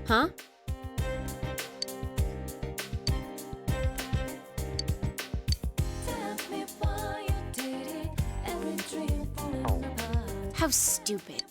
Huh? How stupid.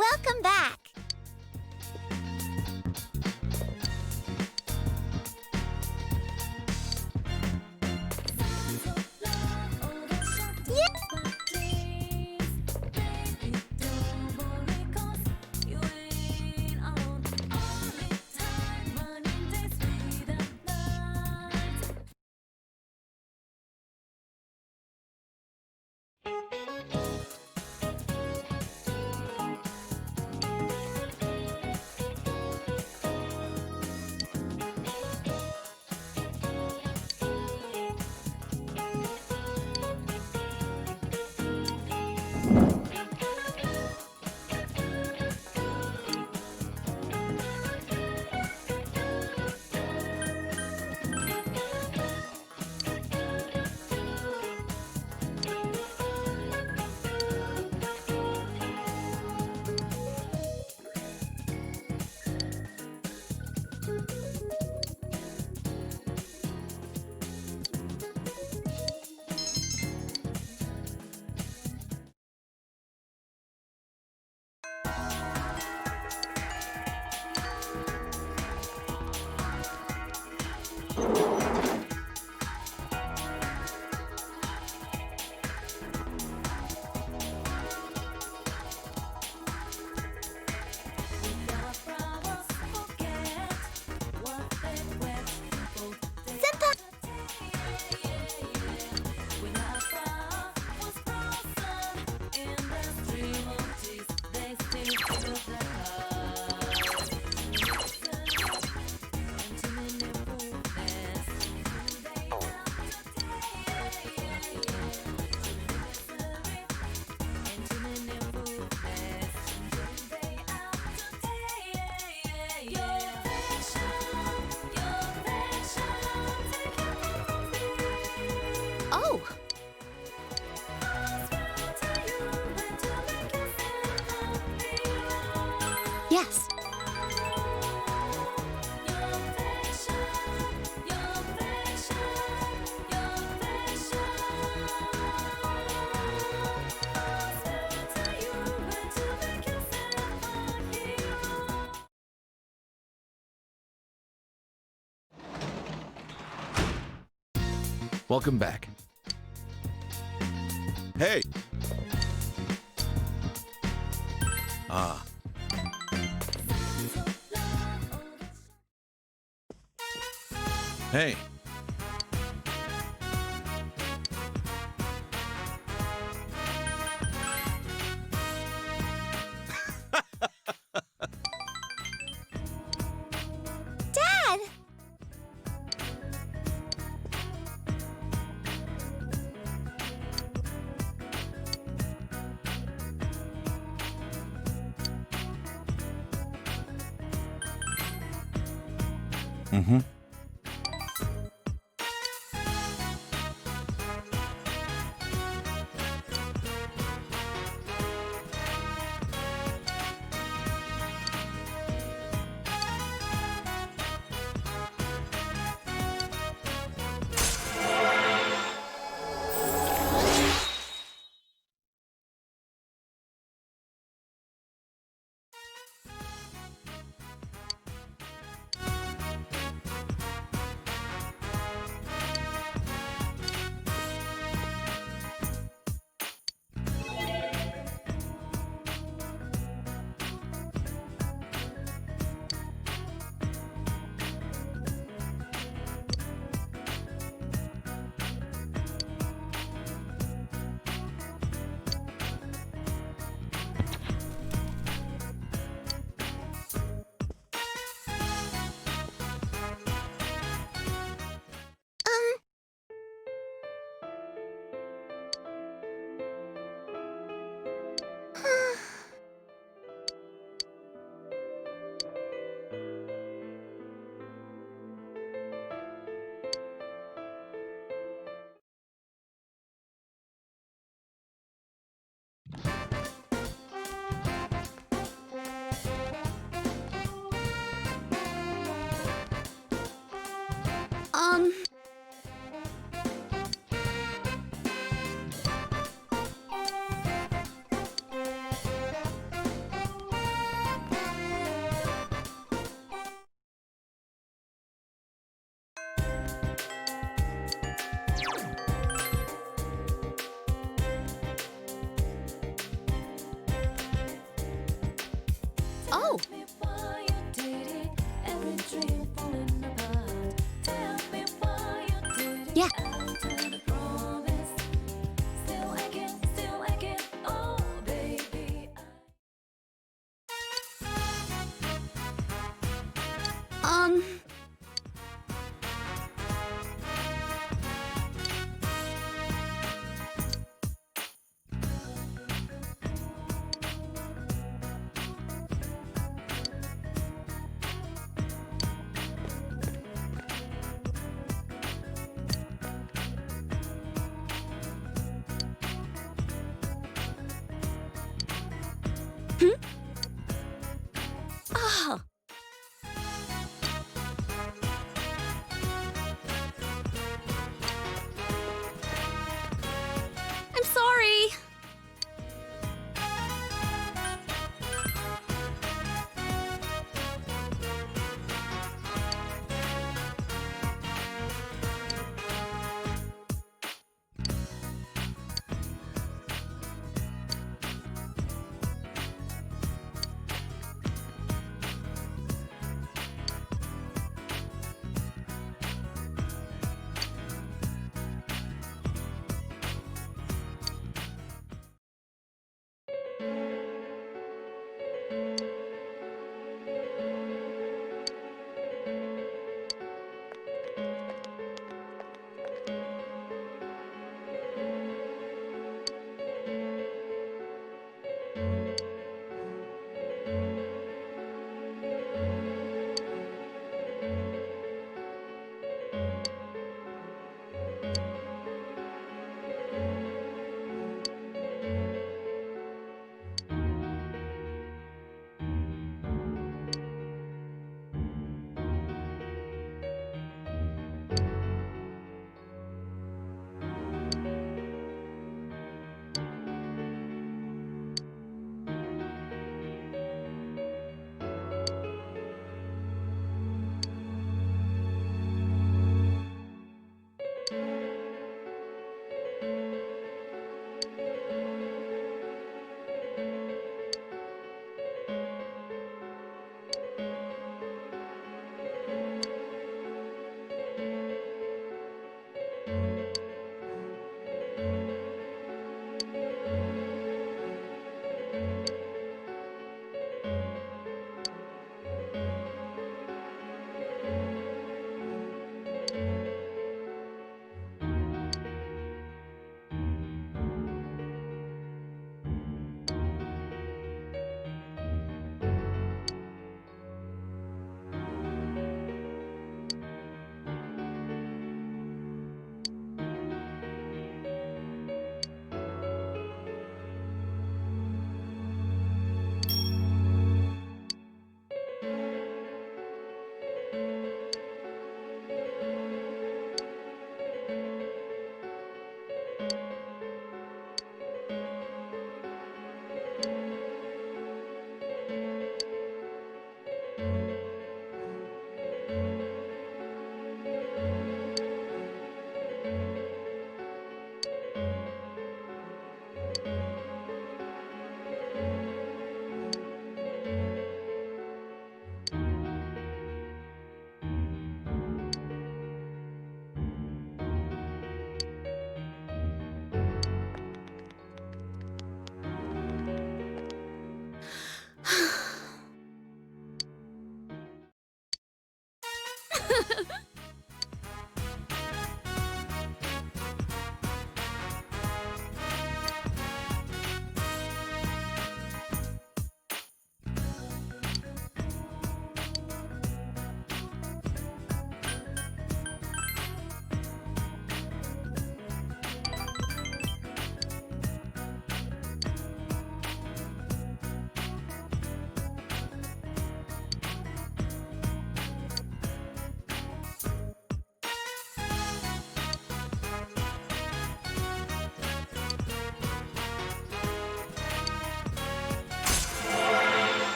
Welcome back. Oh! Yes. Welcome back. Hey, Ah, hey. Dad! Mm-hmm. Um... Oh! Yeah. Um...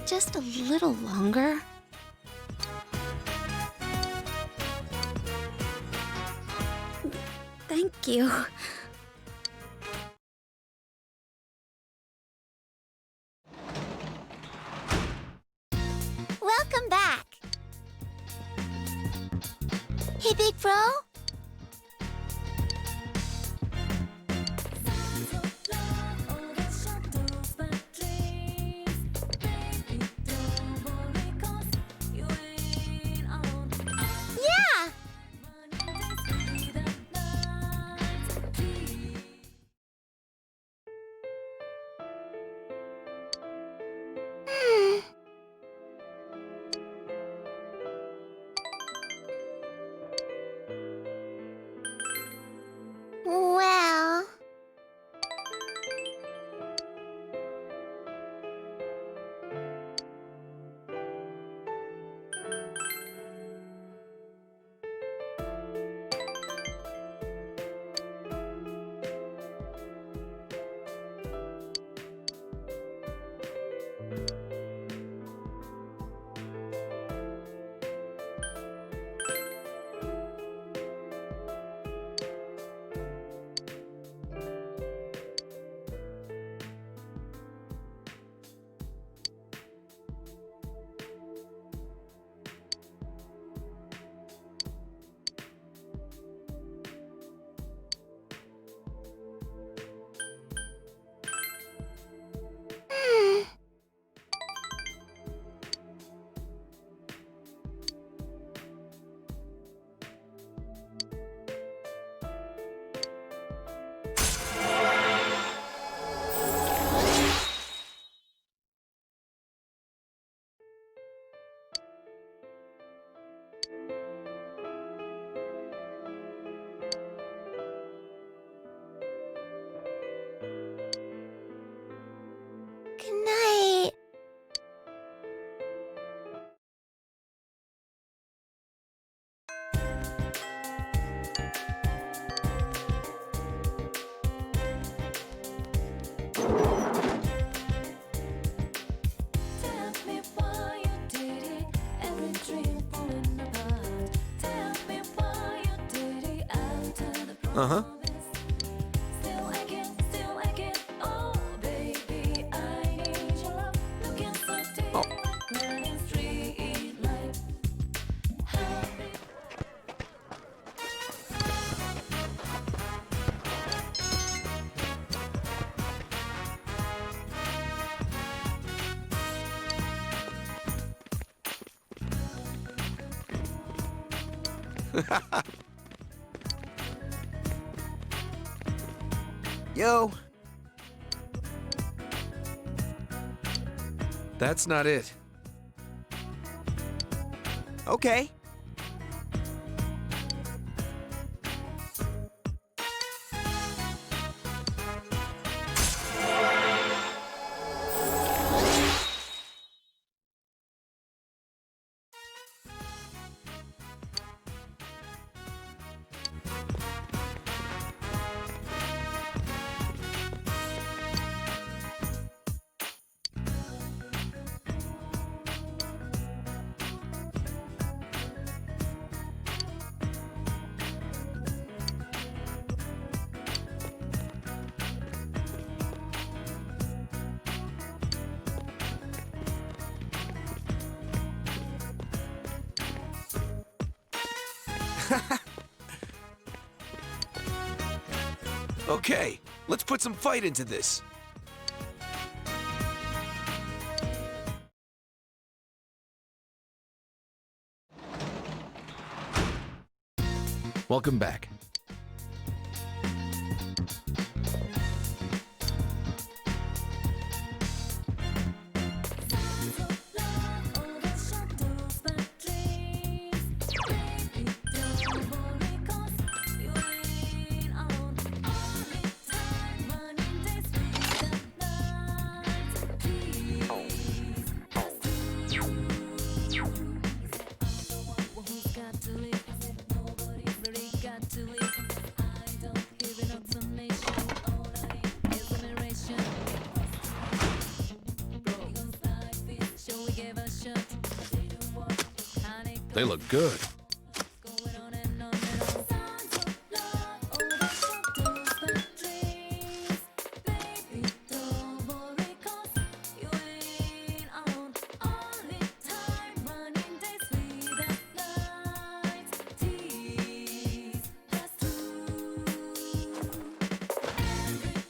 Just a little longer. Thank you. Welcome back. Hey, Big Bro. Yeah. Hmm. Well. Hmm. Good night. Tell me why you did it, every dream falling apart. Tell me why you did it after the promise. Still again, oh baby, I need your love. Looking so different when it's street life. Happy. Yo. That's not it. Okay. Okay, let's put some fight into this. Welcome back. They look good.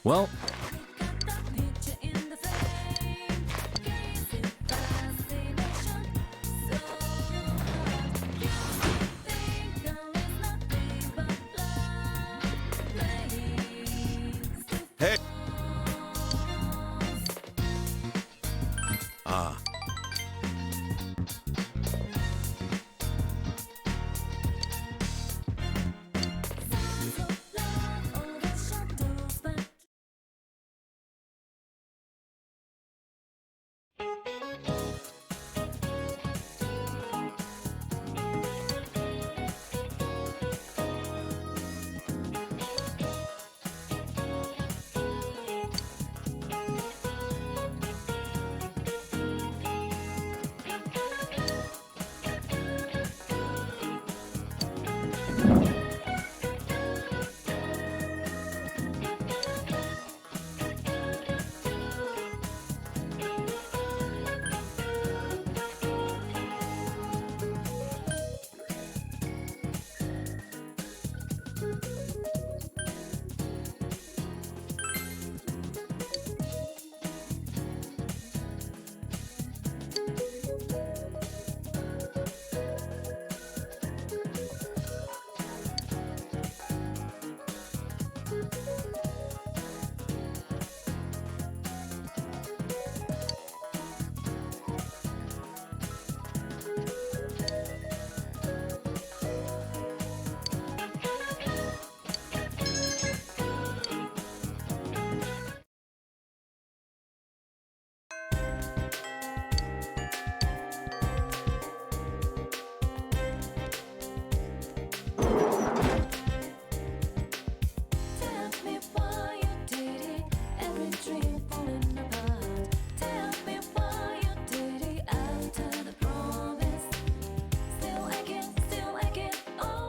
Well, hey. Ah.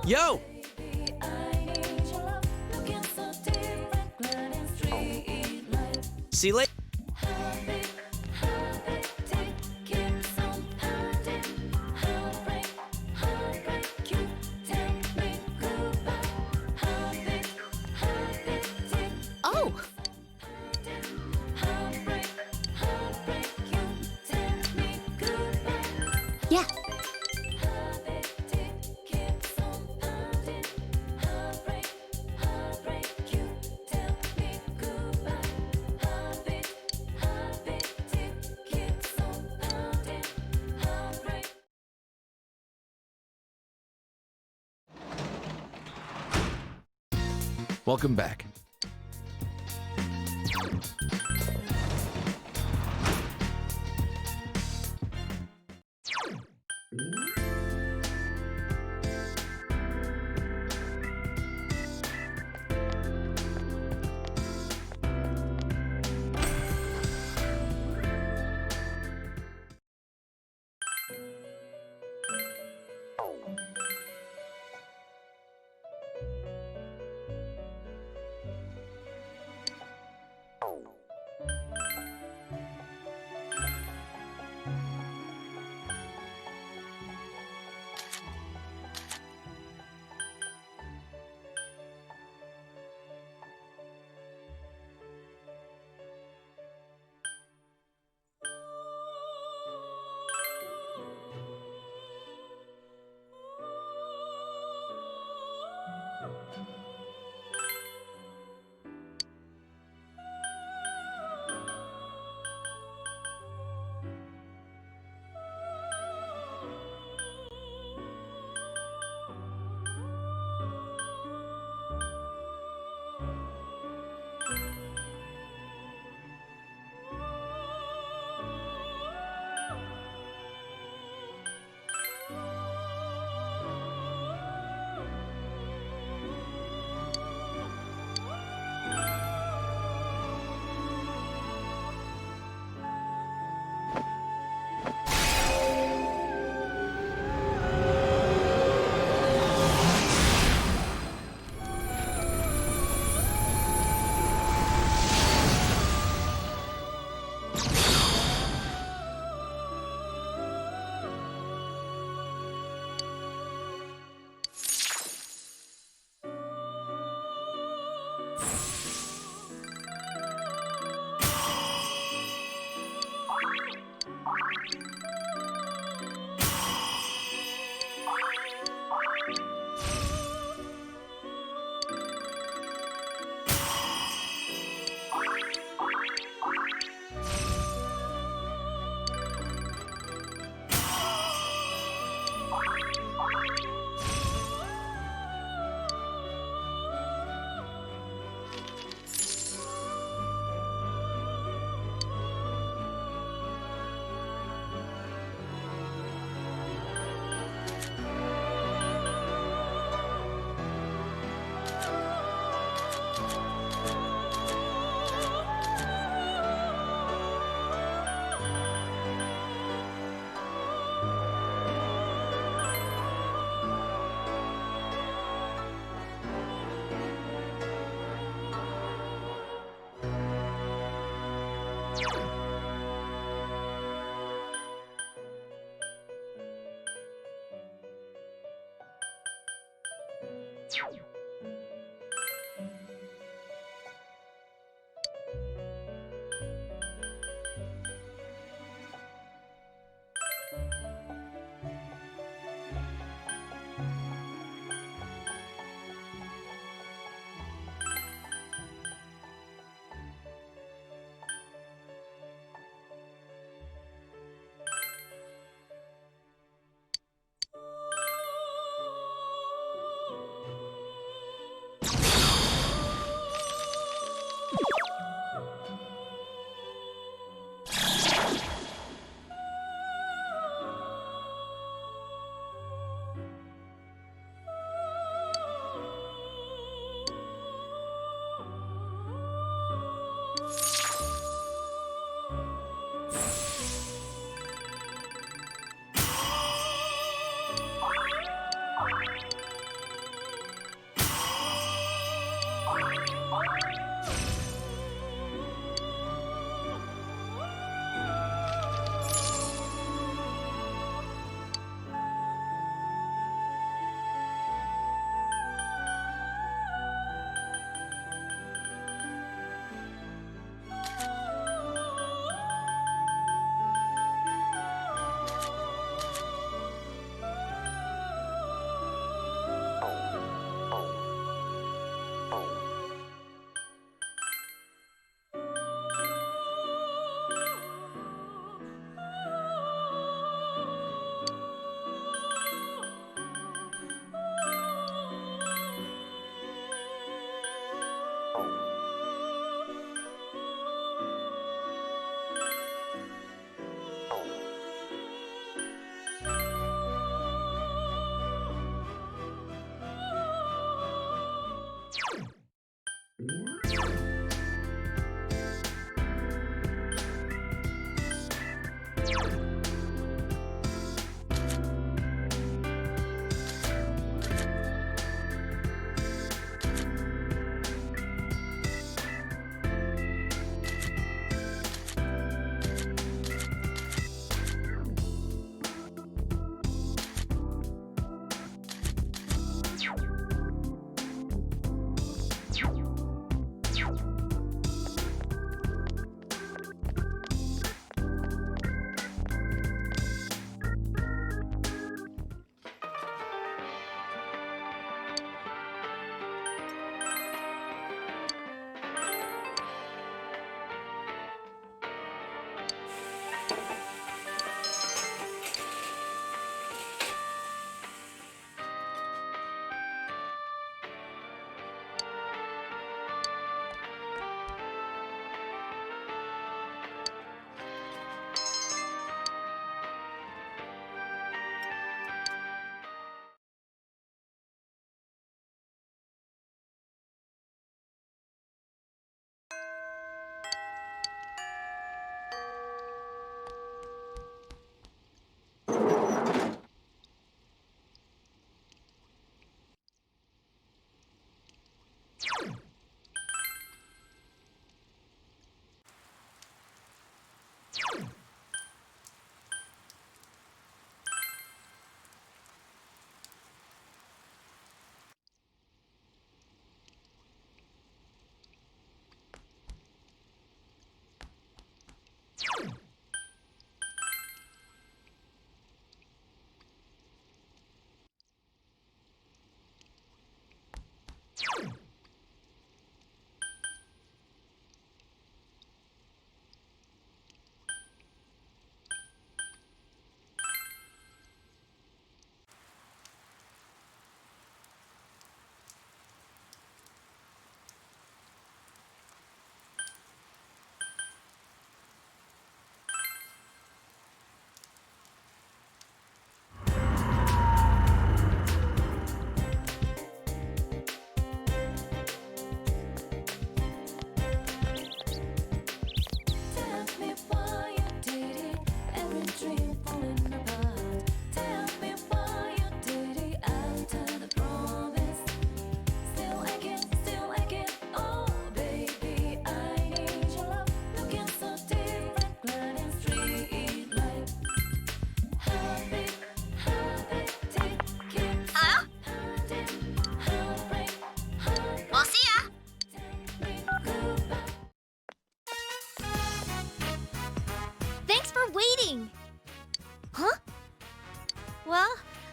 Yo! See you later. Oh! Yeah. Welcome back.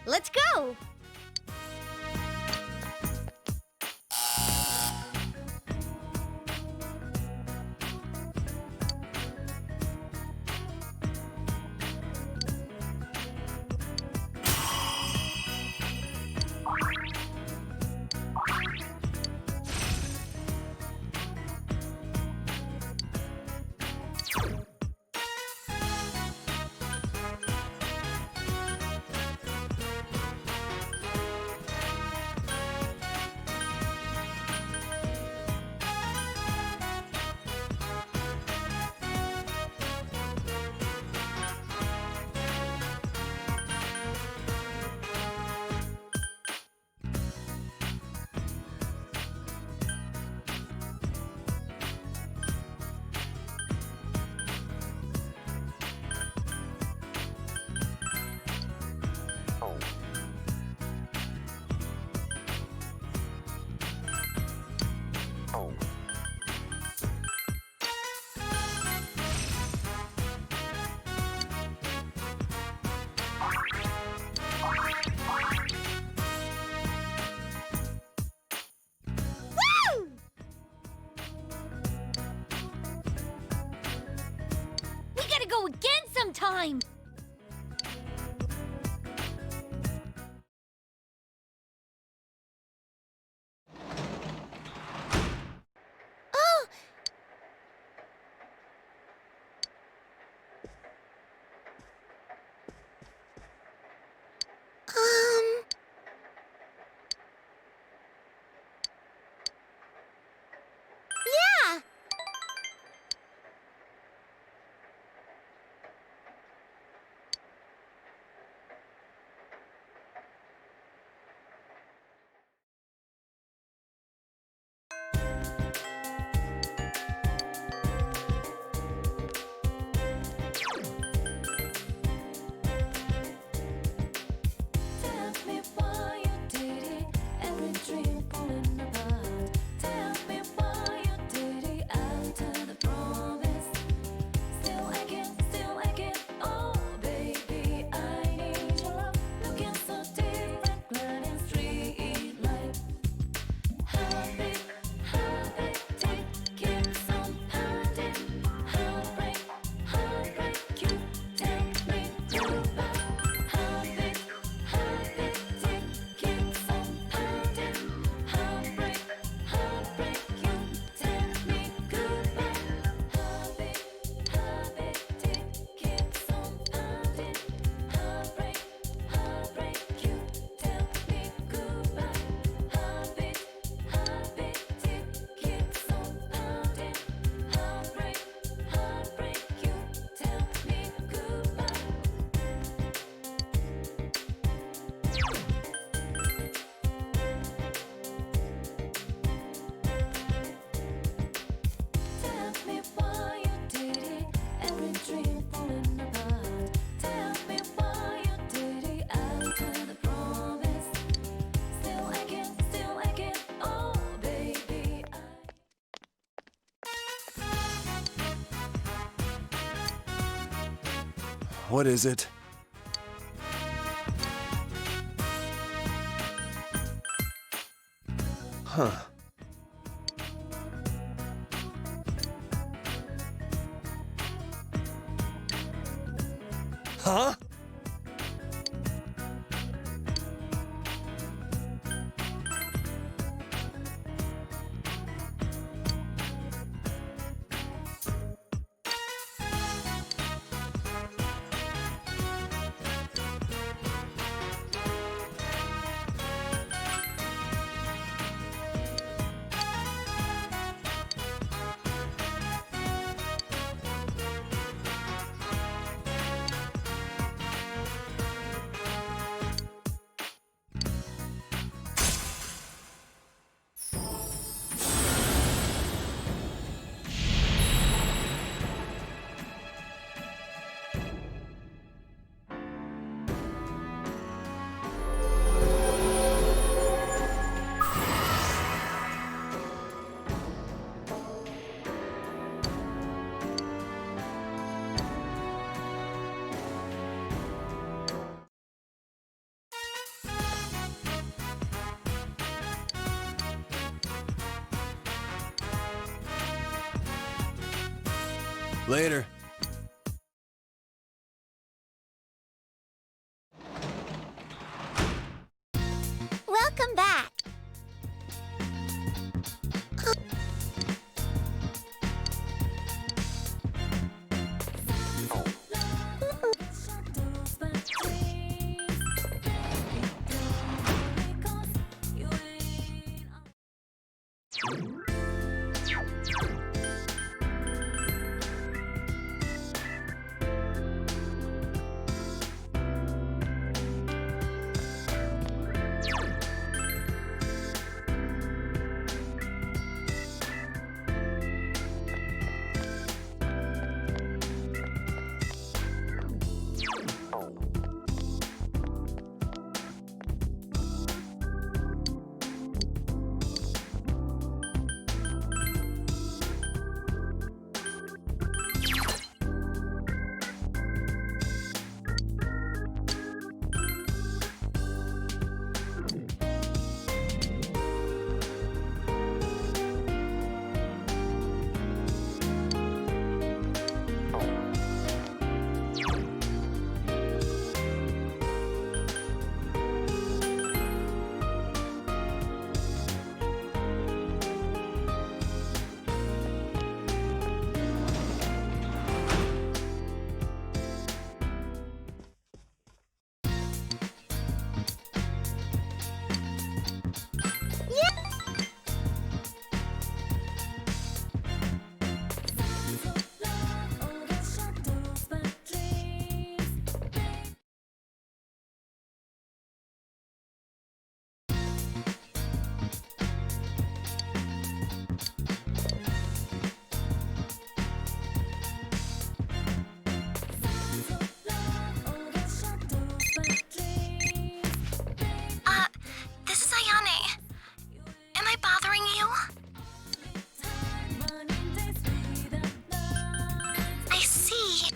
Let's go! Go again sometime! Oh! Yeah! Tell me why you did it, every dream falling apart. Tell me why you did it after the promise. Still aching, oh baby, I need your love. Looking so deep, that gliding street light. Heartbeat, tick, keeps on pounding. Heartbreak, you tell me goodbye. Heartbeat, tick, keeps on pounding. Heartbreak, you tell me goodbye. Heartbeat, tick, keeps on pounding. Heartbreak, you tell me goodbye. Heartbeat, tick, keeps on pounding. Heartbreak, you tell me goodbye. Tell me why you did it, every dream falling apart. Tell me why you did it after the promise. Still aching, oh baby, What is it? Huh. Huh? Later. Welcome back. Shadows by trees. Baby, don't because you ain't. This is Ayane. Am I bothering you? I see.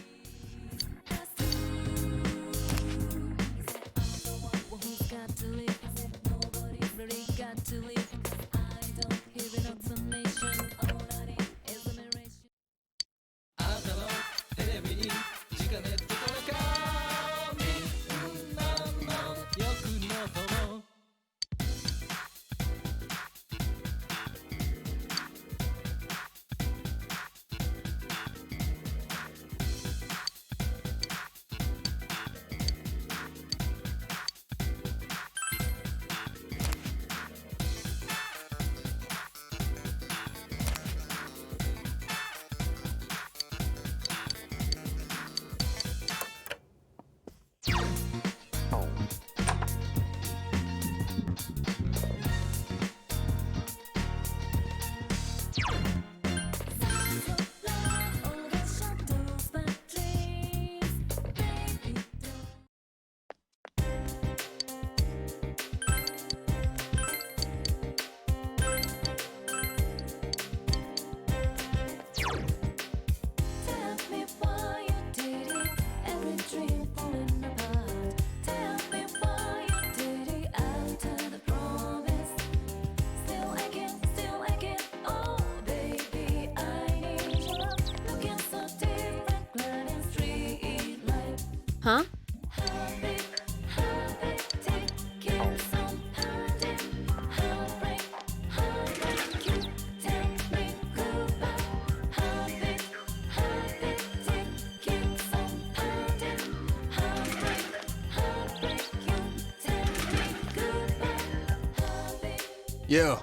Huh? Yo.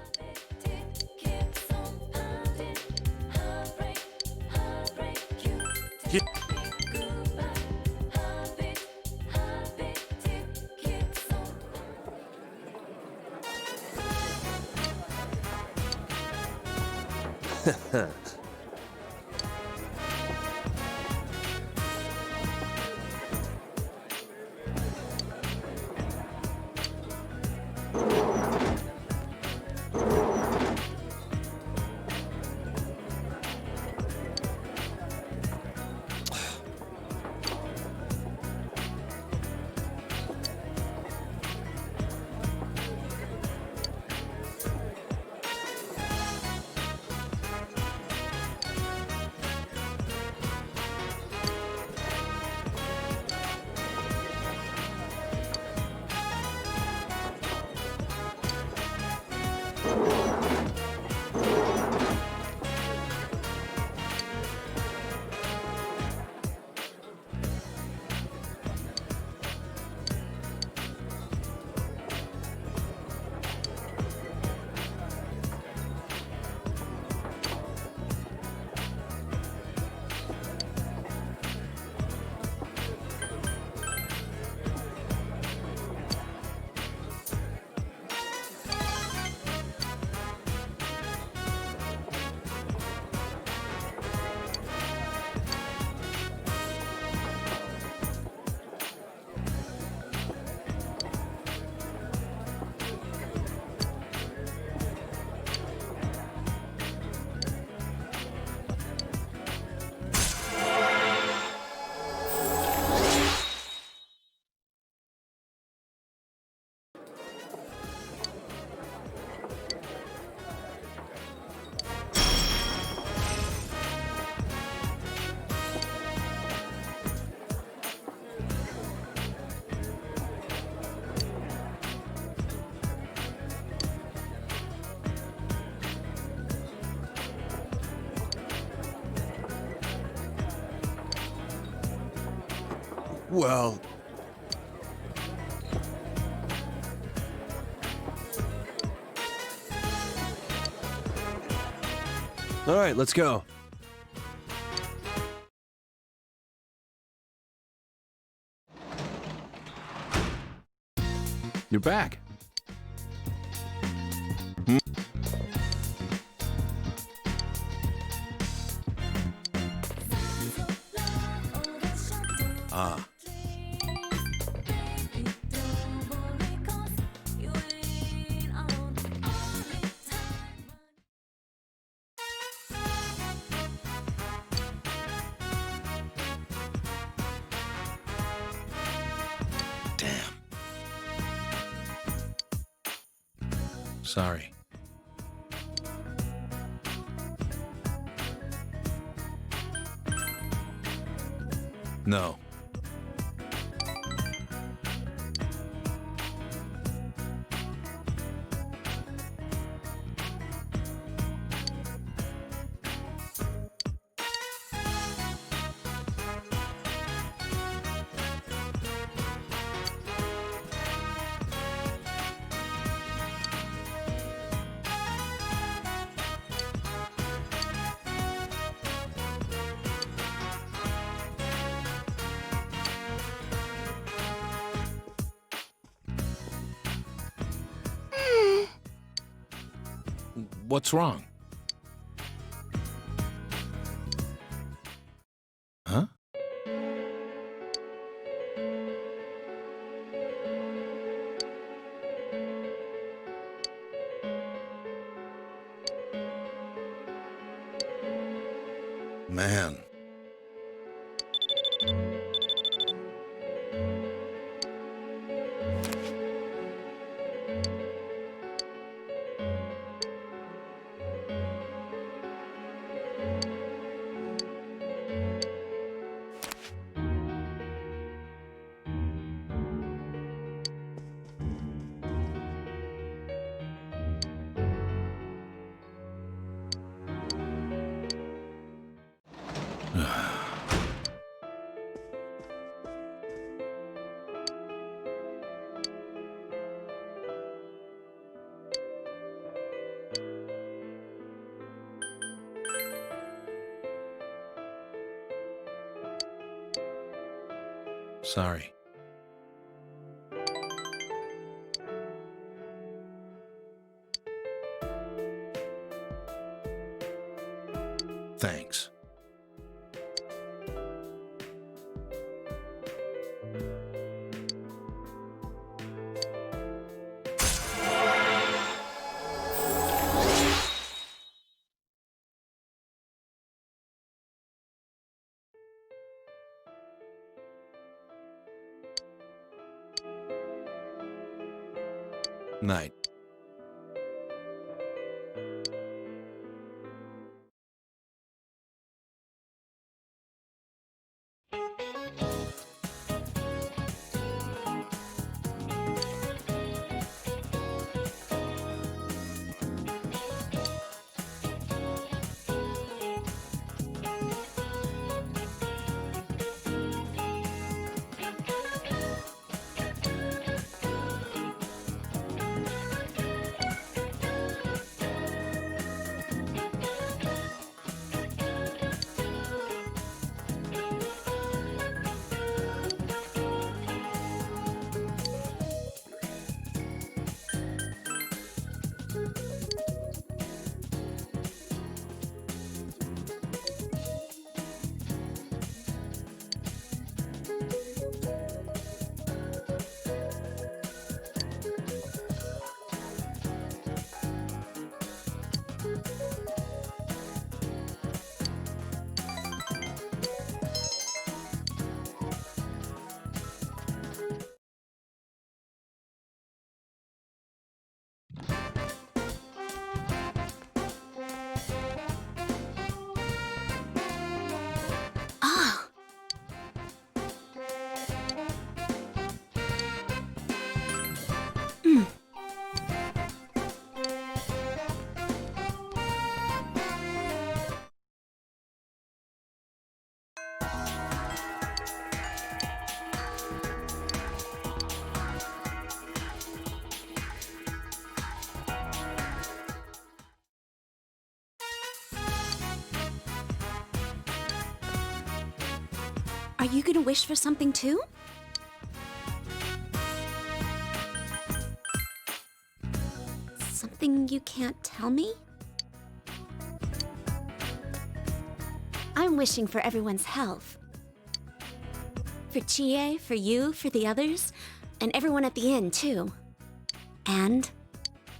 Well... All right, let's go. You're back. Ah. Damn. Sorry. No. What's wrong? Huh? Man. Sorry. Thanks. Night. Are you gonna wish for something too? Something you can't tell me? I'm wishing for everyone's health. For Chie, for you, for the others, and everyone at the inn, too. And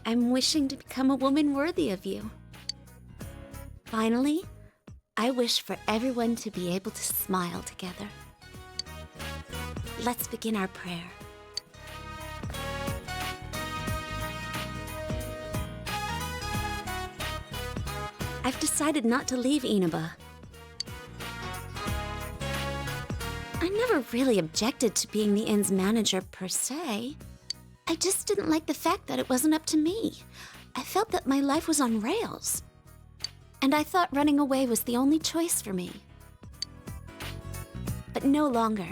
I'm wishing to become a woman worthy of you. Finally, I wish for everyone to be able to smile together. Let's begin our prayer. I've decided not to leave Inaba. I never really objected to being the inn's manager per se. I just didn't like the fact that it wasn't up to me. I felt that my life was on rails. And I thought running away was the only choice for me. But no longer.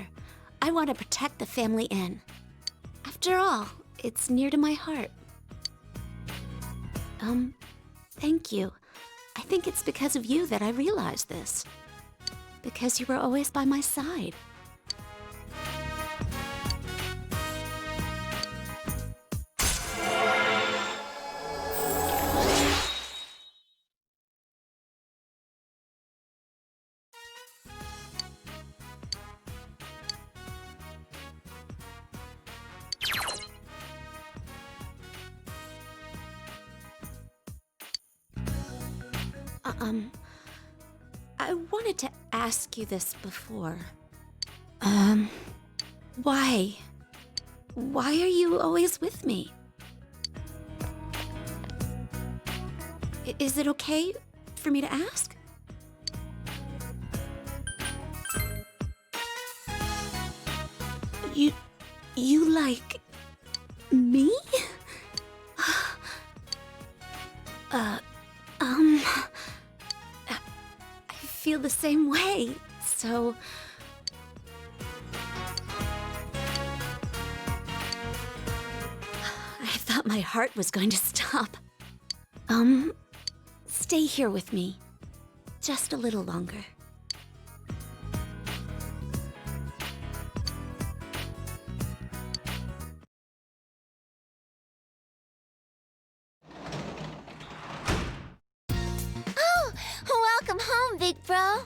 I want to protect the family inn. After all, it's near to my heart. Thank you. I think it's because of you that I realized this. Because you were always by my side. I wanted to ask you this before. Why? Why are you always with me? Is it okay for me to ask? You like me? I feel the same way, so... I thought my heart was going to stop. Stay here with me. Just a little longer. Oh, welcome home, big bro.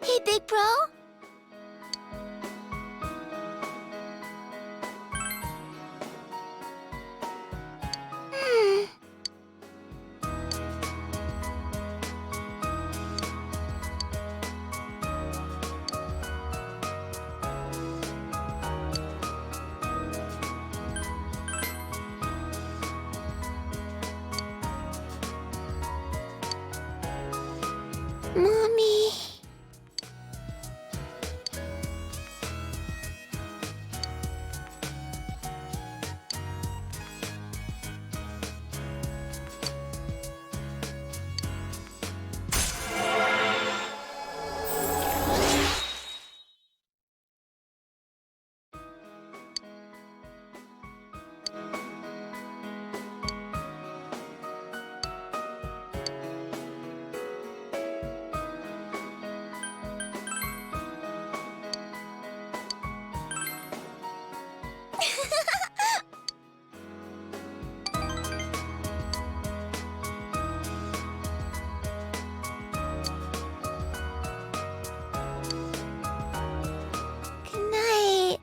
Hey, big bro. Mommy. Good night.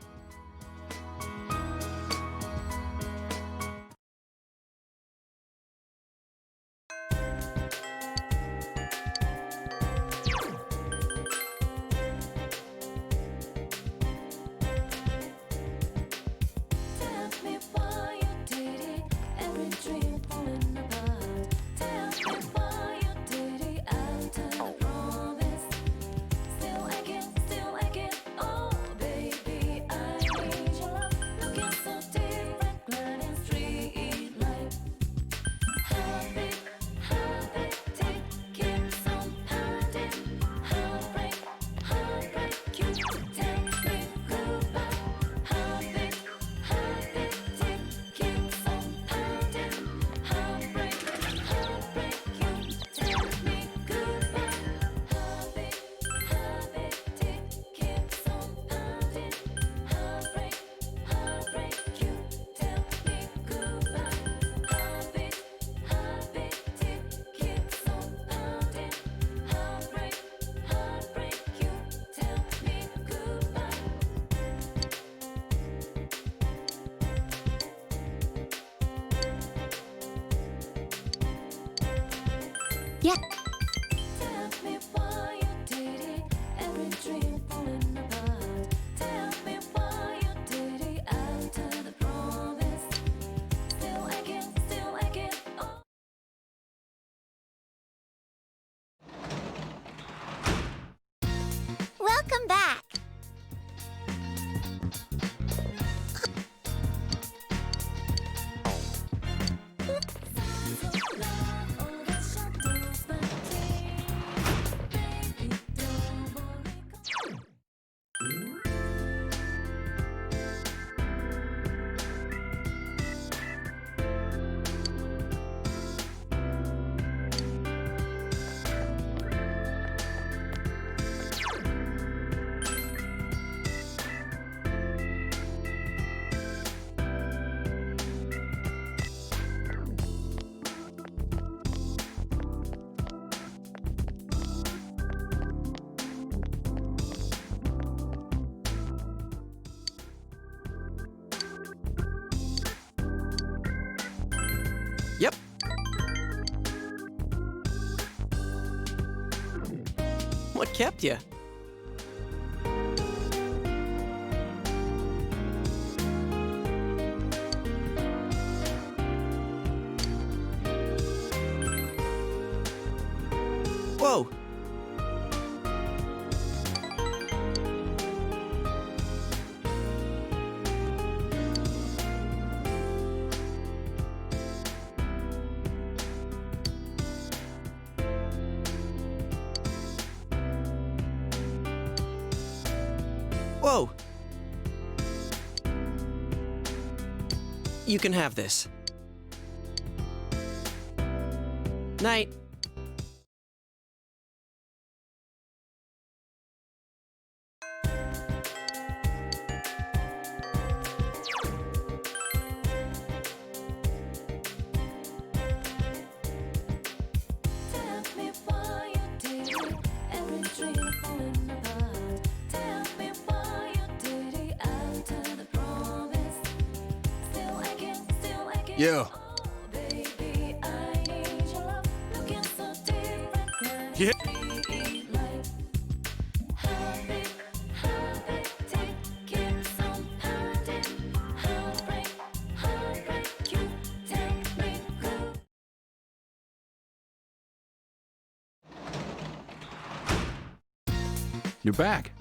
Yeah. Tell me why you did it. Every dream falling apart. Tell me why you did it after the promise. Still aching. Oh. Welcome back. Yep. What kept you? Whoa. Whoa! You can have this. Night. Tell me why you did it. Every dream falling apart. Tell me why you did it after the promise. Still aching. Yeah. Oh, baby, I need your love. Looking so different when Yeah. we like. Heartbeat, tick, keeps on pounding. Heartbreak, you take me through. You're back.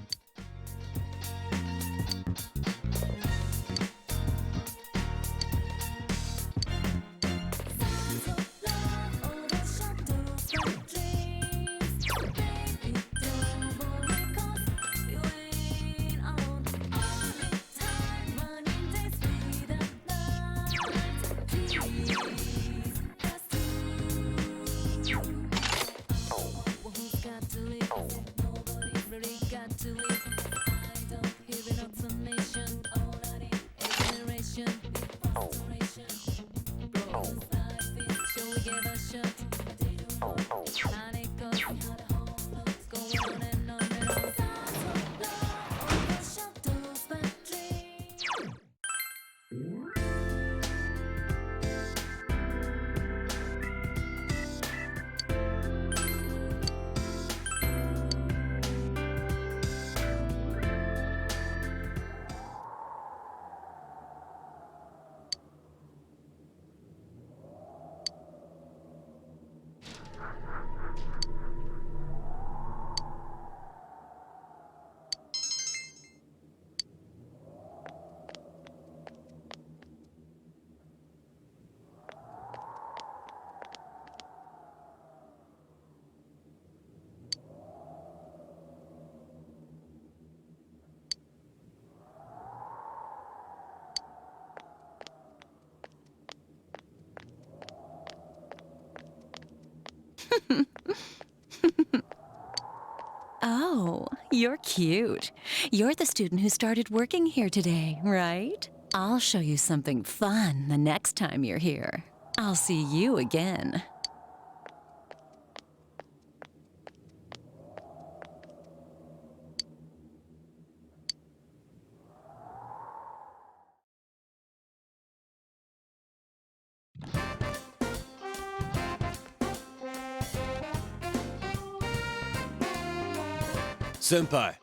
Oh, you're cute. You're the student who started working here today, right? I'll show you something fun the next time you're here. I'll see you again. Senpai.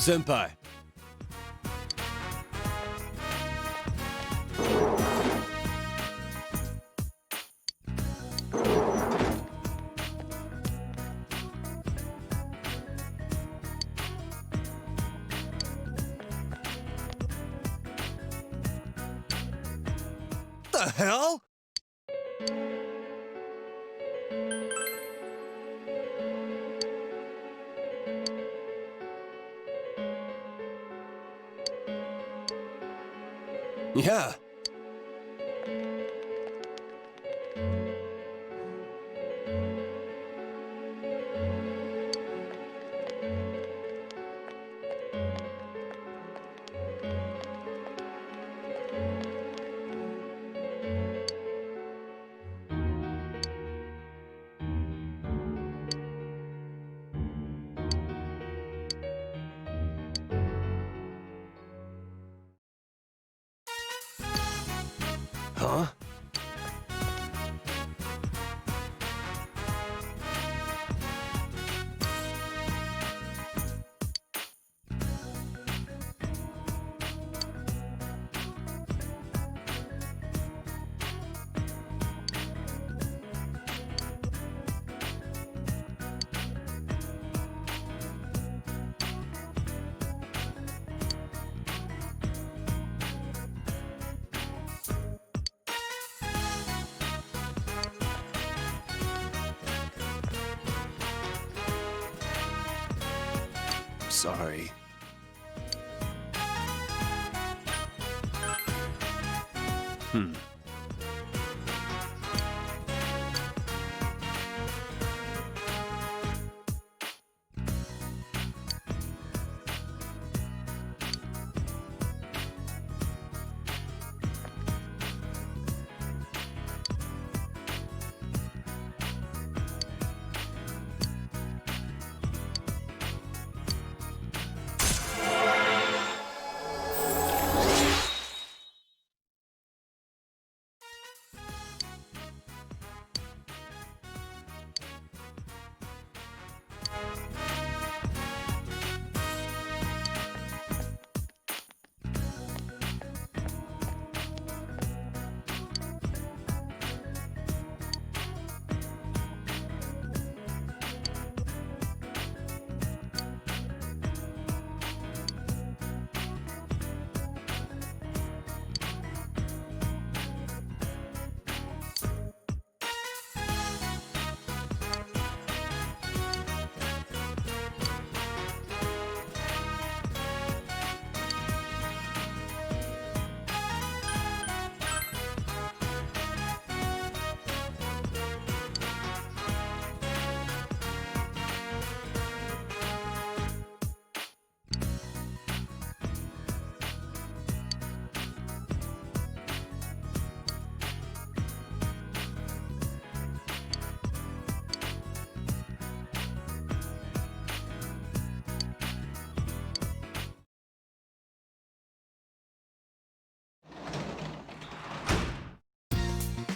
Senpai. The hell? Yeah. Huh? Sorry.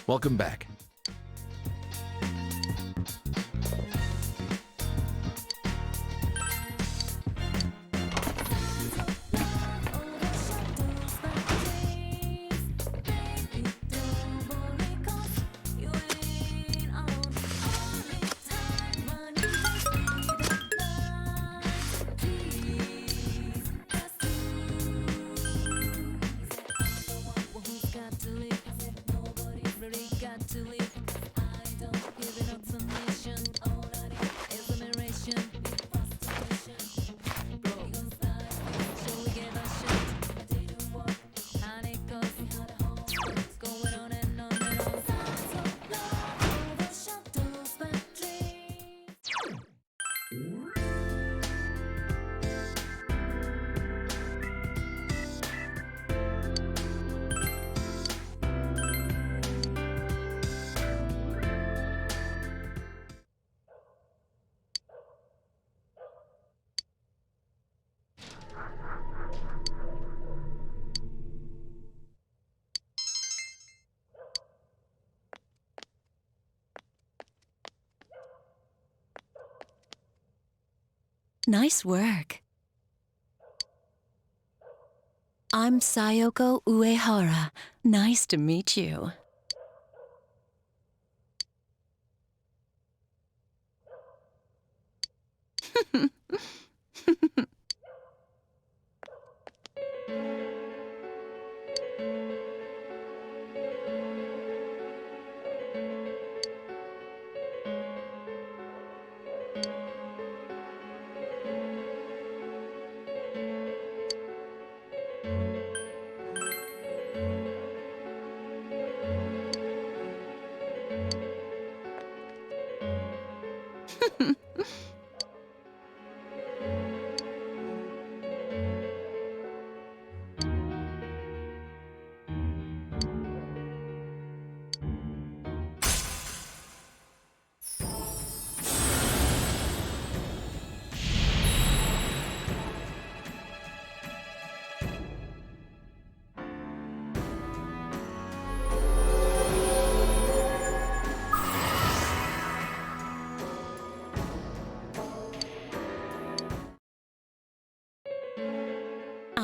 Welcome back. Nice work. I'm Sayoko Uehara. Nice to meet you.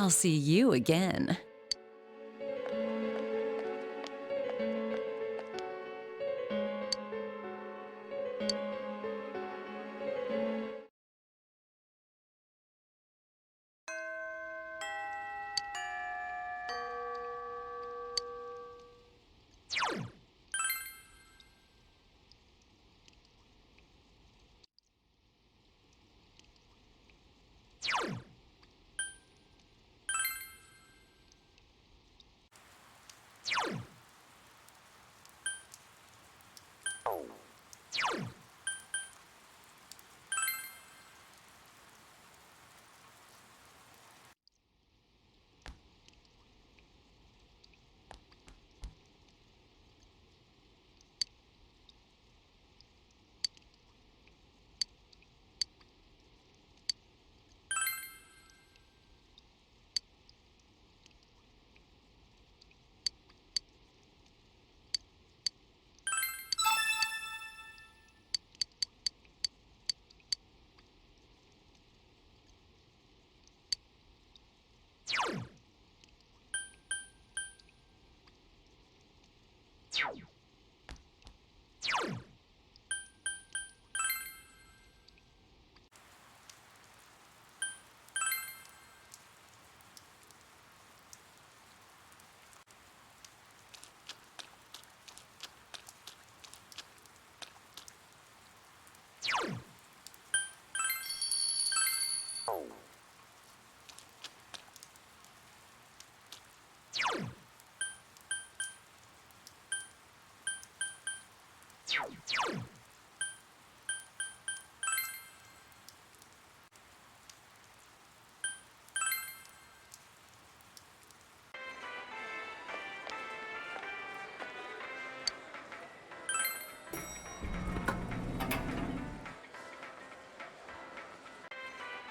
I'll see you again.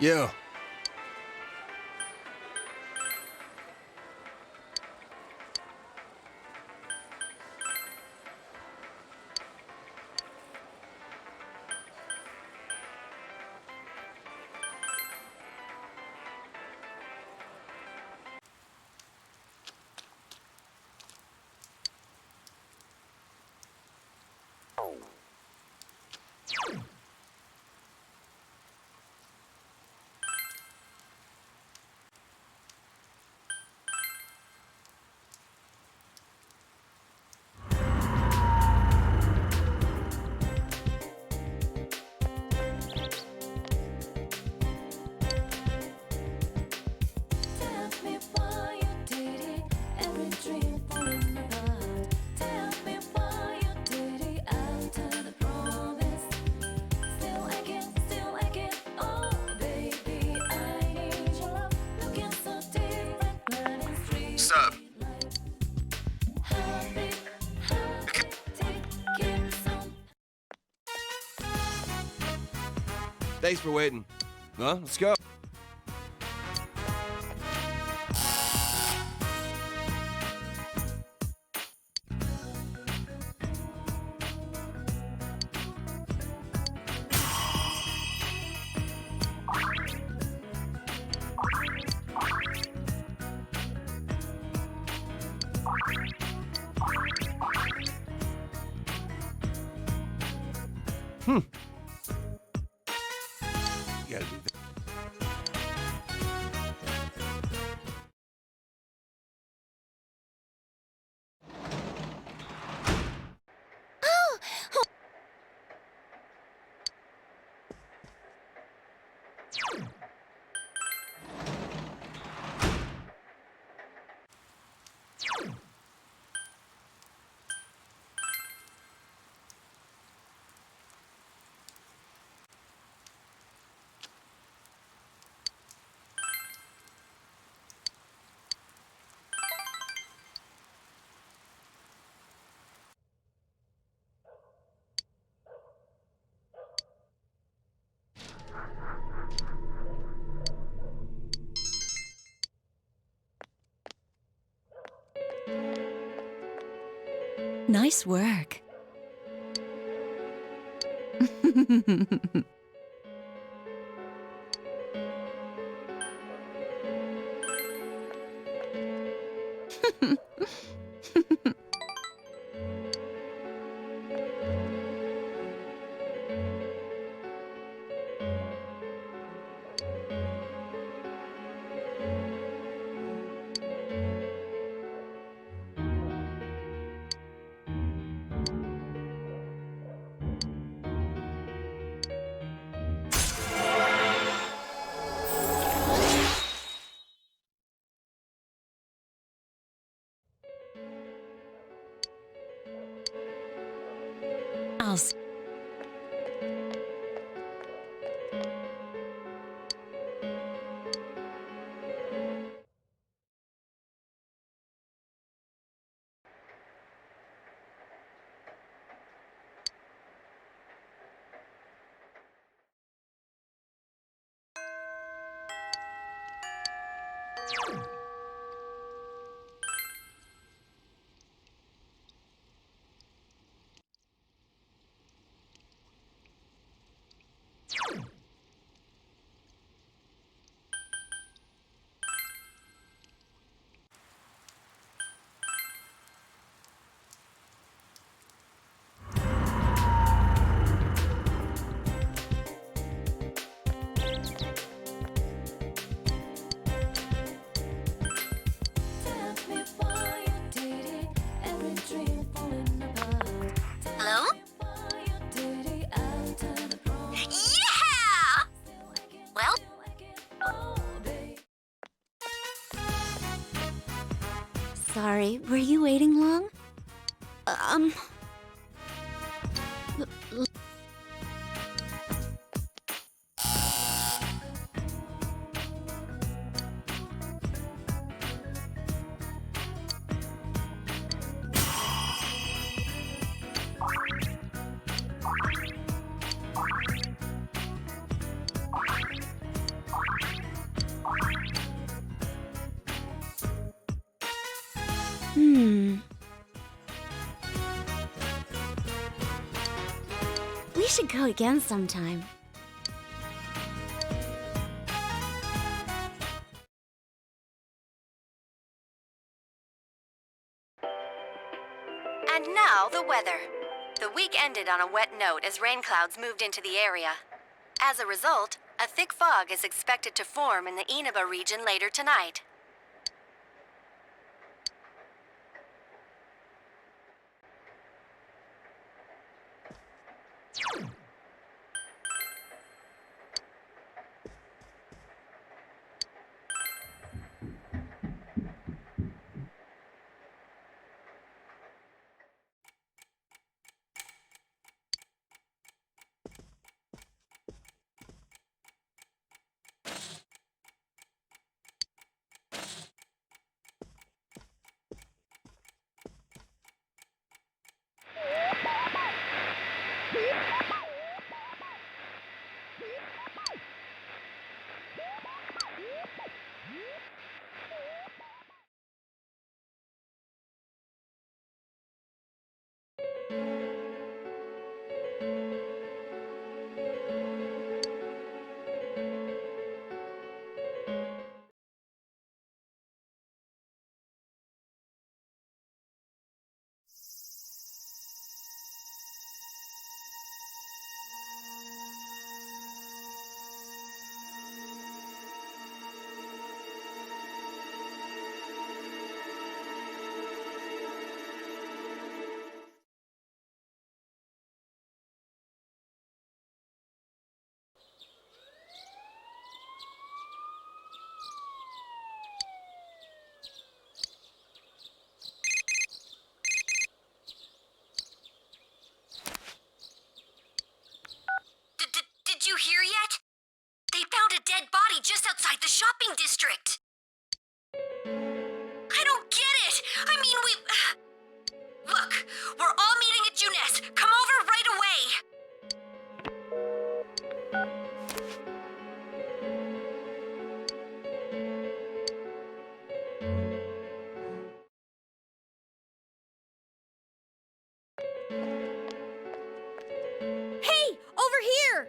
You. Thanks for waiting. Well, let's go. You gotta do that. Nice work. I'll s- Tell me why you did it. Every dream falling apart. Tell Hello? me why you did it after the promise. Yeah! Still I can't, Well? still I can't, oh, babe. Sorry, were you waiting long? We should go again sometime. And now, the weather. The week ended on a wet note as rain clouds moved into the area. As a result, a thick fog is expected to form in the Inaba region later tonight. district. I don't get it. I mean, Look, we're all meeting at Juness. Come over right away. Hey, over here!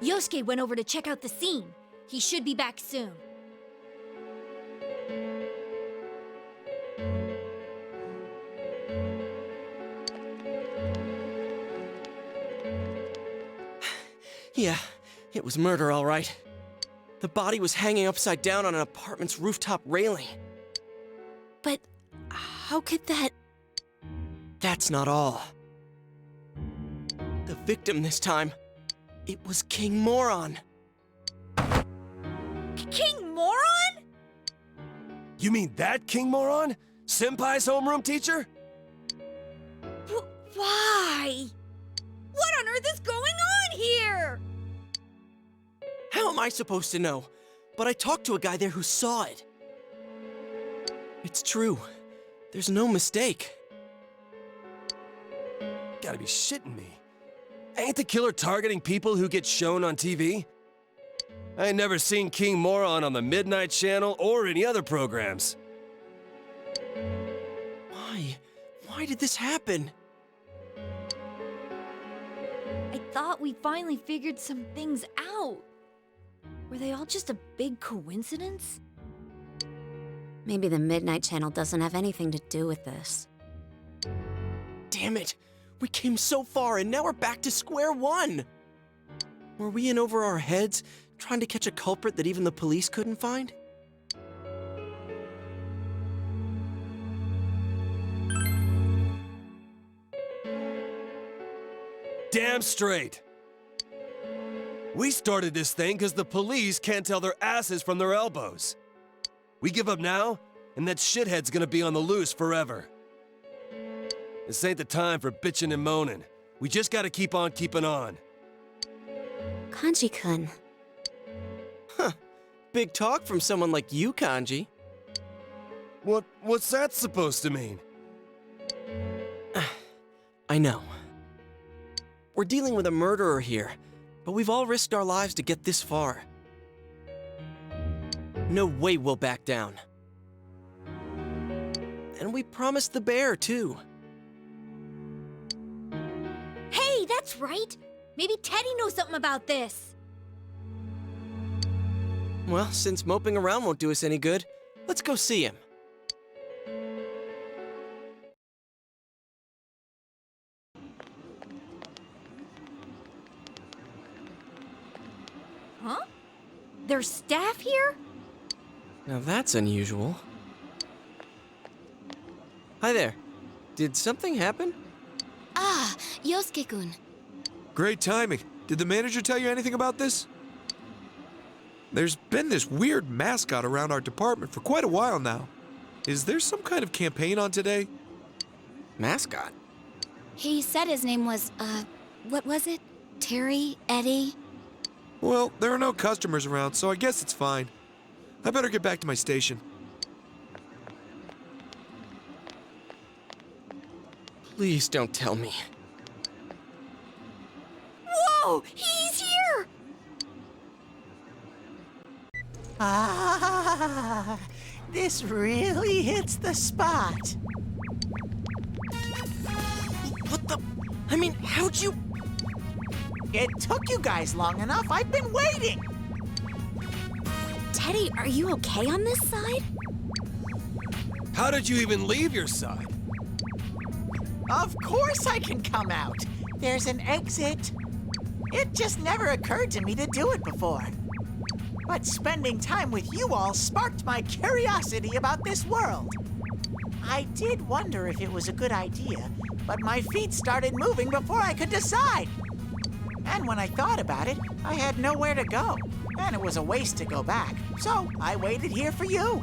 Yosuke went over to check out the scene. He should be back soon. Yeah, it was murder, all right. The body was hanging upside down on an apartment's rooftop railing. But how could that... That's not all. The victim this time, it was King Moron. King Moron? You mean that King Moron? Senpai's homeroom teacher? Why? What on earth is going on here? How am I supposed to know? But I talked to a guy there who saw it. It's true. There's no mistake. Gotta be shitting me. Ain't the killer targeting people who get shown on TV? I ain't never seen King Moron on the Midnight Channel or any other programs. Why? Why did this happen? I thought we finally figured some things out. Were they all just a big coincidence? Maybe the Midnight Channel doesn't have anything to do with this. Damn it! We came so far and now we're back to square one! Were we in over our heads, trying to catch a culprit that even the police couldn't find? Damn straight. We started this thing because the police can't tell their asses from their elbows. We give up now, and that shithead's gonna be on the loose forever. This ain't the time for bitching and moaning. We just gotta keep on keeping on. Kanji-kun. Huh. Big talk from someone like you, Kanji. What's that supposed to mean? I know. We're dealing with a murderer here, but we've all risked our lives to get this far. No way we'll back down. And we promised the bear, too. Hey, that's right! Maybe Teddy knows something about this. Well, since moping around won't do us any good, let's go see him. Huh? There's staff here? Now that's unusual. Hi there. Did something happen? Ah, Yosuke-kun. Great timing. Did the manager tell you anything about this? There's been this weird mascot around our department for quite a while now. Is there some kind of campaign on today? Mascot? He said his name was, what was it? Terry? Eddie? Well, there are no customers around, so I guess it's fine. I better get back to my station. Please don't tell me. Whoa! He's here! Ah, this really hits the spot. What the? I mean, how'd you? It took you guys long enough. I've been waiting. Teddy, are you okay on this side? How did you even leave your side? Of course I can come out. There's an exit. It just never occurred to me to do it before. But spending time with you all sparked my curiosity about this world. I did wonder if it was a good idea, but my feet started moving before I could decide. And when I thought about it, I had nowhere to go, and it was a waste to go back. So I waited here for you.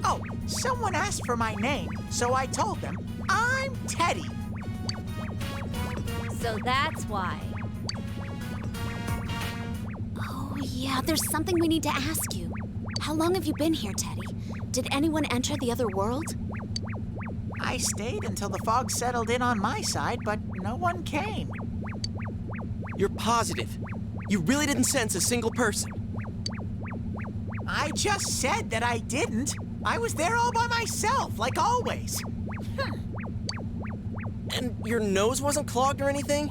Oh, someone asked for my name, so I told them, I'm Teddy. So that's why. yeah, there's something we need to ask you. How long have you been here, Teddy? Did anyone enter the other world? I stayed until the fog settled in on my side, but no one came. You're positive? You really didn't sense a single person? I just said that I didn't. I was there all by myself, like always. And your nose wasn't clogged or anything?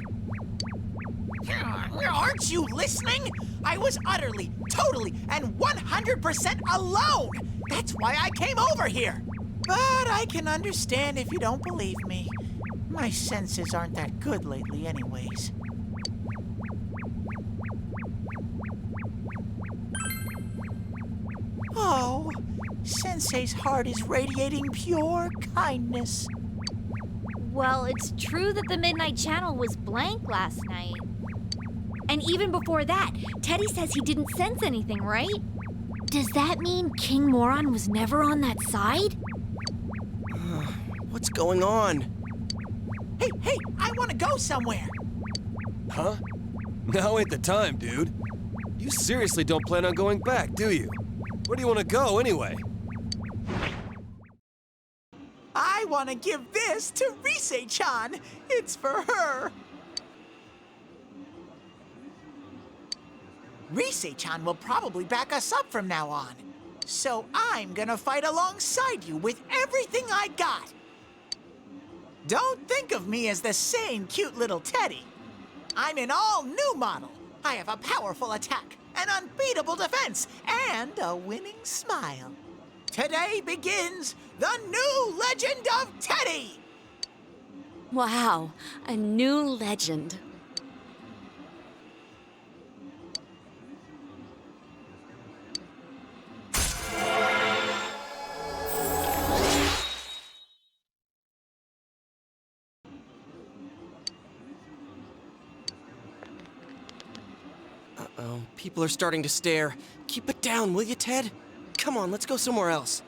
Aren't you listening? I was utterly, totally, and 100% alone. That's why I came over here. But I can understand if you don't believe me. My senses aren't that good lately anyways. Oh, Sensei's heart is radiating pure kindness. Well, it's true that the Midnight Channel was blank last night. And even before that, Teddy says he didn't sense anything, right? Does that mean King Moron was never on that side? What's going on? Hey, I want to go somewhere. Huh? Now ain't the time, dude. You seriously don't plan on going back, do you? Where do you want to go, anyway? I want to give this to Rise-chan. It's for her. Rise-chan will probably back us up from now on. So I'm gonna fight alongside you with everything I got. Don't think of me as the same cute little Teddy. I'm an all-new model. I have a powerful attack, an unbeatable defense, and a winning smile. Today begins the new legend of Teddy! Wow, a new legend. Uh-oh, people are starting to stare. Keep it down, will you, Ted? Come on, let's go somewhere else.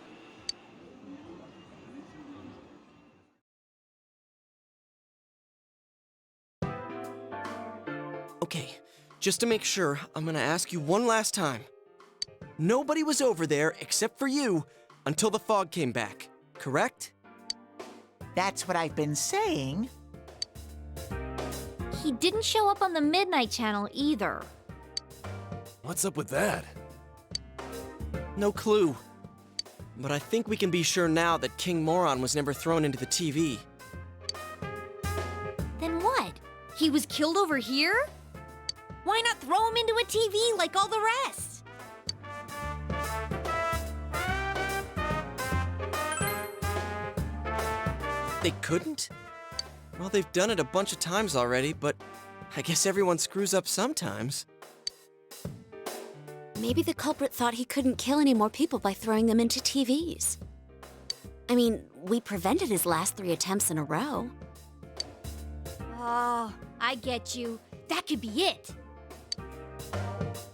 Okay, just to make sure, I'm gonna ask you one last time. Nobody was over there except for you until the fog came back, correct? That's what I've been saying. He didn't show up on the Midnight Channel either. What's up with that? No clue. But I think we can be sure now that King Moron was never thrown into the TV. Then what? He was killed over here? Why not throw him into a TV like all the rest? They couldn't? Well, they've done it a bunch of times already, but I guess everyone screws up sometimes. Maybe the culprit thought he couldn't kill any more people by throwing them into TVs. I mean, we prevented his last 3 attempts in a row. Oh, I get you. That could be it.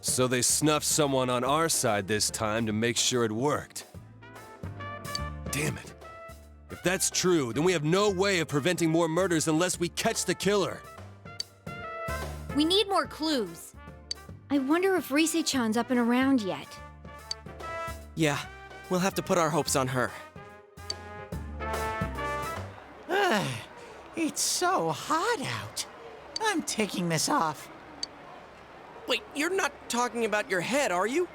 So they snuffed someone on our side this time to make sure it worked. Damn it. If that's true, then we have no way of preventing more murders unless we catch the killer. We need more clues. I wonder if Rise-chan's up and around yet. Yeah, we'll have to put our hopes on her. It's so hot out. I'm taking this off. Wait, you're not talking about your head, are you?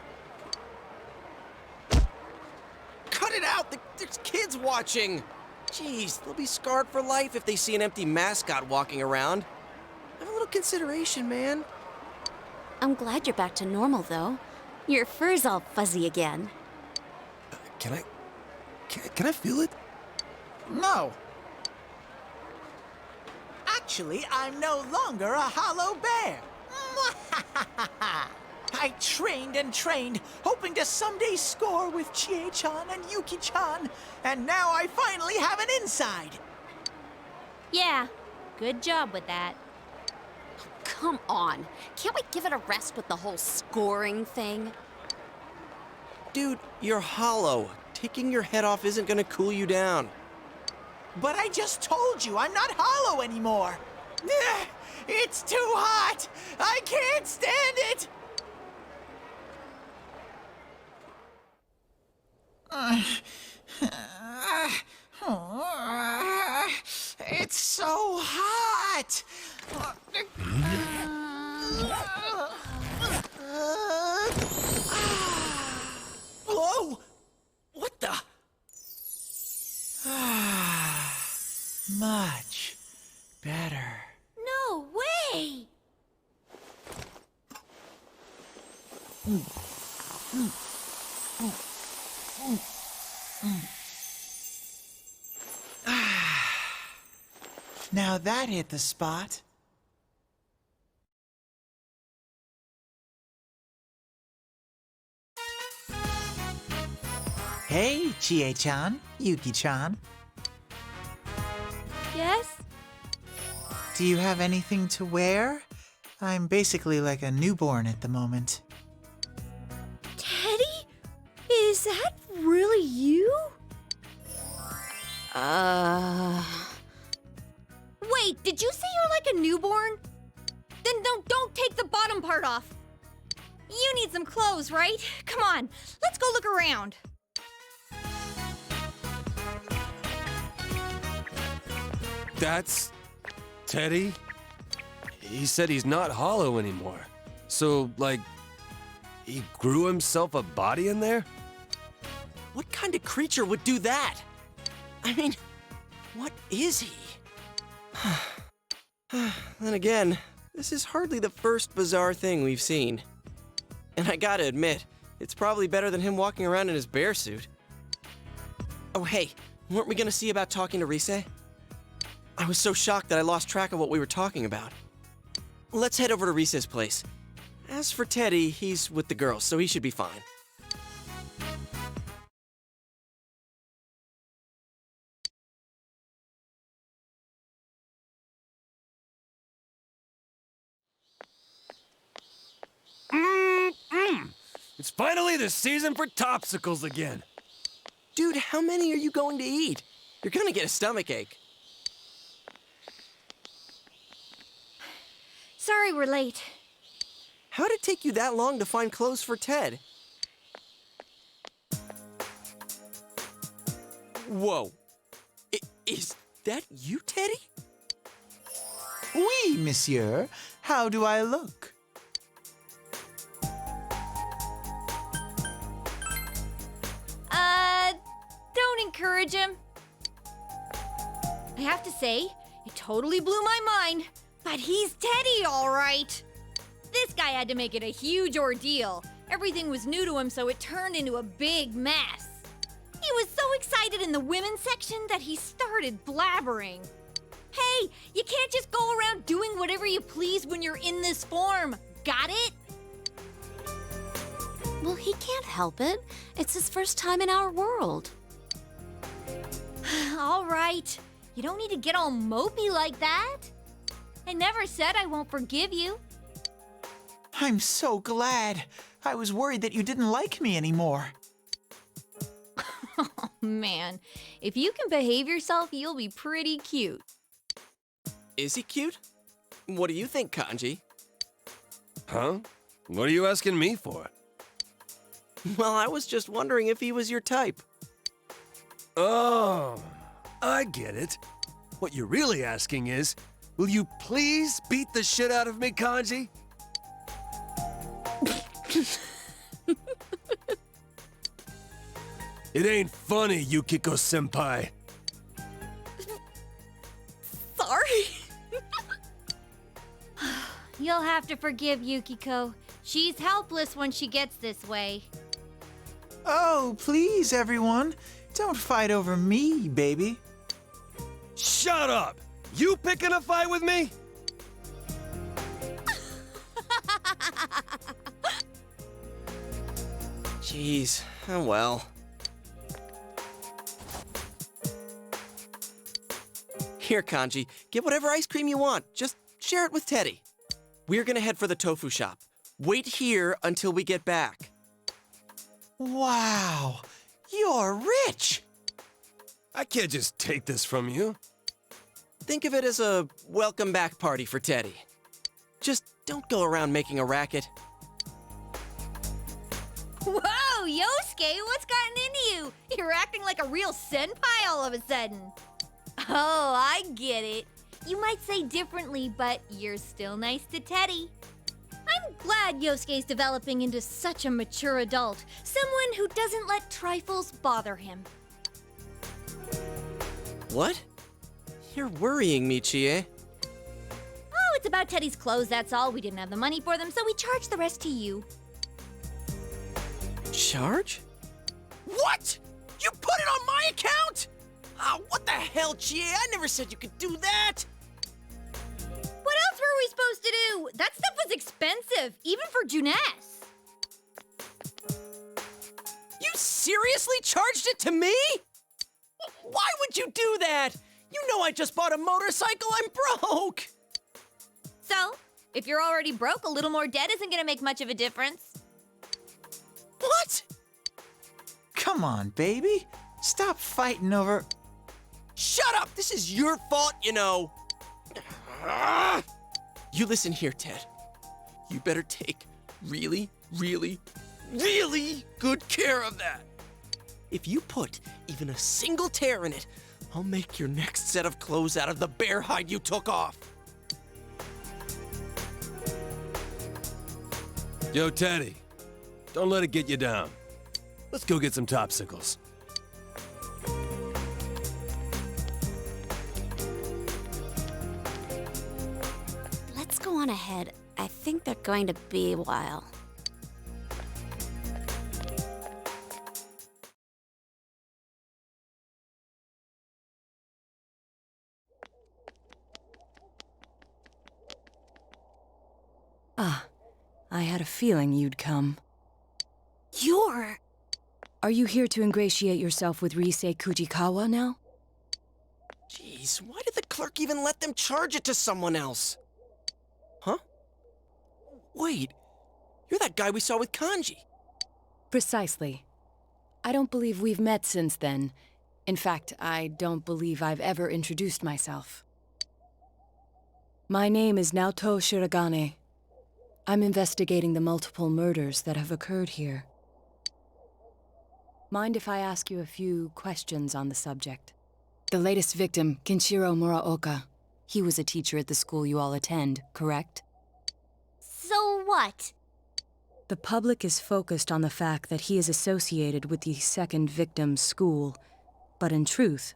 Cut it out! There's kids watching! Jeez, they'll be scarred for life if they see an empty mascot walking around. Have a little consideration, man. I'm glad you're back to normal, though. Your fur's all fuzzy again. Can I feel it? No. Actually, I'm no longer a hollow bear. I trained and trained, hoping to someday score with Chie-chan and Yuki-chan, and now I finally have an inside. Yeah, good job with that. Come on. Can't we give it a rest with the whole scoring thing? Dude, you're hollow. Taking your head off isn't gonna cool you down. But I just told you I'm not hollow anymore. It's too hot. I can't stand it. It's so hot. Whoa! What the? Much better. No way! Now that hit the spot. Hey, Chie-chan, Yuki-chan. Yes? Do you have anything to wear? I'm basically like a newborn at the moment. Teddy? Is that really you? Wait, did you say you're like a newborn? Then don't take the bottom part off. You need some clothes, right? Come on, let's go look around. That's Teddy? He said he's not hollow anymore. So, like, he grew himself a body in there? What kind of creature would do that? I mean, what is he? Then again, this is hardly the first bizarre thing we've seen. And I gotta admit, it's probably better than him walking around in his bear suit. Oh hey, weren't we gonna see about talking to Rise? I was so shocked that I lost track of what we were talking about. Let's head over to Rise's place. As for Teddy, he's with the girls, so he should be fine. It's finally the season for topsicles again. Dude, how many are you going to eat? You're gonna get a stomachache. Sorry we're late. How'd it take you that long to find clothes for Ted? Whoa. Is that you, Teddy? Oui, monsieur. How do I look? Don't encourage him. I have to say, it totally blew my mind, but he's Teddy, all right. This guy had to make it a huge ordeal. Everything was new to him, so it turned into a big mess. He was so excited in the women's section that he started blabbering. Hey, you can't just go around doing whatever you please when you're in this form. Got it? Well, he can't help it. It's his first time in our world. All right. You don't need to get all mopey like that. I never said I won't forgive you. I'm so glad. I was worried that you didn't like me anymore. Oh, man. If you can behave yourself, you'll be pretty cute. Is he cute? What do you think, Kanji? Huh? What are you asking me for? Well, I was just wondering if he was your type. Oh, I get it. What you're really asking is, will you please beat the shit out of me, Kanji? It ain't funny, Yukiko-senpai. Sorry. You'll have to forgive Yukiko. She's helpless when she gets this way. Oh, please, everyone. Don't fight over me, baby. Shut up! You picking a fight with me? Jeez, oh well. Here, Kanji, get whatever ice cream you want. Just share it with Teddy. We're gonna head for the tofu shop. Wait here until we get back. Wow, you're rich. I can't just take this from you. Think of it as a welcome back party for Teddy. Just don't go around making a racket. Whoa! Whoa, Yosuke, what's gotten into you? You're acting like a real senpai all of a sudden. Oh, I get it. You might say differently, but you're still nice to Teddy. I'm glad Yosuke's developing into such a mature adult, someone who doesn't let trifles bother him. What? You're worrying me, Chie. Oh, it's about Teddy's clothes, that's all. We didn't have the money for them, so we charged the rest to you. Charge? What? You put it on my account? Oh, what the hell, Chie? I never said you could do that! What else were we supposed to do? That stuff was expensive, even for Juness. You seriously charged it to me? Why would you do that? You know I just bought a motorcycle, I'm broke! So, if you're already broke, a little more debt isn't gonna make much of a difference. What? Come on, baby. Stop fighting over... Shut up! This is your fault, you know! You listen here, Ted. You better take really, really, really good care of that. If you put even a single tear in it, I'll make your next set of clothes out of the bear hide you took off. Yo, Teddy, don't let it get you down. Let's go get some topsicles. Let's go on ahead. I think they're going to be a while. Ah, I had a feeling you'd come. You're... Are you here to ingratiate yourself with Rise Kujikawa now? Jeez, why did the clerk even let them charge it to someone else? Huh? Wait, you're that guy we saw with Kanji. Precisely. I don't believe we've met since then. In fact, I don't believe I've ever introduced myself. My name is Naoto Shiragane. I'm investigating the multiple murders that have occurred here. Mind if I ask you a few questions on the subject? The latest victim, Kenshiro Muraoka. He was a teacher at the school you all attend, correct? So what? The public is focused on the fact that he is associated with the second victim's school, but in truth,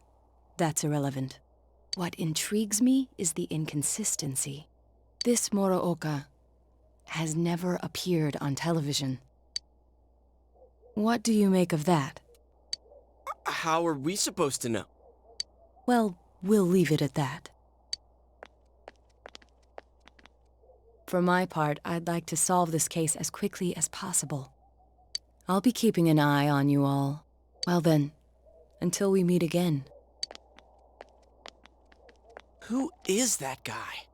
that's irrelevant. What intrigues me is the inconsistency. This Muraoka has never appeared on television. What do you make of that? How are we supposed to know? Well, we'll leave it at that. For my part, I'd like to solve this case as quickly as possible. I'll be keeping an eye on you all. Well then, until we meet again. Who is that guy?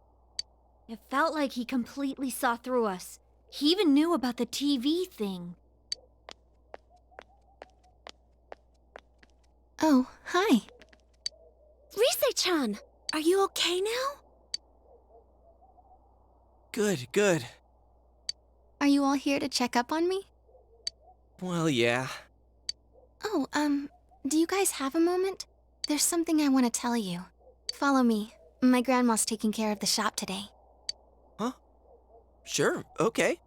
It felt like he completely saw through us. He even knew about the TV thing. Oh, hi. Rise-chan, are you okay now? Good, good. Are you all here to check up on me? Well, yeah. Oh, do you guys have a moment? There's something I want to tell you. Follow me. My grandma's taking care of the shop today. Huh? Sure, okay.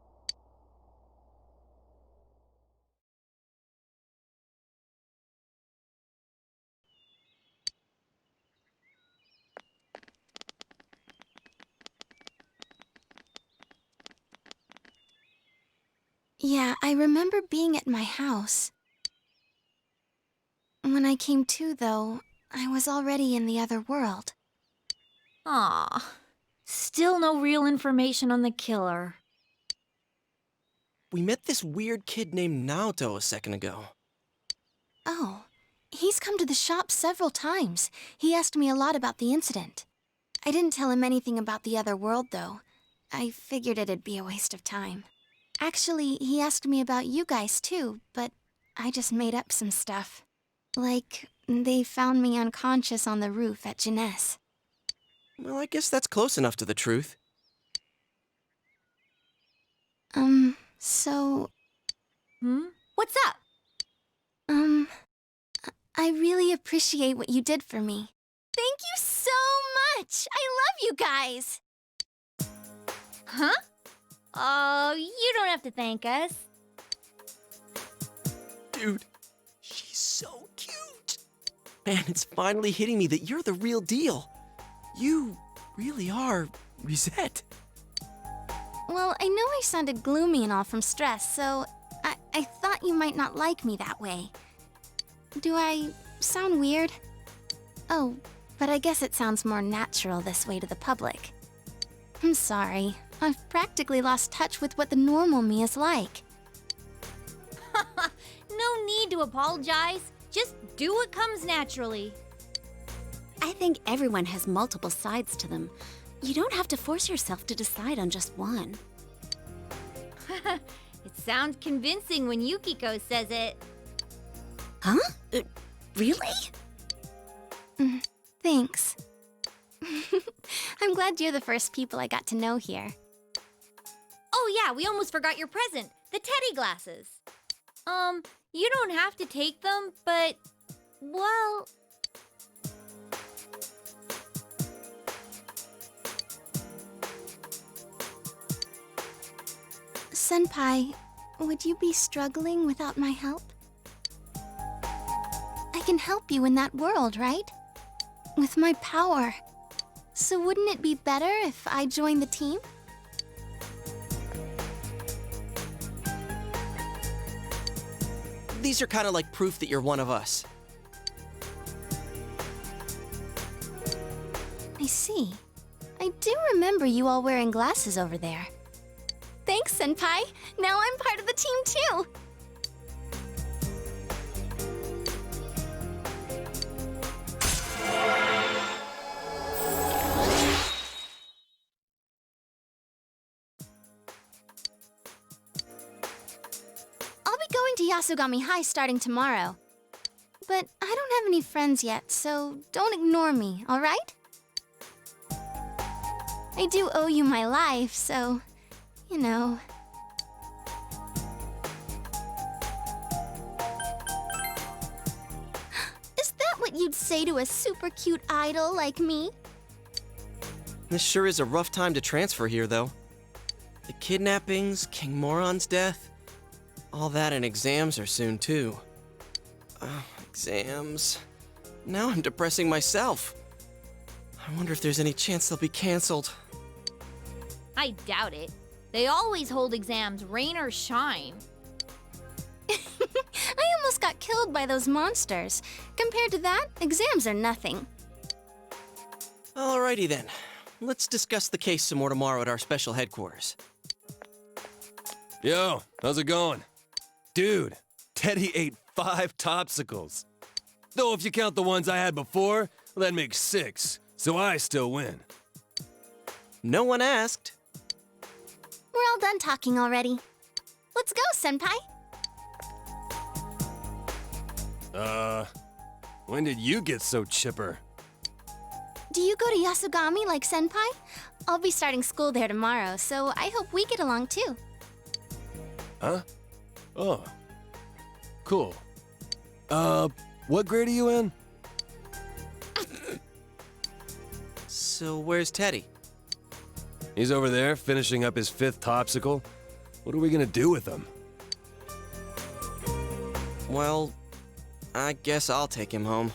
Yeah, I remember being at my house. When I came to, though, I was already in the other world. Aw. Still no real information on the killer. We met this weird kid named Naoto a second ago. Oh, he's come to the shop several times. He asked me a lot about the incident. I didn't tell him anything about the other world, though. I figured it'd be a waste of time. Actually, he asked me about you guys, too, but I just made up some stuff. Like, they found me unconscious on the roof at Jeunesse. Well, I guess that's close enough to the truth. So... What's up? I really appreciate what you did for me. Thank you so much! I love you guys! Huh? Oh, you don't have to thank us. Dude, she's so cute. Man, it's finally hitting me that you're the real deal. You really are Reset. Well, I know I sounded gloomy and all from stress, so I thought you might not like me that way. Do I sound weird? Oh, but I guess it sounds more natural this way to the public. I'm sorry. I've practically lost touch with what the normal me is like. No need to apologize. Just do what comes naturally. I think everyone has multiple sides to them. You don't have to force yourself to decide on just one. It sounds convincing when Yukiko says it. Huh? Really? Thanks. I'm glad you're the first people I got to know here. Oh yeah, we almost forgot your present. The teddy glasses. You don't have to take them, but, well... Senpai, would you be struggling without my help? I can help you in that world, right? With my power. So wouldn't it be better if I joined the team? These are kind of like proof that you're one of us. I see. I do remember you all wearing glasses over there. Thanks, Senpai. Now I'm part of the team too. I'll be going to Yasogami High starting tomorrow. But I don't have any friends yet, so don't ignore me, all right? I do owe you my life, so, you know. Is that what you'd say to a super cute idol like me? This sure is a rough time to transfer here, though. The kidnappings, King Moron's death, all that and exams are soon, too. Exams. Now I'm depressing myself. I wonder if there's any chance they'll be canceled. I doubt it. They always hold exams, rain or shine. I almost got killed by those monsters. Compared to that, exams are nothing. Alrighty then. Let's discuss the case some more tomorrow at our special headquarters. Yo, how's it going? Dude, Teddy ate 5 Topsicles. Though if you count the ones I had before, well, that makes 6, so I still win. No one asked. We're all done talking already. Let's go, Senpai. When did you get so chipper? Do you go to Yasogami like Senpai? I'll be starting school there tomorrow, so I hope we get along too. Huh? Oh. Cool. What grade are you in? So where's Teddy? He's over there, finishing up his 5th Topsicle. What are we gonna do with him? Well, I guess I'll take him home.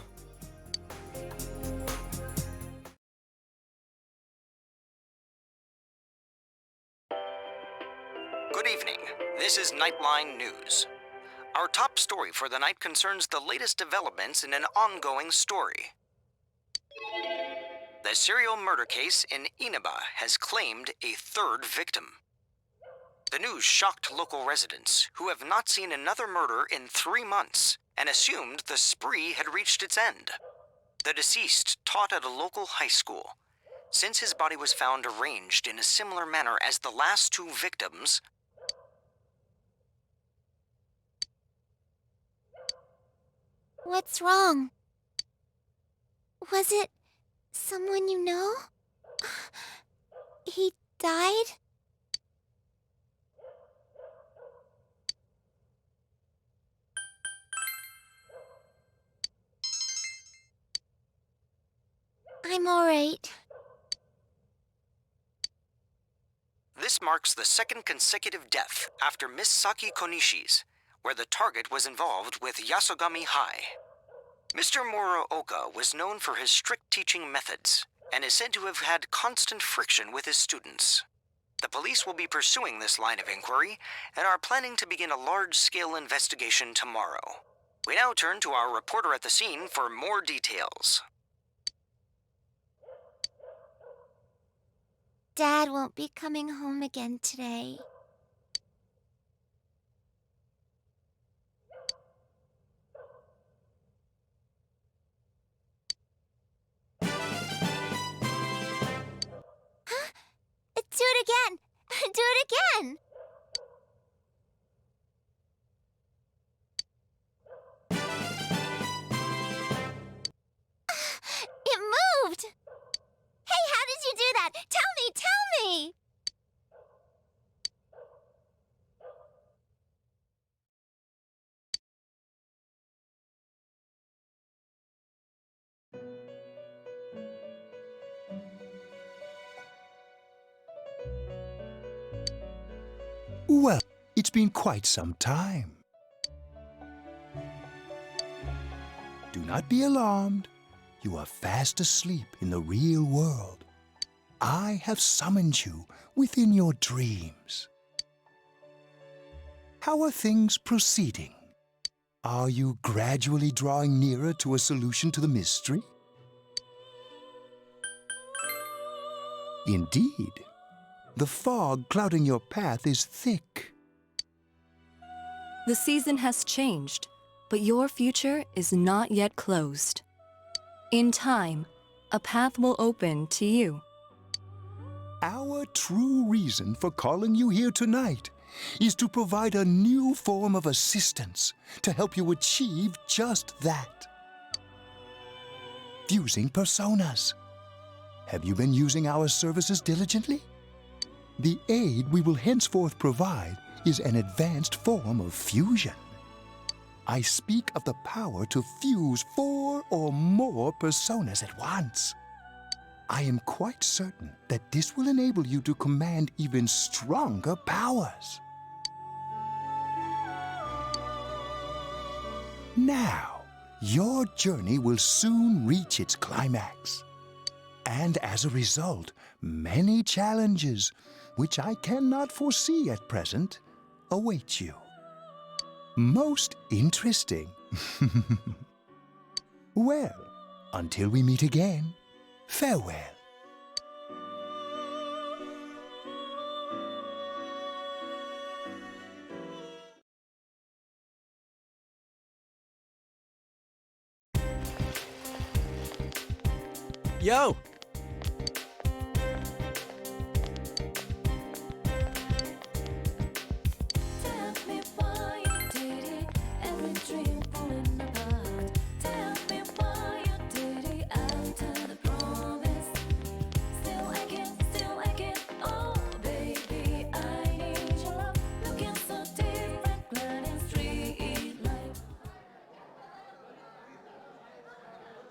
Good evening. This is Nightline News. Our top story for the night concerns the latest developments in an ongoing story. The serial murder case in Inaba has claimed a 3rd victim. The news shocked local residents who have not seen another murder in 3 months and assumed the spree had reached its end. The deceased taught at a local high school. Since his body was found arranged in a similar manner as the last 2 victims, What's wrong? Was it someone you know? He died? I'm all right. This marks the second consecutive death after Miss Saki Konishi's, where the target was involved with Yasogami High. Mr. Muraoka was known for his strict teaching methods and is said to have had constant friction with his students. The police will be pursuing this line of inquiry and are planning to begin a large-scale investigation tomorrow. We now turn to our reporter at the scene for more details. Dad won't be coming home again today. Do it again! Do it again! It moved! Hey, how did you do that? Tell me! Well, it's been quite some time. Do not be alarmed. You are fast asleep in the real world. I have summoned you within your dreams. How are things proceeding? Are you gradually drawing nearer to a solution to the mystery? Indeed. The fog clouding your path is thick. The season has changed, but your future is not yet closed. In time, a path will open to you. Our true reason for calling you here tonight is to provide a new form of assistance to help you achieve just that. Fusing personas. Have you been using our services diligently? The aid we will henceforth provide is an advanced form of fusion. I speak of the power to fuse 4 or more personas at once. I am quite certain that this will enable you to command even stronger powers. Now, your journey will soon reach its climax. And as a result, many challenges, which I cannot foresee at present, await you. Most interesting. Well, until we meet again, farewell. Yo! Tell me why you did it, every dream falling apart. Tell me why you did it after the promise. Still aching, oh baby, I need your love. Looking so different, gliding street light.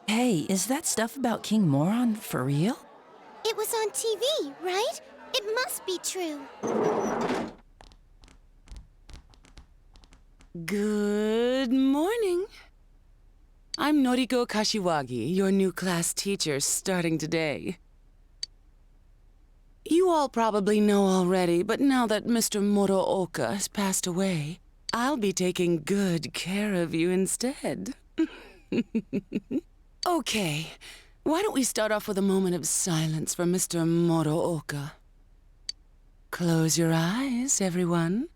Hey, is that stuff about King Moron for real? It was on TV, right? It must be true. Good morning. I'm Noriko Kashiwagi, your new class teacher starting today. You all probably know already, but now that Mr. Muraoka has passed away, I'll be taking good care of you instead. Okay, why don't we start off with a moment of silence for Mr. Muraoka? Close your eyes, everyone.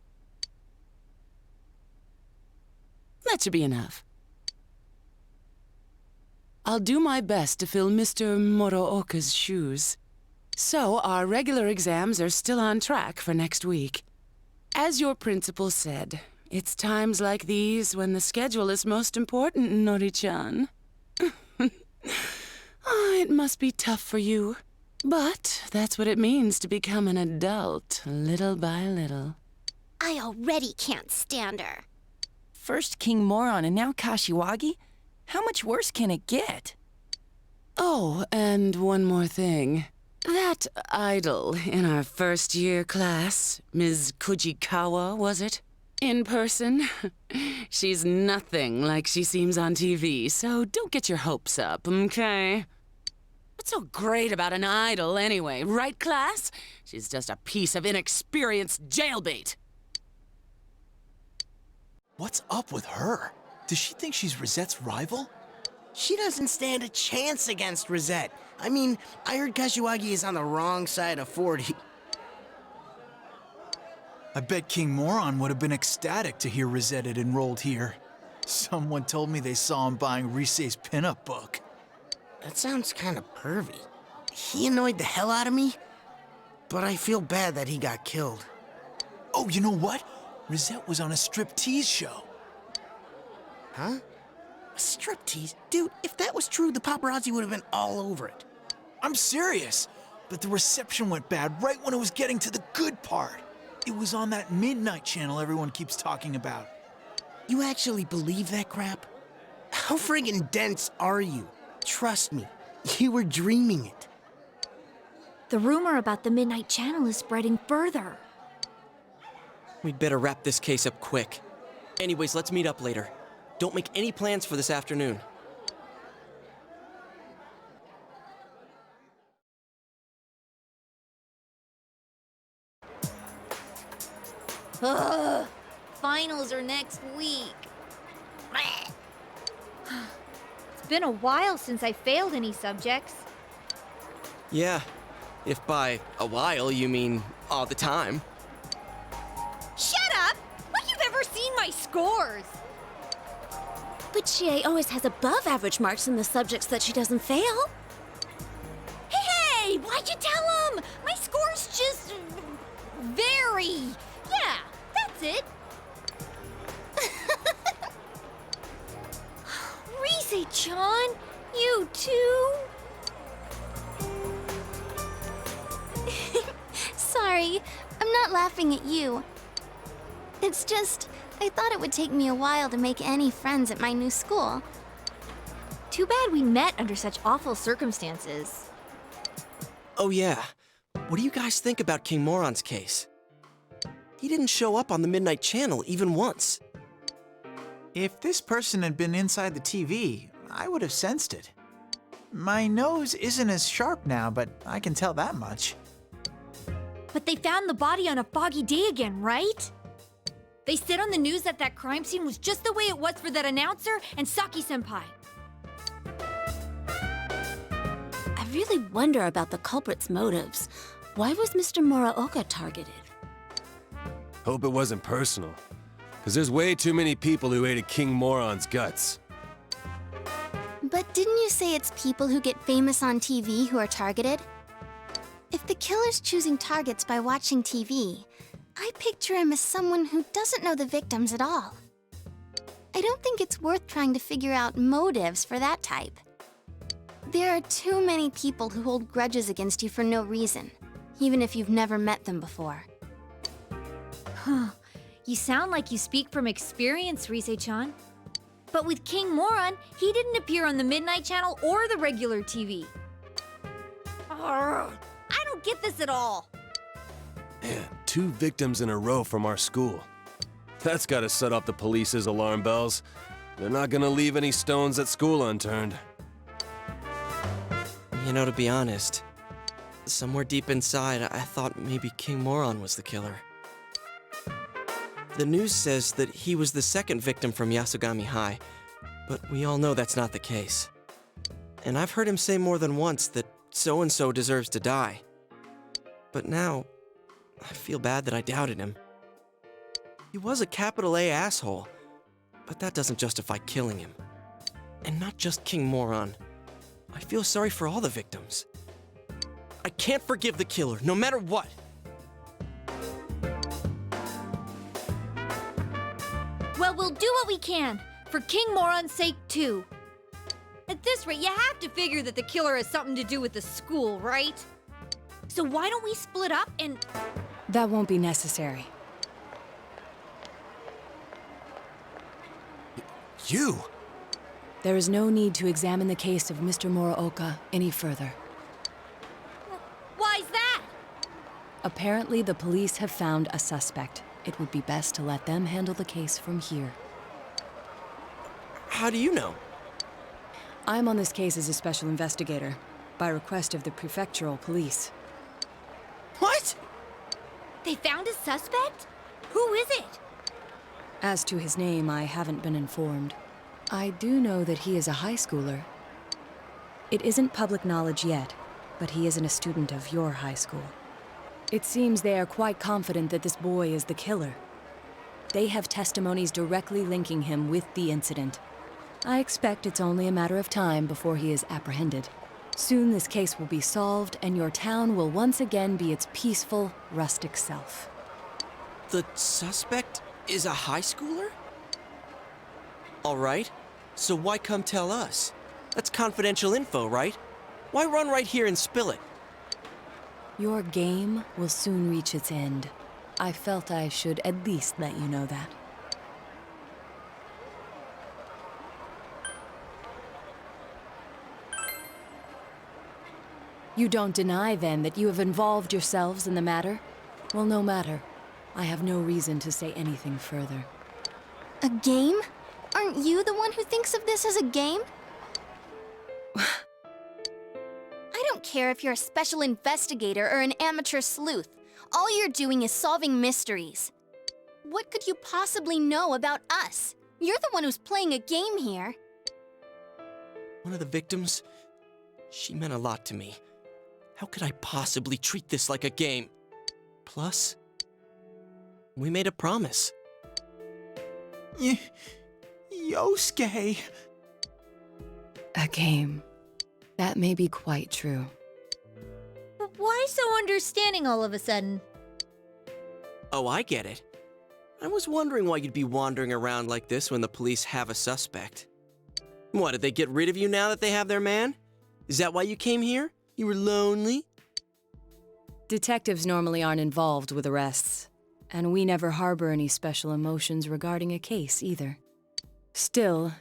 That should be enough. I'll do my best to fill Mr. Muraoka's shoes. So, our regular exams are still on track for next week. As your principal said, it's times like these when the schedule is most important, Nori-chan. Oh, it must be tough for you. But that's what it means to become an adult, little by little. I already can't stand her. First King Moron and now Kashiwagi? How much worse can it get? Oh, and one more thing. That idol in our first year class, Ms. Kujikawa, was it? In person? She's nothing like she seems on TV, so don't get your hopes up, okay? What's so great about an idol anyway, right, class? She's just a piece of inexperienced jailbait. What's up with her? Does she think she's Rosette's rival? She doesn't stand a chance against Rosette. I mean, I heard Kashiwagi is on the wrong side of 40. I bet King Moron would have been ecstatic to hear Rosette had enrolled here. Someone told me they saw him buying Rise's pinup book. That sounds kind of pervy. He annoyed the hell out of me, but I feel bad that he got killed. Oh, you know what? Rosette was on a striptease show. Huh? A striptease? Dude, if that was true, the paparazzi would have been all over it. I'm serious, but the reception went bad right when it was getting to the good part. It was on that midnight channel everyone keeps talking about. You actually believe that crap? How friggin' dense are you? Trust me, you were dreaming it. The rumor about the Midnight Channel is spreading further. We'd better wrap this case up quick. Anyways, let's meet up later. Don't make any plans for this afternoon. Ugh, finals are next week. It's been a while since I failed any subjects. Yeah, if by a while you mean all the time. Shut up! Like you've ever seen my scores! But Chie always has above average marks in the subjects that she doesn't fail. Hey, why'd you tell him? My score's just... very... Yeah, that's it. Rise-chan, you too? Sorry, I'm not laughing at you. It's just, I thought it would take me a while to make any friends at my new school. Too bad we met under such awful circumstances. Oh yeah, what do you guys think about King Moron's case? He didn't show up on the Midnight Channel even once. If this person had been inside the TV, I would have sensed it. My nose isn't as sharp now, but I can tell that much. But they found the body on a foggy day again, right? They said on the news that that crime scene was just the way it was for that announcer and Saki-senpai. I really wonder about the culprit's motives. Why was Mr. Muraoka targeted? Hope it wasn't personal, because there's way too many people who hated King Moron's guts. But didn't you say it's people who get famous on TV who are targeted? If the killer's choosing targets by watching TV, I picture him as someone who doesn't know the victims at all. I don't think it's worth trying to figure out motives for that type. There are too many people who hold grudges against you for no reason, even if you've never met them before. Huh. You sound like you speak from experience, Rise-chan. But with King Moron, he didn't appear on the Midnight Channel or the regular TV. Arrgh, I don't get this at all. Man, 2 victims in a row from our school. That's gotta set off the police's alarm bells. They're not gonna leave any stones at school unturned. You know, to be honest, somewhere deep inside, I thought maybe King Moron was the killer. The news says that he was the second victim from Yasogami High, but we all know that's not the case. And I've heard him say more than once that so-and-so deserves to die. But now, I feel bad that I doubted him. He was a capital A asshole, but that doesn't justify killing him. And not just King Moron. I feel sorry for all the victims. I can't forgive the killer, no matter what. Well, we'll do what we can, for King Moron's sake, too. At this rate, you have to figure that the killer has something to do with the school, right? So why don't we split up and... That won't be necessary. You? There is no need to examine the case of Mr. Muraoka any further. Why's that? Apparently, the police have found a suspect. It would be best to let them handle the case from here. How do you know? I'm on this case as a special investigator, by request of the prefectural police. What? They found a suspect? Who is it? As to his name, I haven't been informed. I do know that he is a high schooler. It isn't public knowledge yet, but he isn't a student of your high school. It seems they are quite confident that this boy is the killer. They have testimonies directly linking him with the incident. I expect it's only a matter of time before he is apprehended. Soon this case will be solved, and your town will once again be its peaceful, rustic self. The suspect is a high schooler? All right, so why come tell us? That's confidential info, right? Why run right here and spill it? Your game will soon reach its end. I felt I should at least let you know that. You don't deny, then, that you have involved yourselves in the matter? Well, no matter. I have no reason to say anything further. A game? Aren't you the one who thinks of this as a game? I don't care if you're a special investigator or an amateur sleuth. All you're doing is solving mysteries. What could you possibly know about us? You're the one who's playing a game here. One of the victims? She meant a lot to me. How could I possibly treat this like a game? Plus, we made a promise. Yosuke. A game. That may be quite true. But why so understanding all of a sudden? Oh, I get it. I was wondering why you'd be wandering around like this when the police have a suspect. What, did they get rid of you now that they have their man? Is that why you came here? You were lonely? Detectives normally aren't involved with arrests, and we never harbor any special emotions regarding a case either. Still,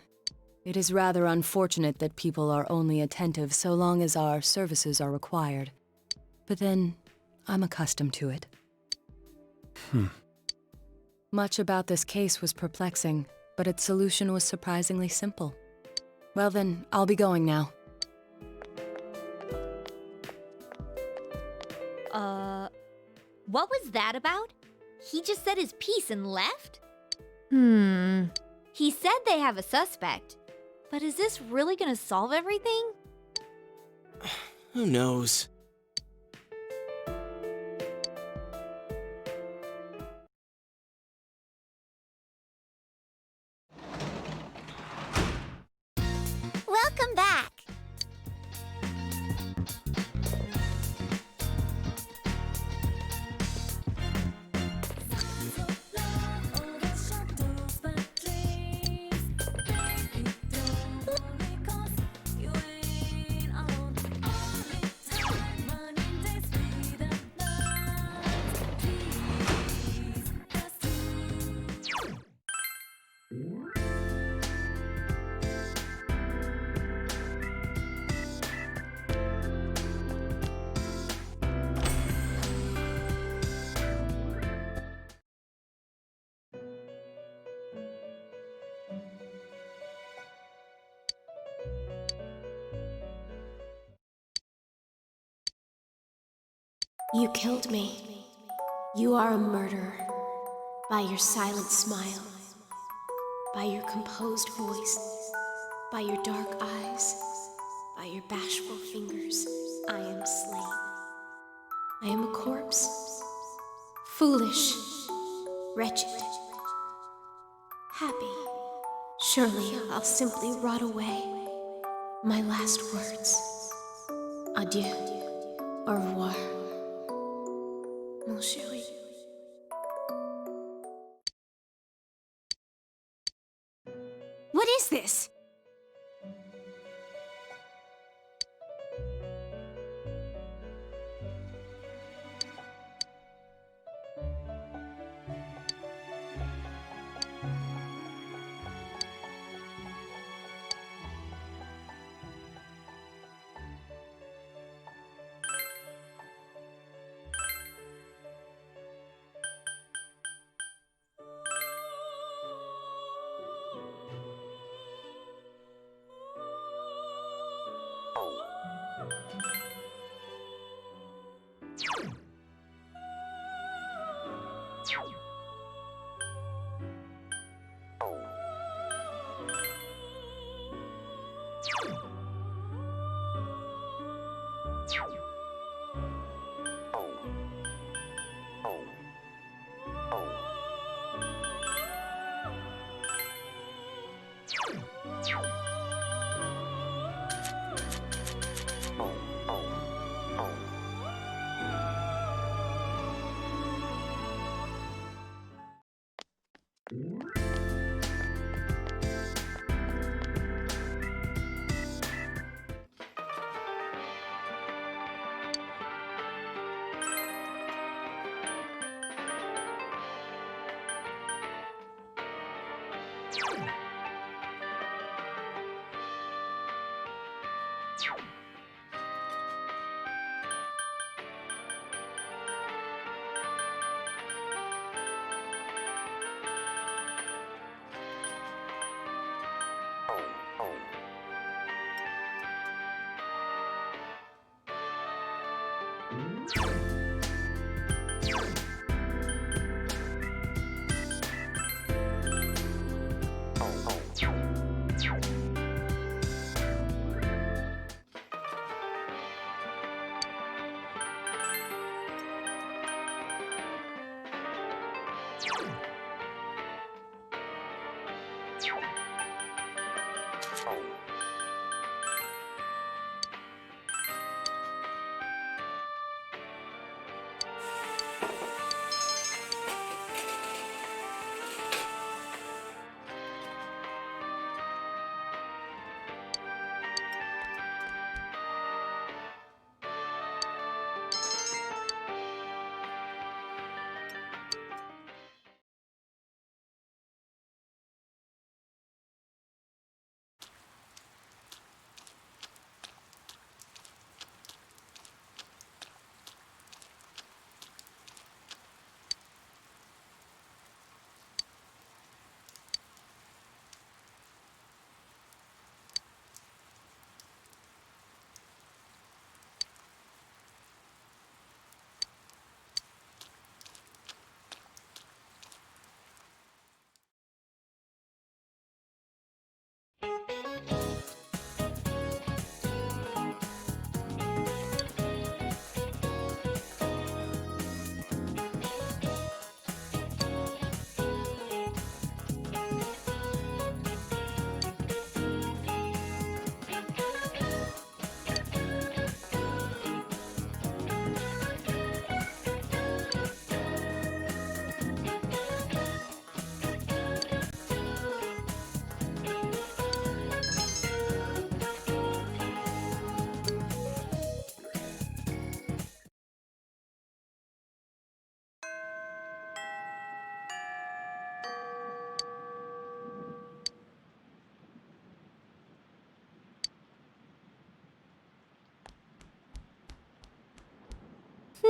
it is rather unfortunate that people are only attentive so long as our services are required. But then, I'm accustomed to it. Much about this case was perplexing, but its solution was surprisingly simple. Well then, I'll be going now. What was that about? He just said his piece and left? He said they have a suspect. But is this really gonna solve everything? Who knows? Welcome back. You killed me. You are a murderer. By your silent smile, by your composed voice, by your dark eyes, by your bashful fingers, I am slain. I am a corpse. Foolish, wretched, happy. Surely I'll simply rot away. My last words. Adieu. Au revoir. Mon chéri. What is this? Yeah.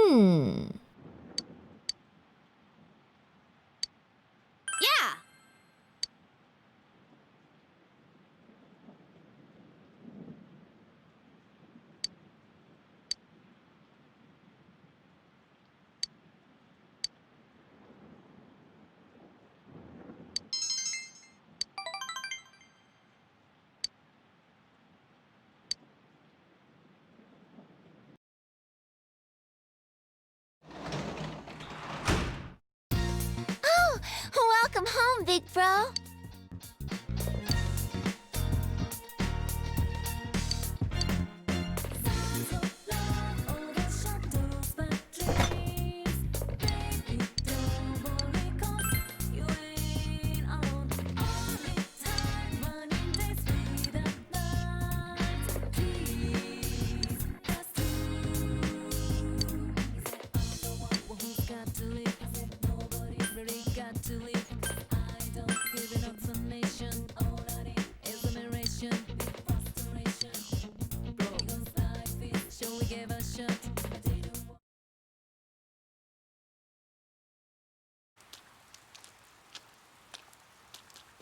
Oh, welcome home, big bro.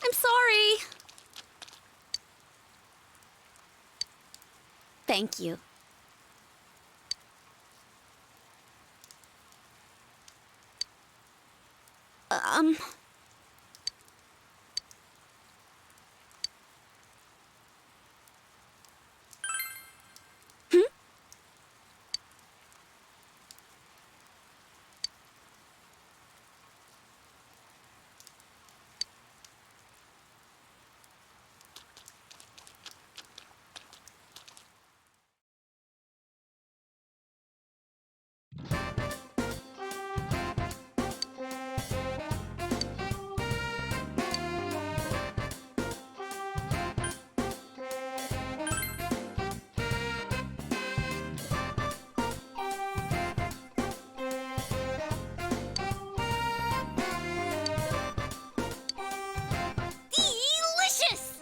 I'm sorry. Thank you. Delicious!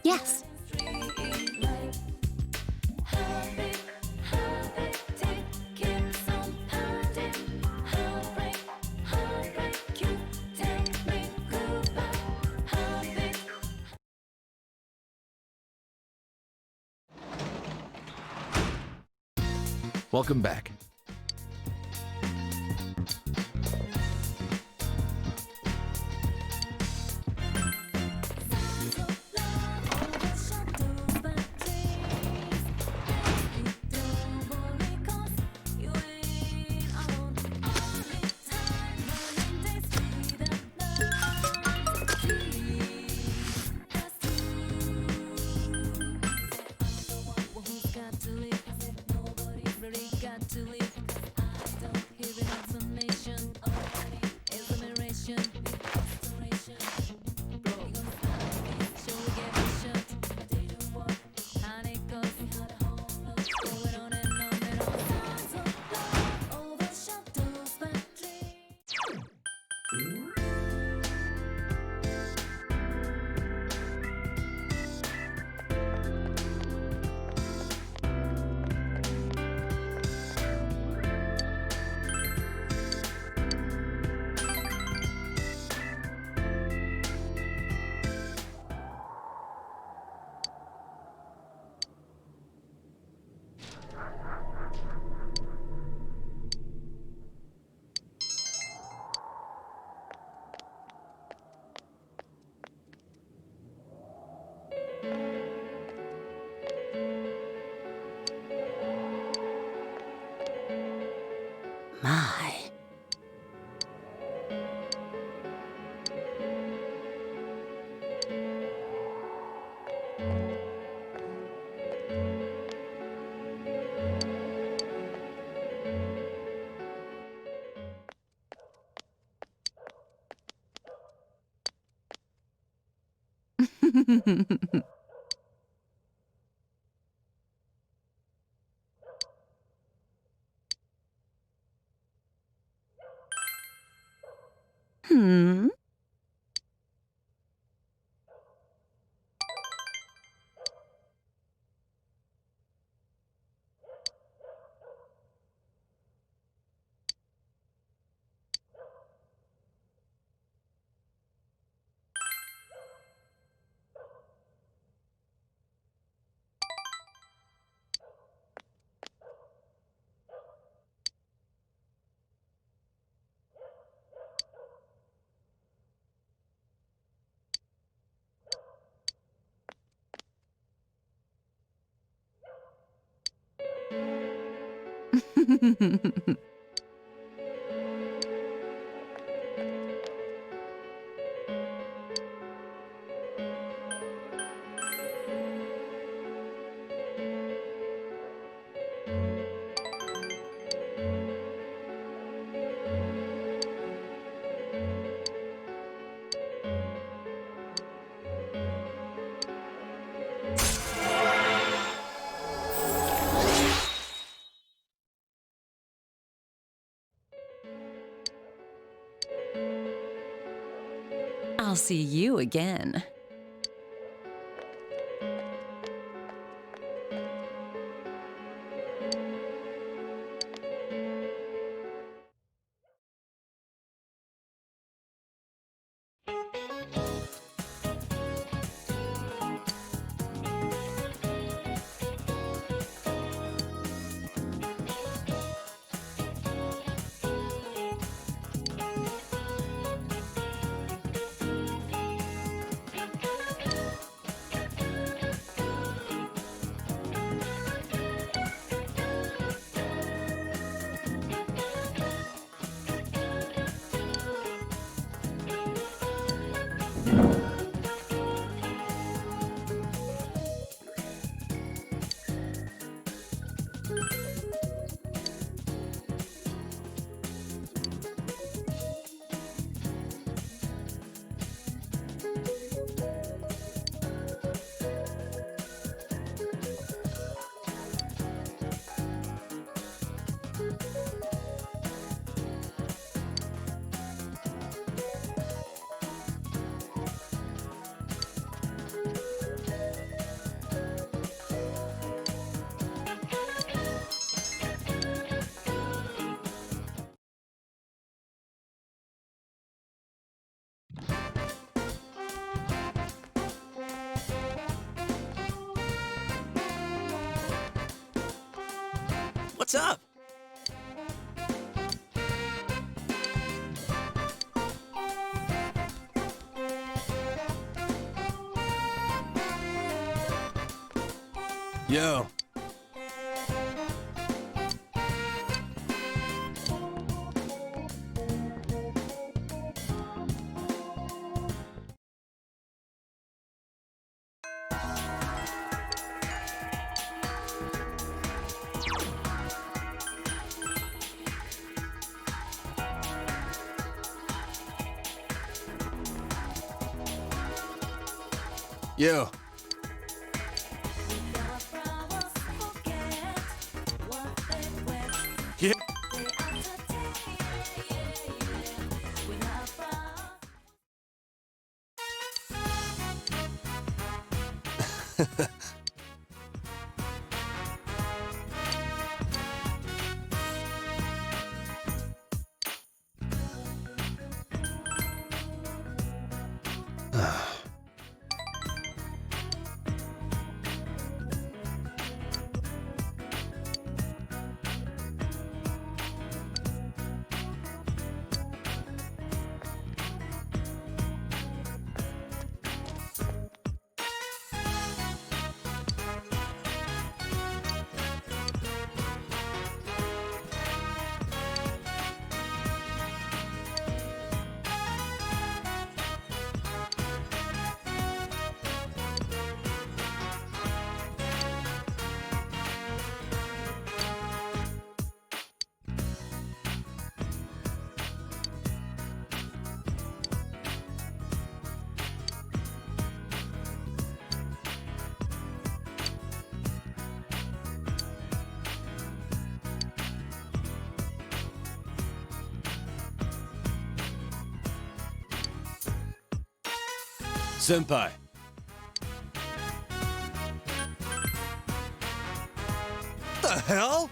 Yes. Welcome back. To My. Hmm? I'll see you again. What's up? Yo. Yo. Yeah. Senpai. The hell?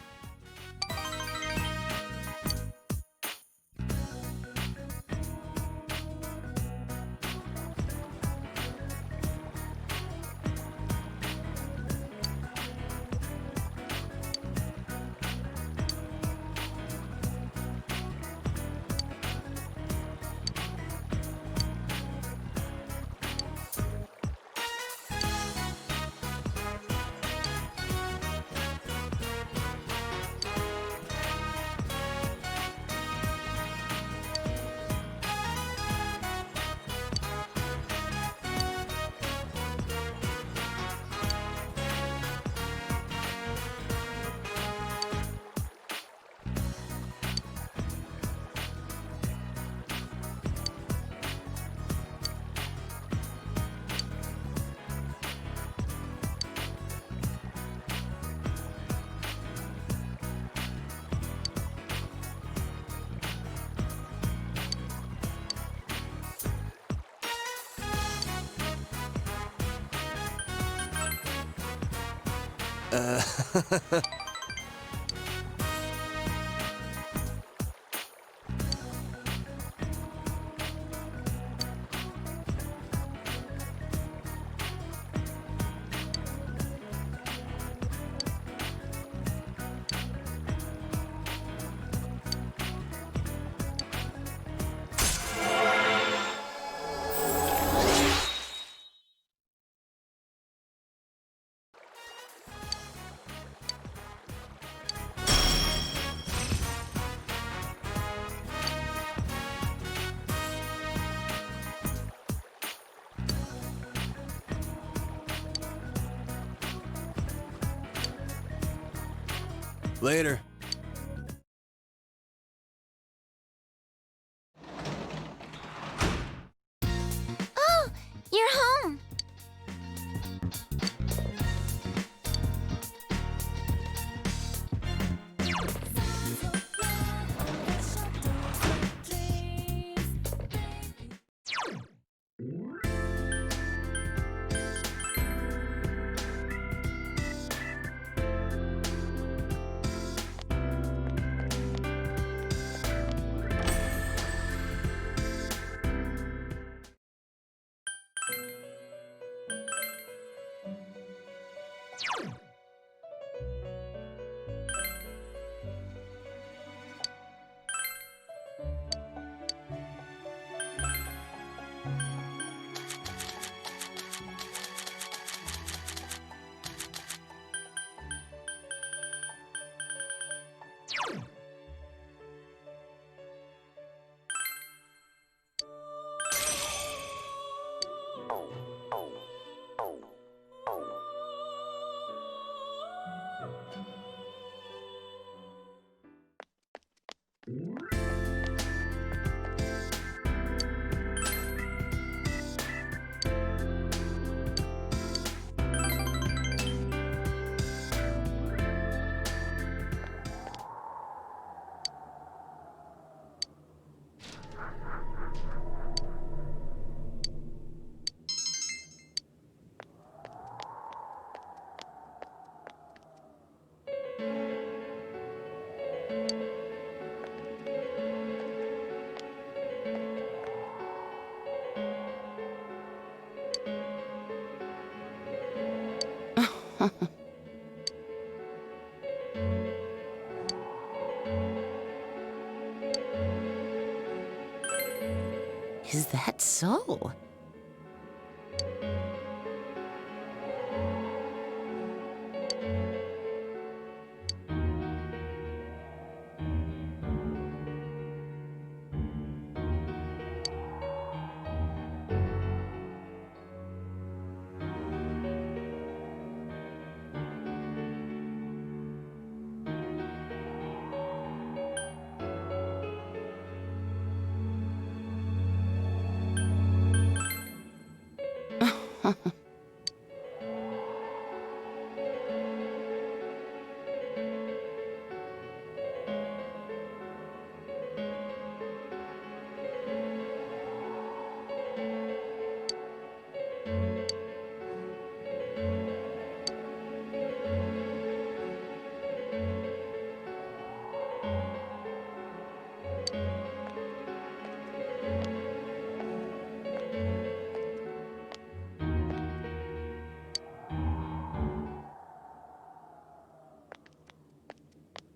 Later. Oh, you're home. Is that so?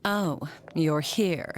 Oh, you're here.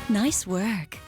Nice work.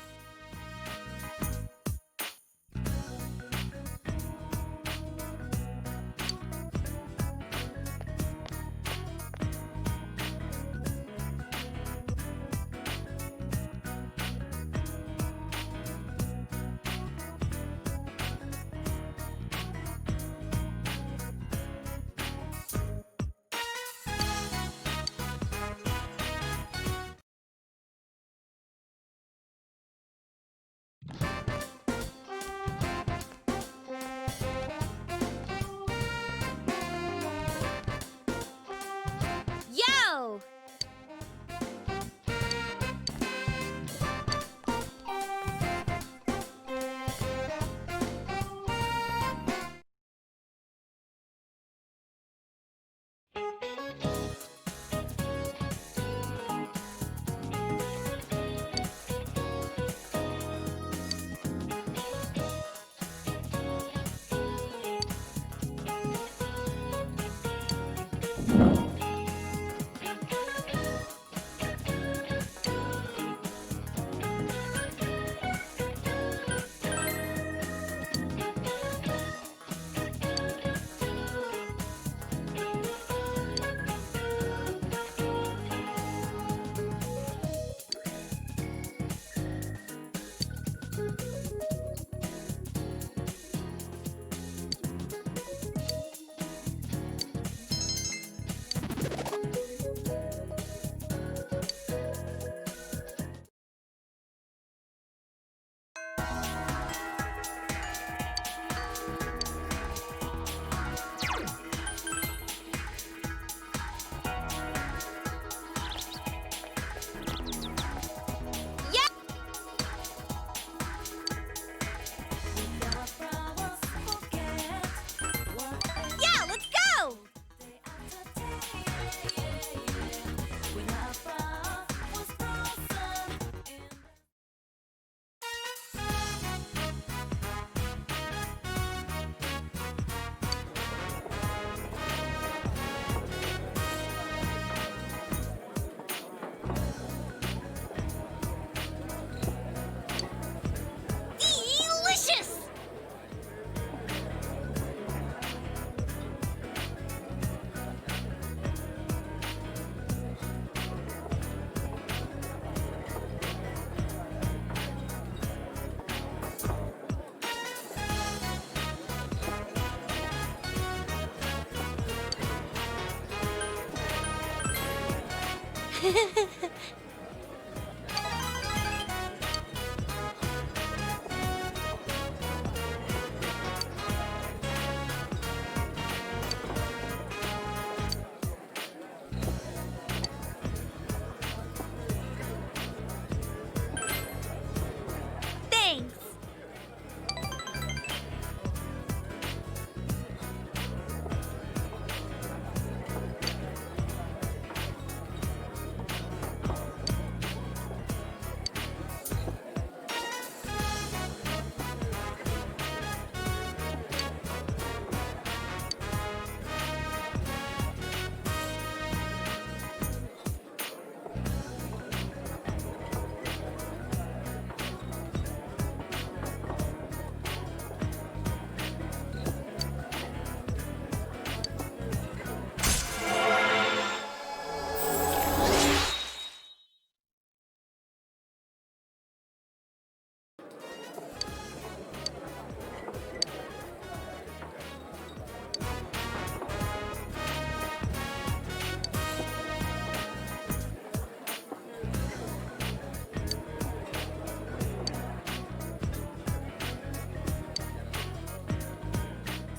Thanks.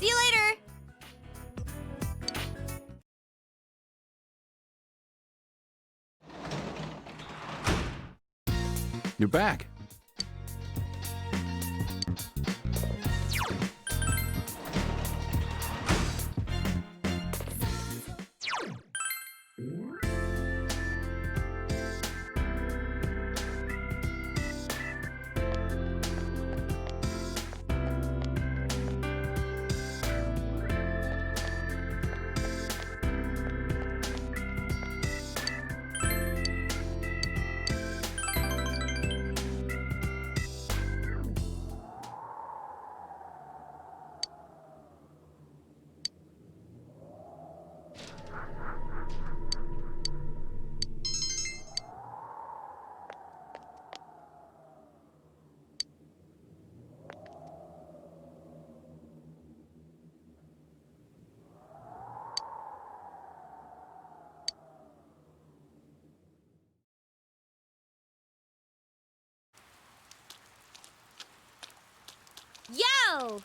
See you later. You're back. Yo!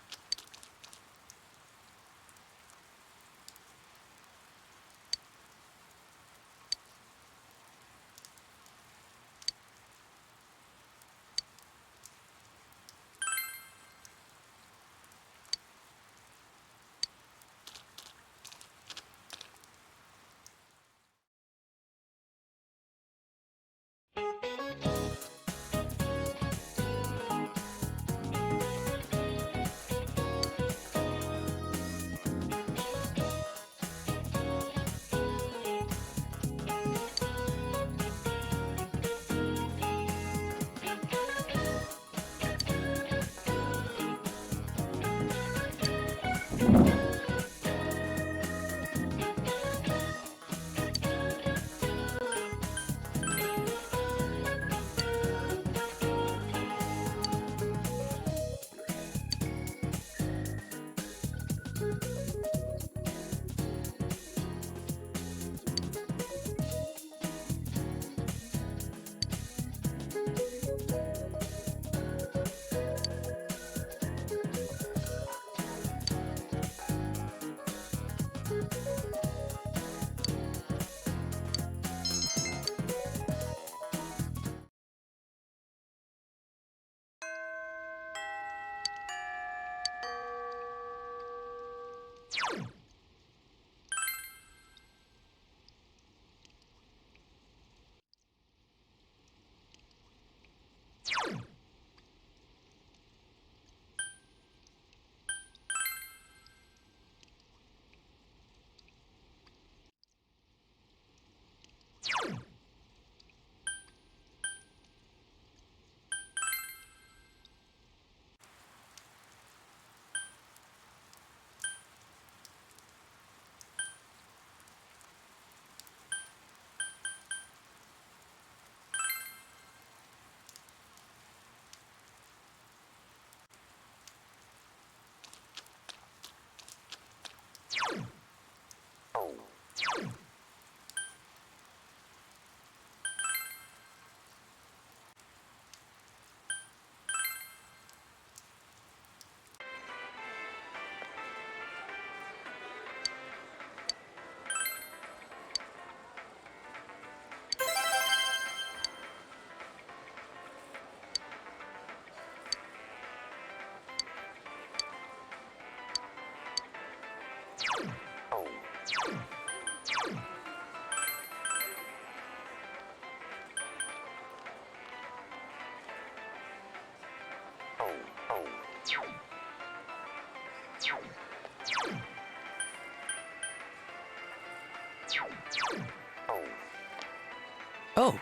Oh.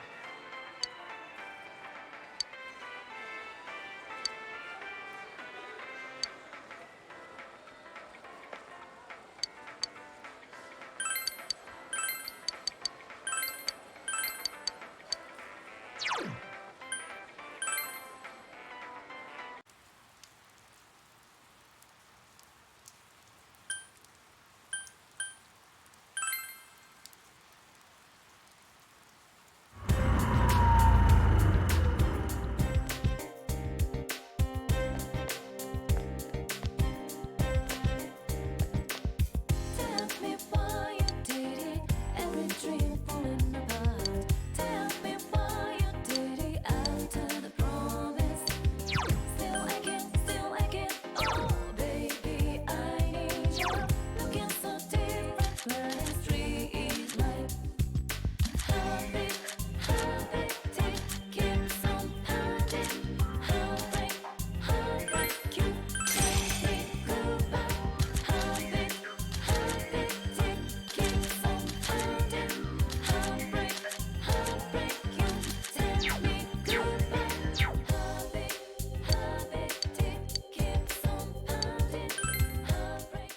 Tell me why you did it. Every dream falling apart. Tell me why you did it after the promise. Still aching. Oh, baby, I need you. Looking so different, running street light. Heartbeat, tick, keeps on pounding. Heartbreak, you take me goodbye. Heartbeat, tick, keeps on pounding. Heartbreak, you take me goodbye. Heartbeat, tick, keeps on pounding. Heartbreak.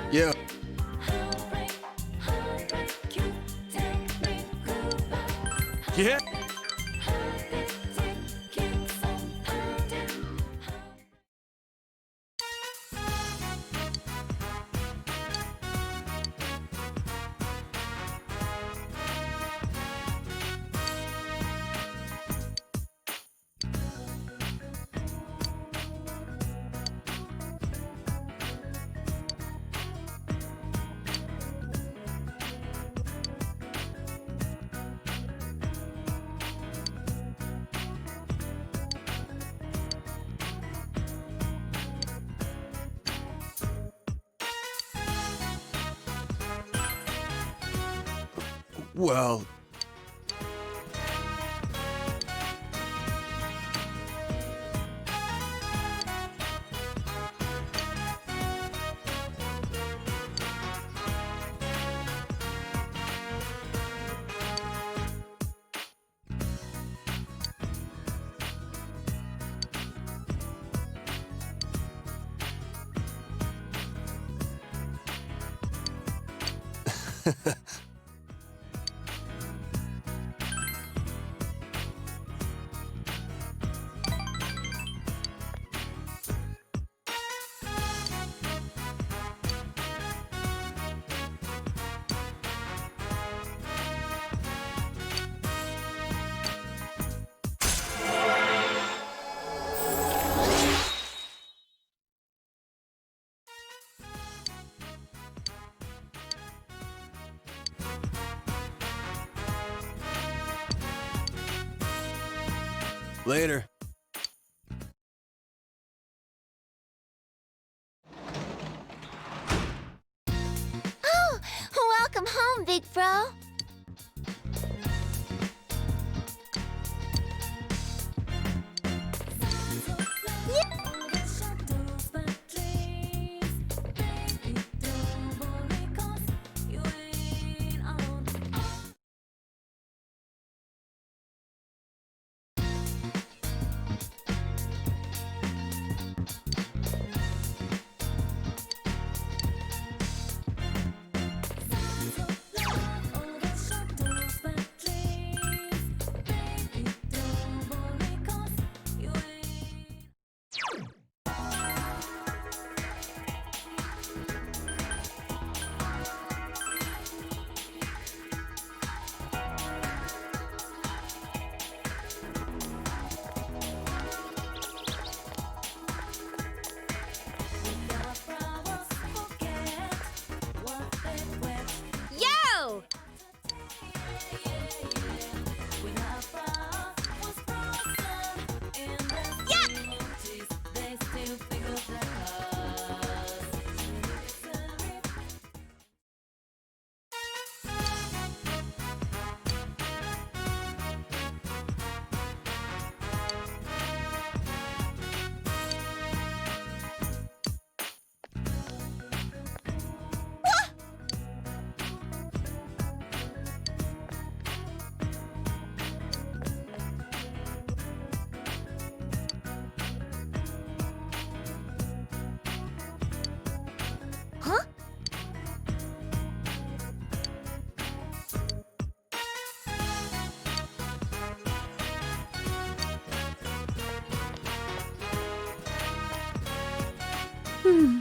Yeah. Yeah. Well... Later. Oh, welcome home, big bro. Yo! Huh? Hmm.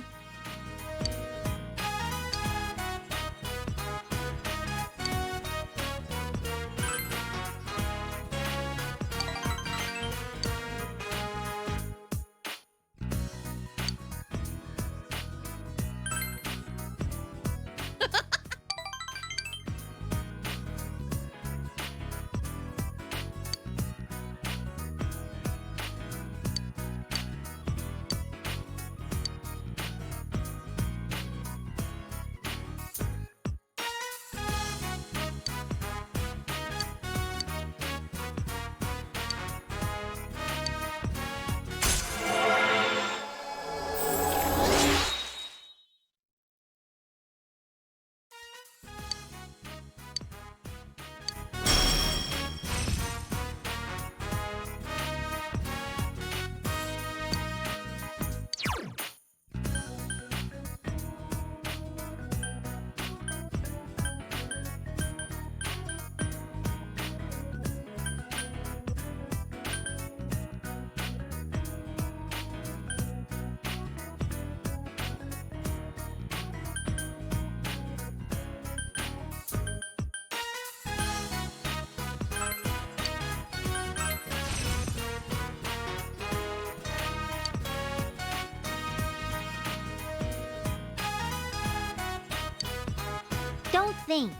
Don't think.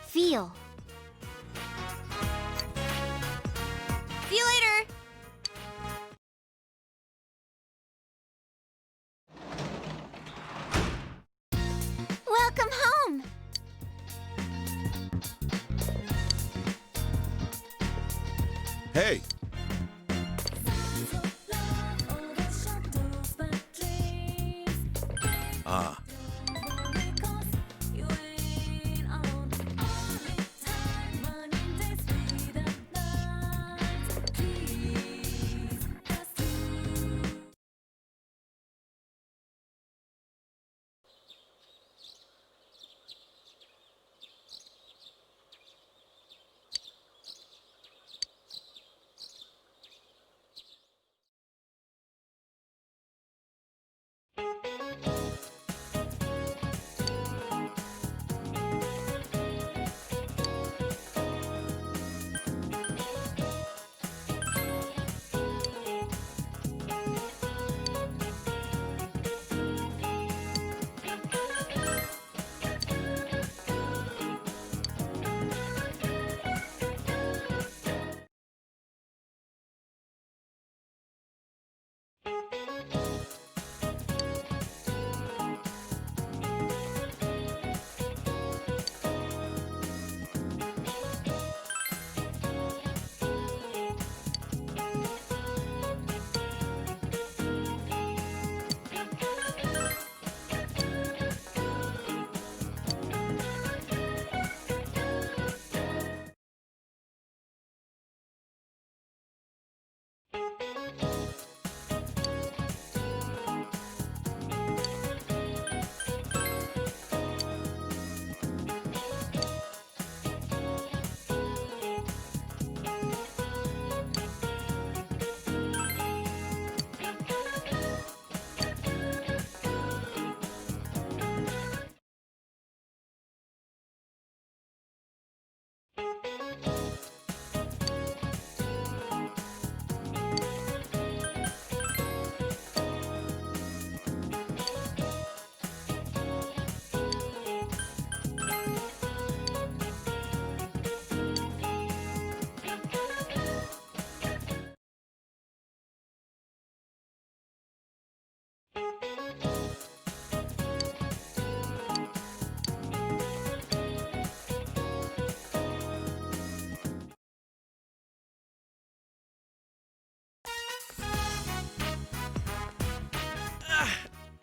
Feel. See you later! Welcome home. Hey, ah.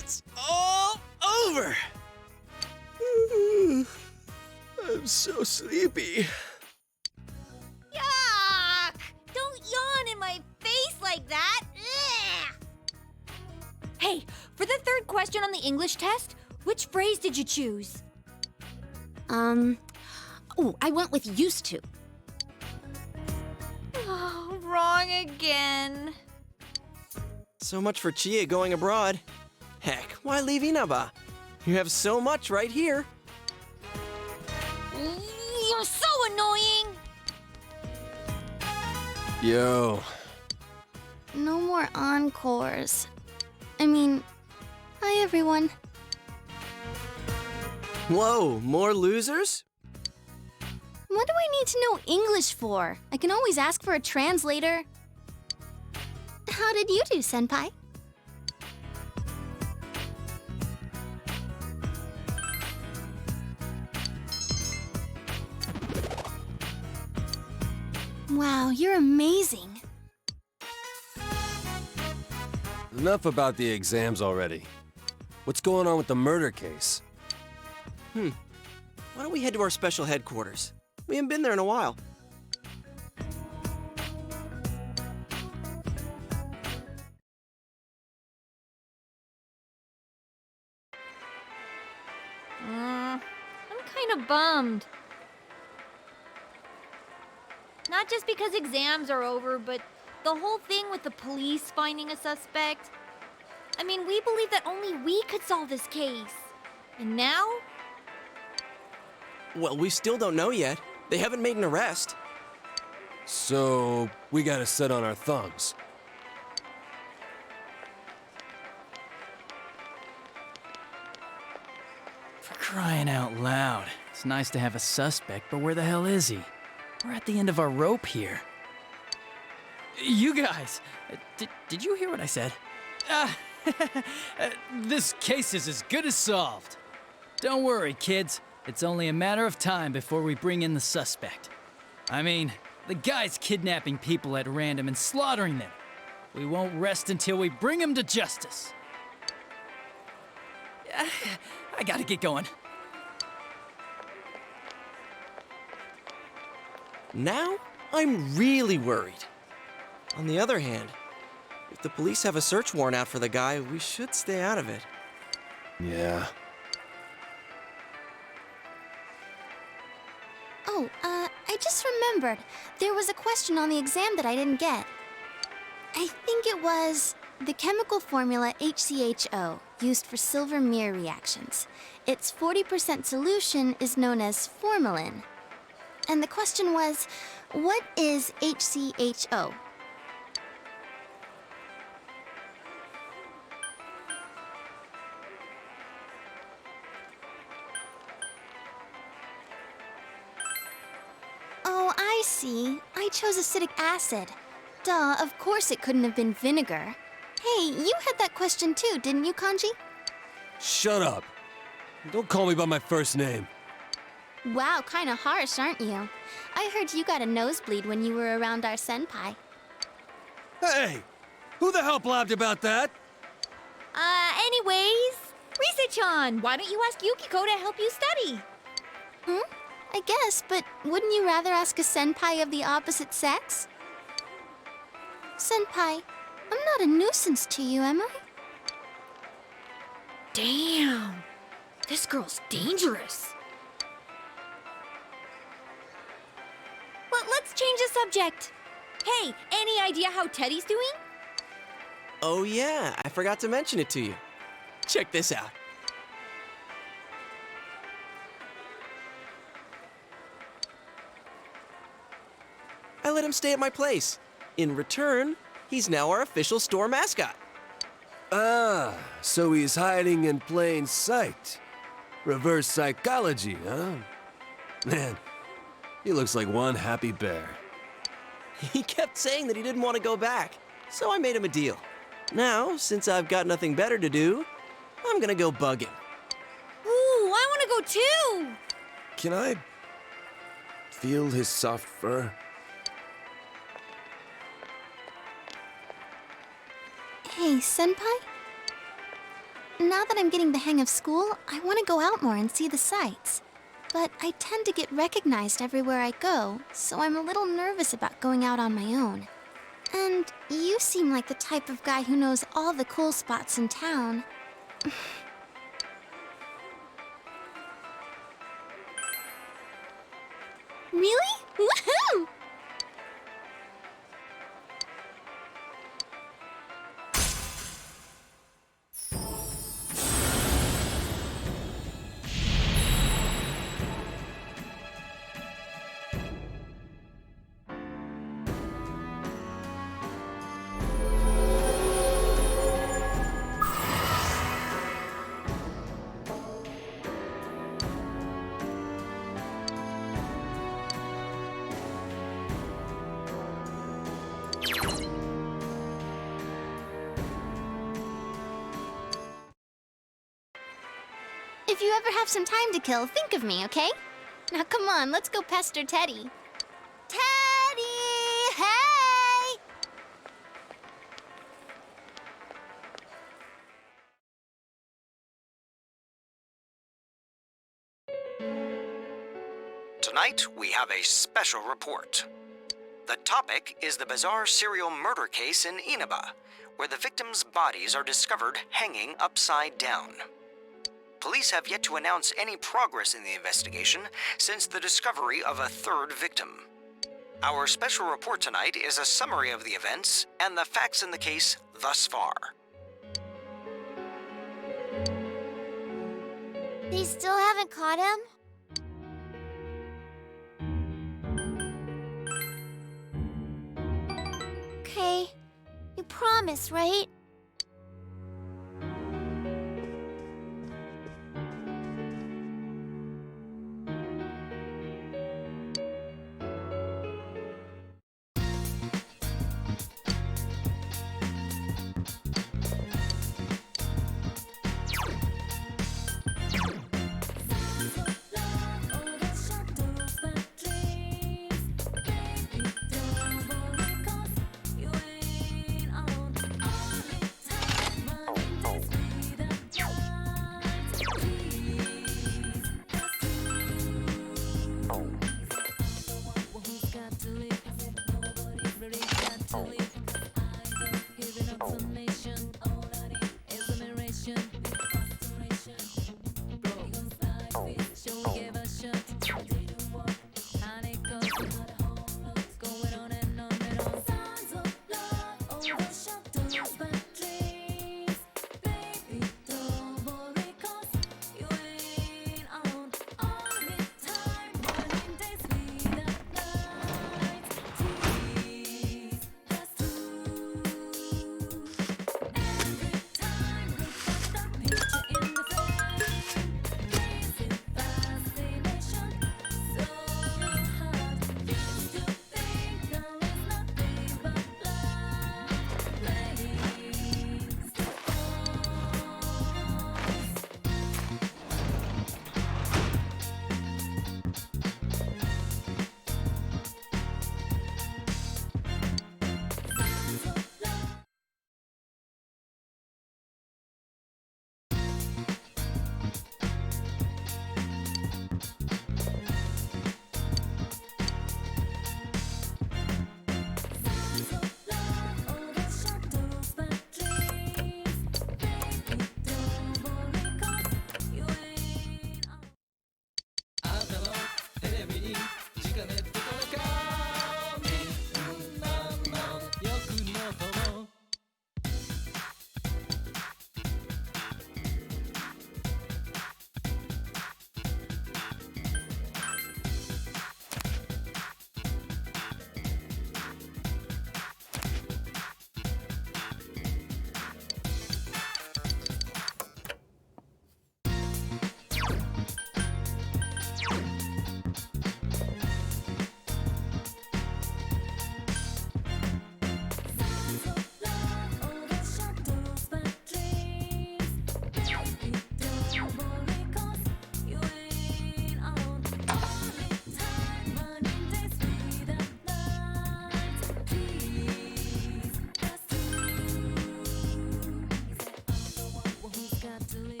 It's all over. I'm so sleepy. Yuck! Don't yawn in my face like that. Ugh. Hey, for the third question on the English test, which phrase did you choose? Oh, I went with used to. Oh, wrong again. So much for Chia going abroad. Heck, why leave Inaba? You have so much right here. You're so annoying. Yo. No more encores. I mean, hi everyone. Whoa, more losers? What do I need to know English for? I can always ask for a translator. How did you do, Senpai? Wow, you're amazing. Enough about the exams already. What's going on with the murder case? Why don't we head to our special headquarters? We haven't been there in a while. I'm kind of bummed. Not just because exams are over, but the whole thing with the police finding a suspect. I mean, we believed that only we could solve this case. And now? Well, we still don't know yet. They haven't made an arrest. So, we gotta sit on our thumbs. For crying out loud. It's nice to have a suspect, but where the hell is he? We're at the end of our rope here. You guys, did you hear what I said? This case is as good as solved. Don't worry, kids. It's only a matter of time before we bring in the suspect. I mean, The guy's kidnapping people at random and slaughtering them. We won't rest until we bring him to justice. I gotta get going. Now, I'm really worried. On the other hand, if the police have a search warrant out for the guy, we should stay out of it. Yeah. Oh, I just remembered. There was a question on the exam that I didn't get. I think it was the chemical formula HCHO, used for silver mirror reactions. Its 40% solution is known as formalin. And the question was, what is HCHO? Oh, I see. I chose acidic acid. Duh, of course it couldn't have been vinegar. Hey, you had that question too, didn't you, Kanji? Shut up. Don't call me by my first name. Wow, kinda harsh, aren't you? I heard you got a nosebleed when you were around our senpai. Hey! Who the hell blabbed about that? Anyways, Rise-chan, why don't you ask Yukiko to help you study? I guess, but wouldn't you rather ask a senpai of the opposite sex? Senpai, I'm not a nuisance to you, am I? Damn, this girl's dangerous. Well, let's change the subject. Hey, any idea how Teddy's doing? Oh yeah, I forgot to mention it to you. Check this out. I let him stay at my place. In return, he's now our official store mascot. Ah, so he's hiding in plain sight. Reverse psychology, huh? Man, he looks like one happy bear. He kept saying that he didn't want to go back, so I made him a deal. Now, since I've got nothing better to do, I'm gonna go bug him. Ooh, I want to go too. Can I feel his soft fur? Hey, senpai? Now that I'm getting the hang of school, I want to go out more and see the sights. But I tend to get recognized everywhere I go, so I'm a little nervous about going out on my own. And you seem like the type of guy who knows all the cool spots in town. Really? Woohoo! If you ever have some time to kill, think of me, okay? Now come on, let's go pester Teddy. Teddy! Hey! Tonight, we have a special report. The topic is the bizarre serial murder case in Inaba, where the victims' bodies are discovered hanging upside down. Police have yet to announce any progress in the investigation since the discovery of a third victim. Our special report tonight is a summary of the events and the facts in the case thus far. They still haven't caught him? Okay, you promise, right?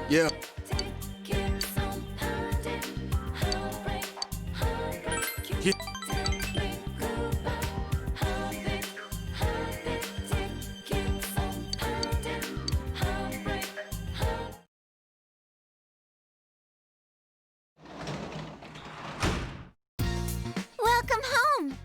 Yeah. Welcome home!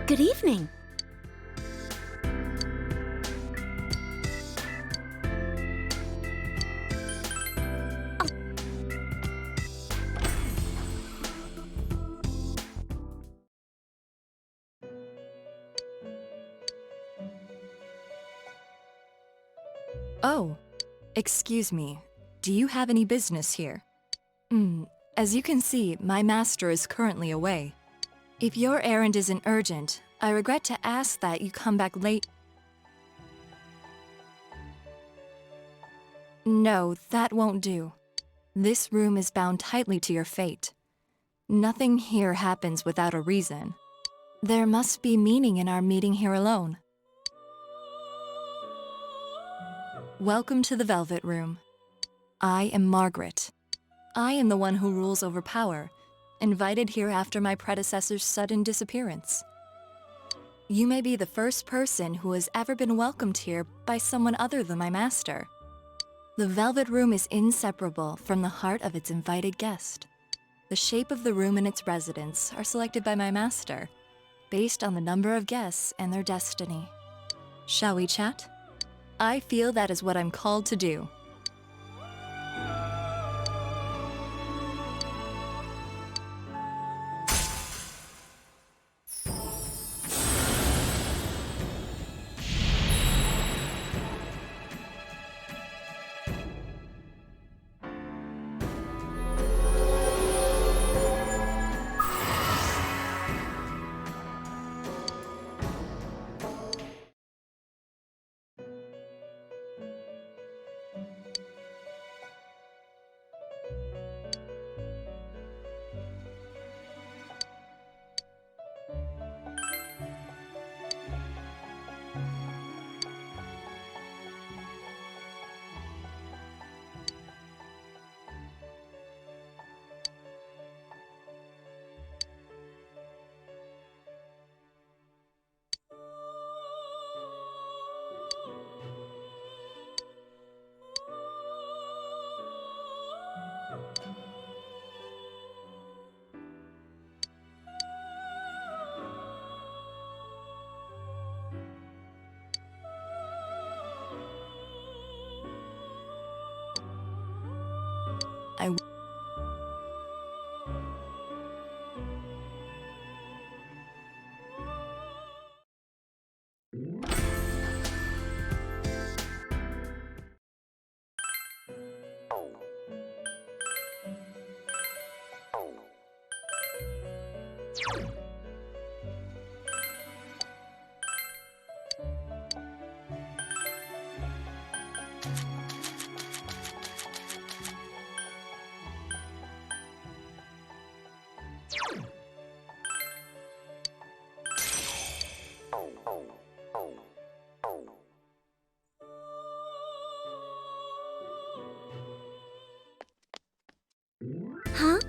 Good evening. Oh, excuse me. Do you have any business here? As you can see, my master is currently away. If your errand isn't urgent, I regret to ask that you come back late. No, that won't do. This room is bound tightly to your fate. Nothing here happens without a reason. There must be meaning in our meeting here alone. Welcome to the Velvet Room. I am Margaret. I am the one who rules over power, invited here after my predecessor's sudden disappearance. You may be the first person who has ever been welcomed here by someone other than my master. The Velvet Room is inseparable from the heart of its invited guest. The shape of the room and its residents are selected by my master, based on the number of guests and their destiny. Shall we chat? I feel that is what I'm called to do. Huh?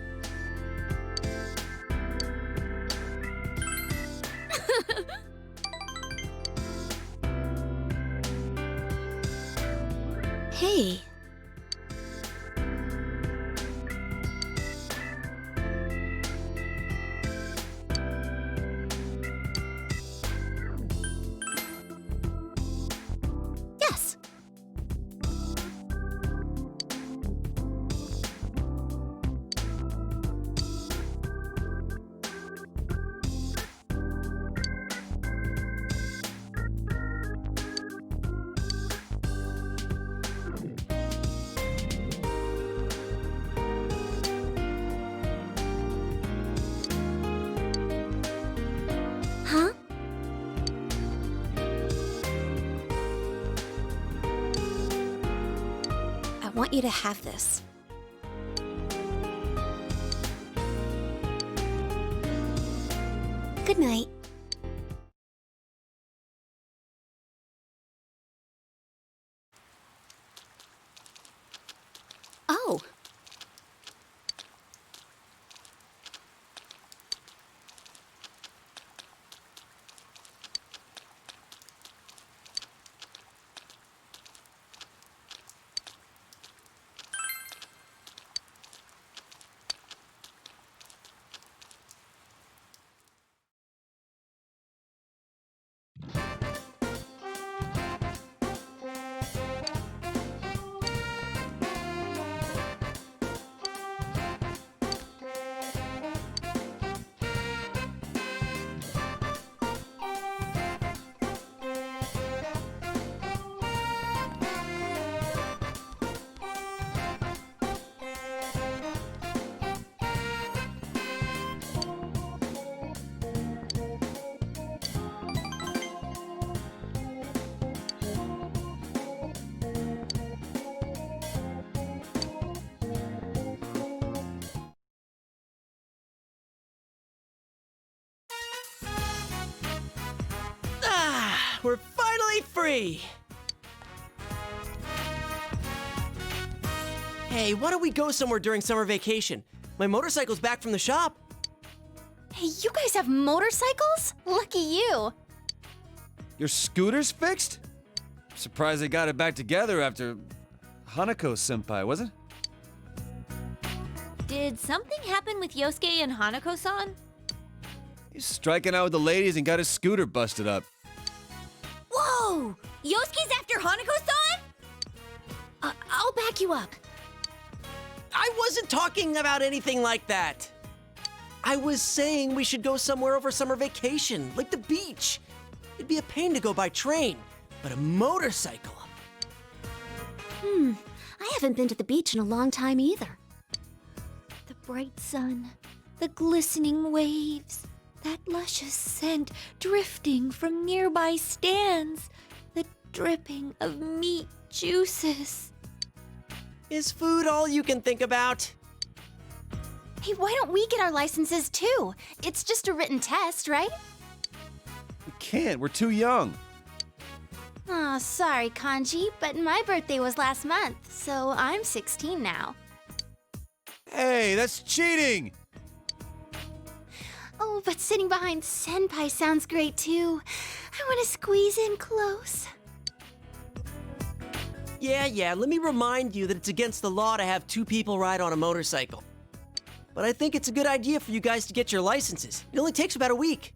Hey. Yes. Huh? I want you to have this. Good night. Oh. We're finally free! Hey, why don't we go somewhere during summer vacation? My motorcycle's back from the shop. Hey, you guys have motorcycles? Lucky you. Your scooter's fixed? Surprised they got it back together after Hanako-senpai, was it? Did something happen with Yosuke and Hanako-san? He's striking out with the ladies and got his scooter busted up. Whoa! Yosuke's after Hanako-san? I'll back you up. I wasn't talking about anything like that. I was saying we should go somewhere over summer vacation, like the beach. It'd be a pain to go by train, but a motorcycle. I haven't been to the beach in a long time either. The bright sun, the glistening waves, that luscious scent drifting from nearby stands, the dripping of meat juices. Is food all you can think about? Hey, why don't we get our licenses too? It's just a written test, right? We can't, we're too young. Oh, sorry, Kanji, but my birthday was last month, so I'm 16 now. Hey, that's cheating! Oh, but sitting behind Senpai sounds great too. I want to squeeze in close. Yeah, let me remind you that it's against the law to have two people ride on a motorcycle. But I think it's a good idea for you guys to get your licenses. It only takes about a week.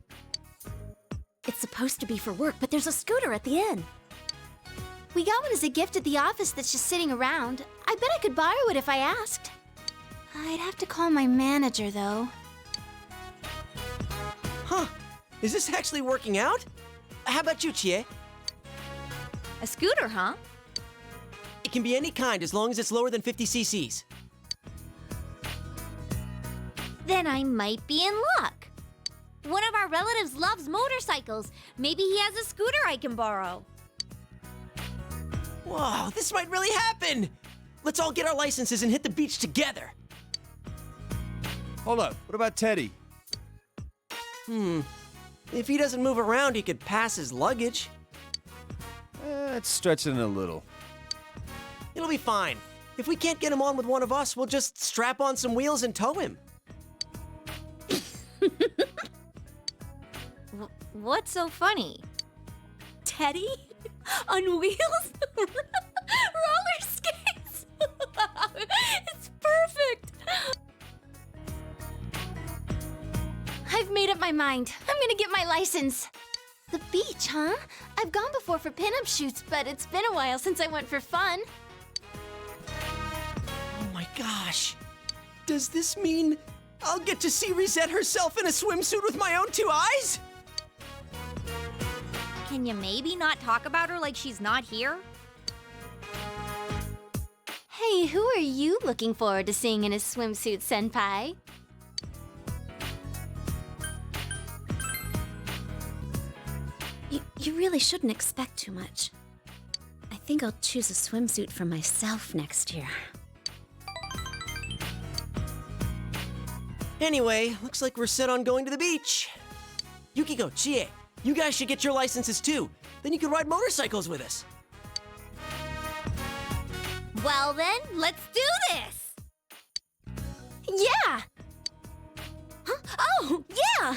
It's supposed to be for work, but there's a scooter at the inn. We got one as a gift at the office that's just sitting around. I bet I could borrow it if I asked. I'd have to call my manager, though. Huh. Is this actually working out? How about you, Chie? A scooter, huh? It can be any kind as long as it's lower than 50 cc's. Then I might be in luck. One of our relatives loves motorcycles. Maybe he has a scooter I can borrow. Whoa, this might really happen! Let's all get our licenses and hit the beach together. Hold up, what about Teddy? If he doesn't move around, he could pass his luggage. That's stretching it a little. It'll be fine. If we can't get him on with one of us, we'll just strap on some wheels and tow him. What's so funny? Teddy? On wheels? Roller skates? It's perfect! I've made up my mind. I'm gonna get my license. The beach, huh? I've gone before for pinup shoots, but it's been a while since I went for fun. Oh my gosh. Does this mean I'll get to see Reset herself in a swimsuit with my own two eyes? Can you maybe not talk about her like she's not here? Hey, who are you looking forward to seeing in a swimsuit, Senpai? You really shouldn't expect too much. I think I'll choose a swimsuit for myself next year. Anyway, looks like we're set on going to the beach. Yukiko, Chie, you guys should get your licenses too. Then you can ride motorcycles with us. Well then, let's do this! Yeah! Huh? Oh, yeah!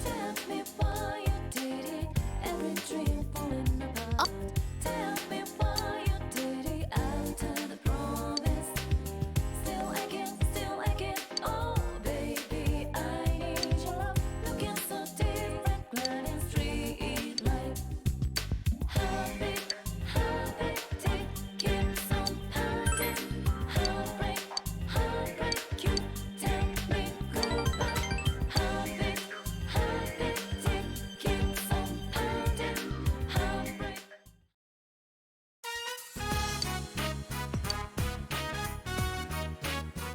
Tell me why you did it. Every dream falling apart. Tell me why you did it. After the promise, still again. Oh baby, I need your love. Looking so different, gliding street light. Heartbeat, keeps on pounding. Heartbreak, you tell me goodbye. Heartbeat, keeps on pounding. Heartbreak.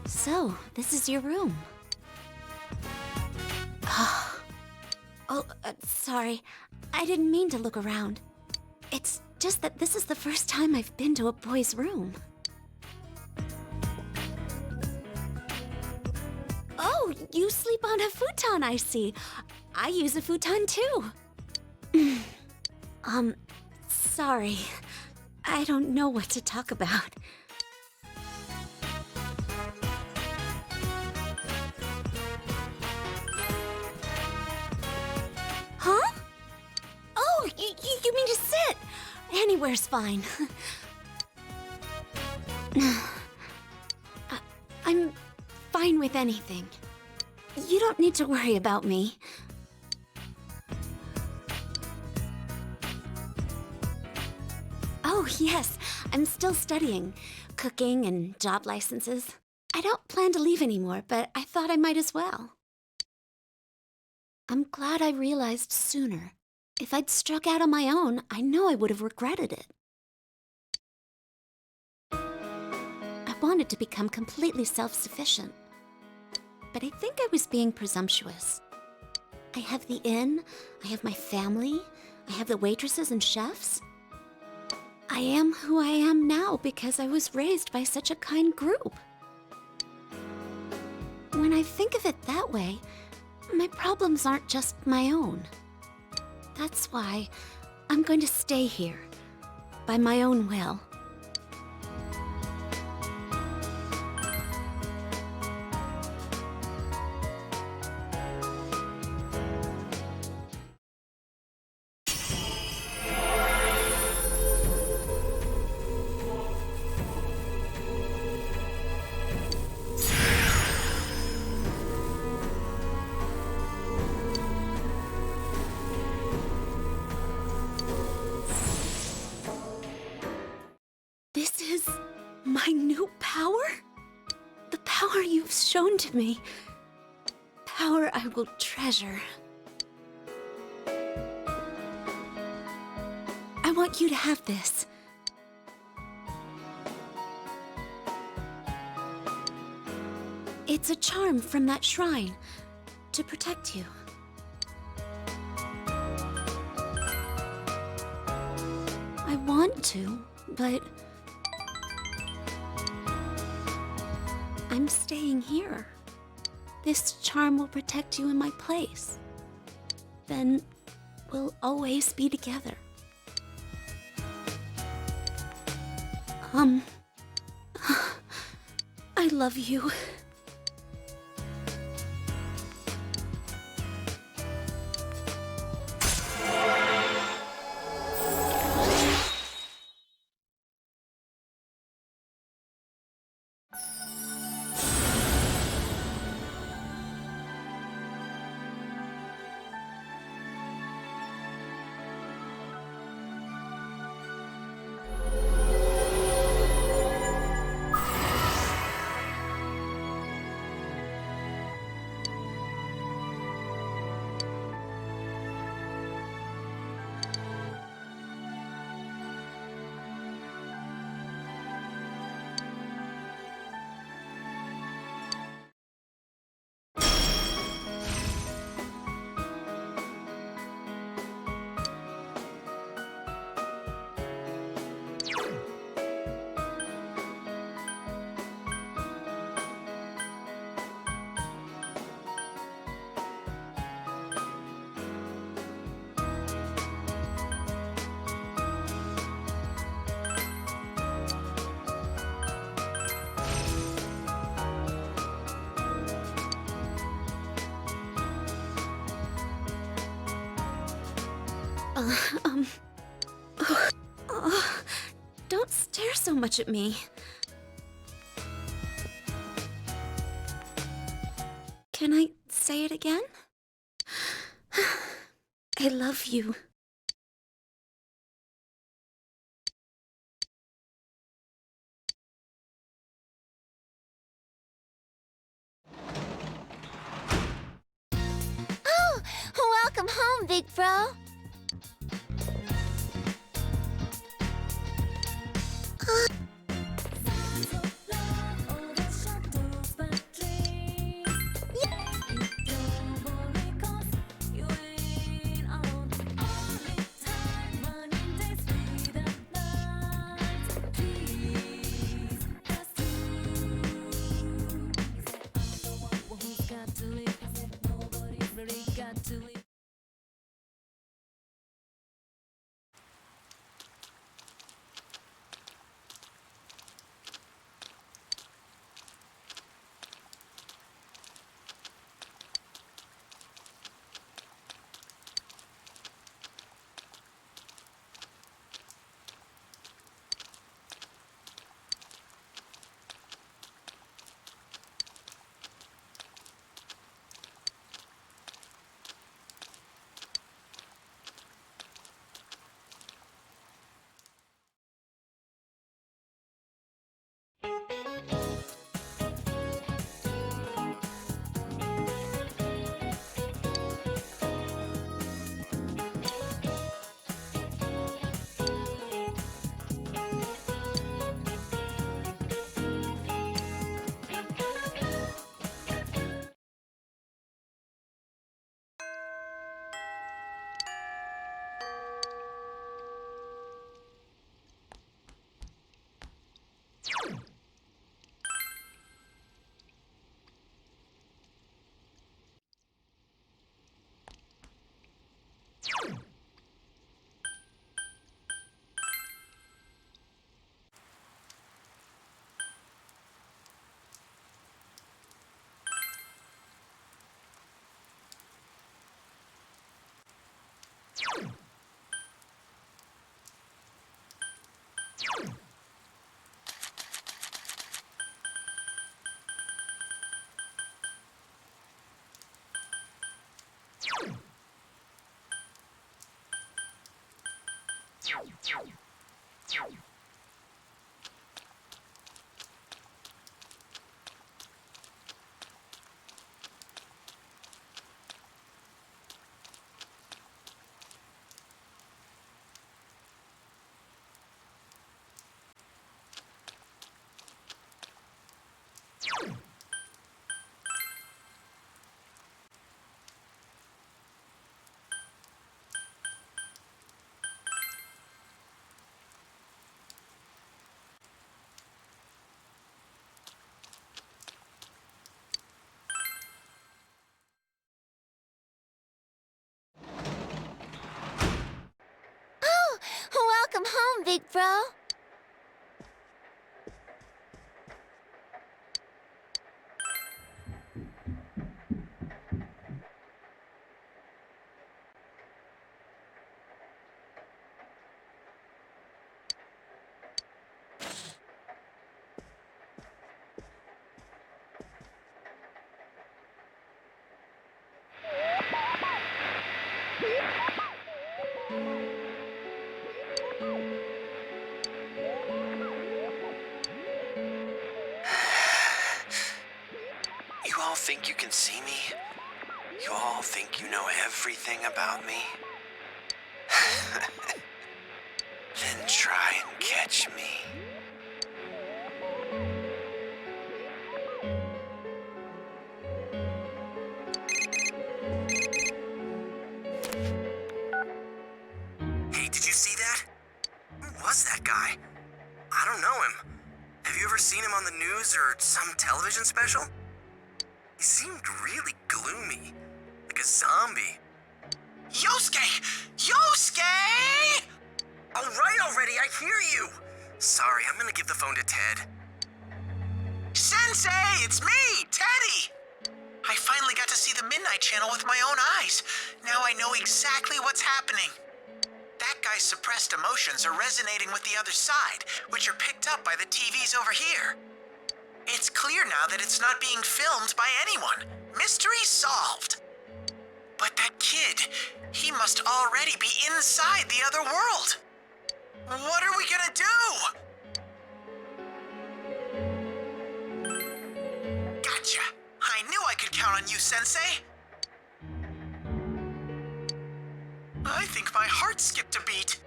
So, this is your room. Sorry. I didn't mean to look around. It's just that this is the first time I've been to a boy's room. Oh, you sleep on a futon, I see. I use a futon too. sorry. I don't know what to talk about. Huh? Oh, you mean to sit? Anywhere's fine. I'm fine with anything. You don't need to worry about me. Oh, yes. I'm still studying. Cooking and job licenses. I don't plan to leave anymore, but I thought I might as well. I'm glad I realized sooner. If I'd struck out on my own, I know I would have regretted it. I wanted to become completely self-sufficient. But I think I was being presumptuous. I have the inn, I have my family, I have the waitresses and chefs. I am who I am now because I was raised by such a kind group. When I think of it that way, my problems aren't just my own. That's why I'm going to stay here, by my own will. This is my new power? The power you've shown to me. Power I will treasure. I want you to have this. It's a charm from that shrine to protect you. I want to, but I'm staying here. This charm will protect you in my place. Then we'll always be together. I love you. Don't stare so much at me. Can I say it again? I love you. Oh, welcome home, big bro. Oh, welcome home, big bro. You all think you can see me? You all think you know everything about me? Then try and catch me. Hey, did you see that? Who was that guy? I don't know him. Have you ever seen him on the news or some television special? He seemed really gloomy, like a zombie. Yosuke! Yosuke! All right already, I hear you. Sorry, I'm gonna give the phone to Ted. Sensei, it's me, Teddy! I finally got to see the Midnight Channel with my own eyes. Now I know exactly what's happening. That guy's suppressed emotions are resonating with the other side, which are picked up by the TVs over here. It's clear now that it's not being filmed by anyone. Mystery solved. But that kid, he must already be inside the other world. What are we gonna do? Gotcha. I knew I could count on you, Sensei. I think my heart skipped a beat.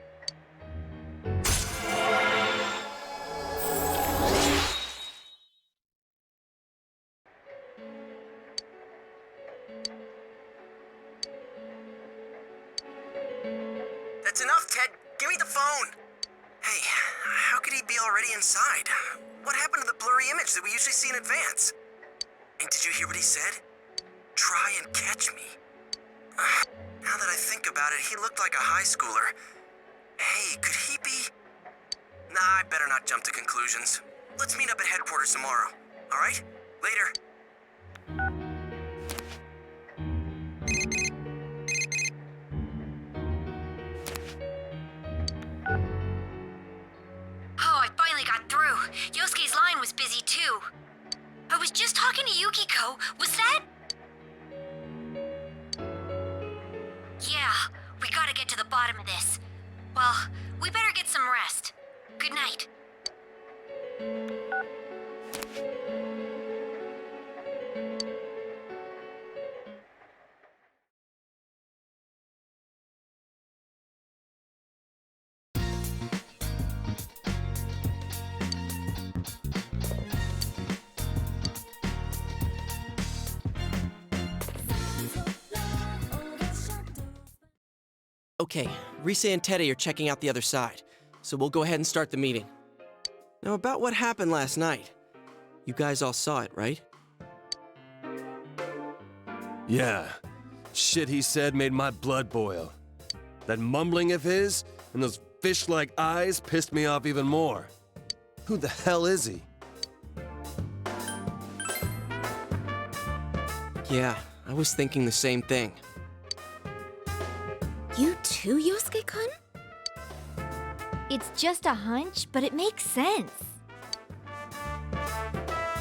That's enough, Ted. Give me the phone. Hey, how could he be already inside? What happened to the blurry image that we usually see in advance? And did you hear what he said? Try and catch me. Now that I think about it, he looked like a high schooler. Hey, could he be? Nah, I better not jump to conclusions. Let's meet up at headquarters tomorrow. All right? Later. Oh, I finally got through. Yosuke's line was busy too. I was just talking to Yukiko. Was that? Yeah, we gotta get to the bottom of this. Well, we better get some rest. Good night. Okay, Risa and Teddy are checking out the other side, so we'll go ahead and start the meeting. Now, about what happened last night. You guys all saw it, right? Yeah. Shit he said made my blood boil. That mumbling of his and those fish-like eyes pissed me off even more. Who the hell is he? Yeah, I was thinking the same thing. You too, Yosuke-kun? It's just a hunch, but it makes sense.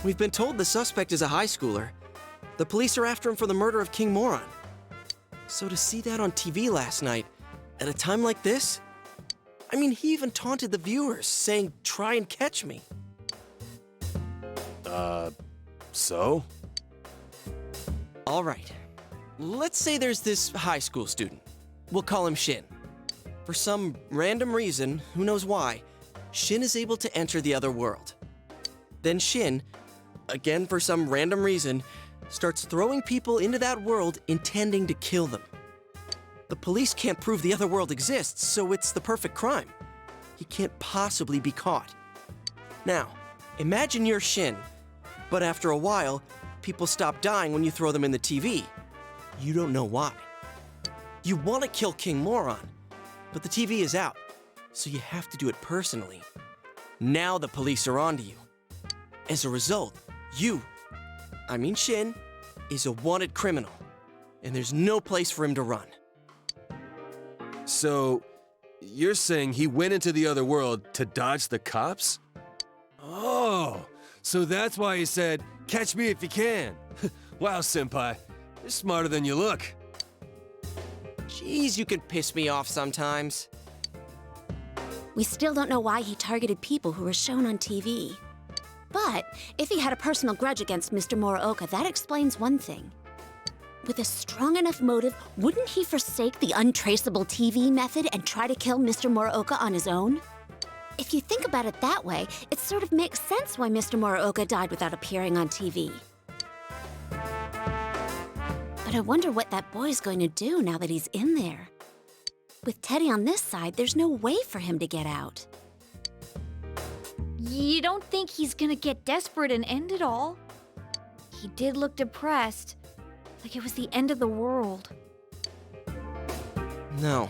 We've been told the suspect is a high schooler. The police are after him for the murder of King Moron. So to see that on TV last night, at a time like this, I mean, he even taunted the viewers, saying, "Try and catch me." So? All right. Let's say there's this high school student. We'll call him Shin. For some random reason, who knows why, Shin is able to enter the other world. Then Shin, again for some random reason, starts throwing people into that world intending to kill them. The police can't prove the other world exists, so it's the perfect crime. He can't possibly be caught. Now, imagine you're Shin, but after a while, people stop dying when you throw them in the TV. You don't know why. You want to kill King Moron, but the TV is out, so you have to do it personally. Now the police are onto you. As a result, Shin, is a wanted criminal, and there's no place for him to run. So, you're saying he went into the other world to dodge the cops? Oh, so that's why he said, "Catch me if you can." Wow, Senpai, you're smarter than you look. Jeez, you can piss me off sometimes. We still don't know why he targeted people who were shown on TV. But if he had a personal grudge against Mr. Muraoka, that explains one thing. With a strong enough motive, wouldn't he forsake the untraceable TV method and try to kill Mr. Muraoka on his own? If you think about it that way, it sort of makes sense why Mr. Muraoka died without appearing on TV. But I wonder what that boy's going to do now that he's in there. With Teddy on this side, there's no way for him to get out. You don't think he's gonna get desperate and end it all? He did look depressed, like it was the end of the world. No,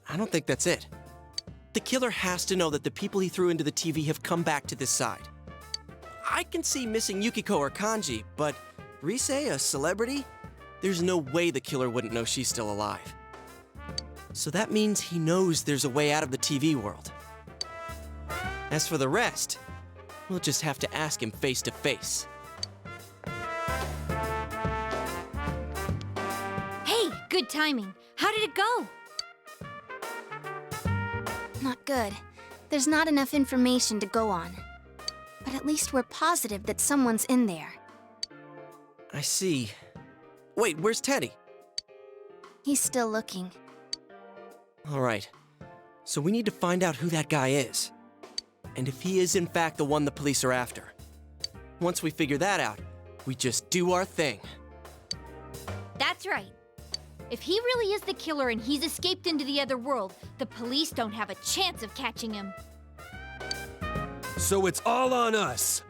I don't think that's it. The killer has to know that the people he threw into the TV have come back to this side. I can see missing Yukiko or Kanji, but Rise, a celebrity? There's no way the killer wouldn't know she's still alive. So that means he knows there's a way out of the TV world. As for the rest, we'll just have to ask him face to face. Hey, good timing. How did it go? Not good. There's not enough information to go on. But at least we're positive that someone's in there. I see. Wait, where's Teddy? He's still looking. All right. So we need to find out who that guy is. And if he is in fact the one the police are after. Once we figure that out, we just do our thing. That's right. If he really is the killer and he's escaped into the other world, the police don't have a chance of catching him. So it's all on us.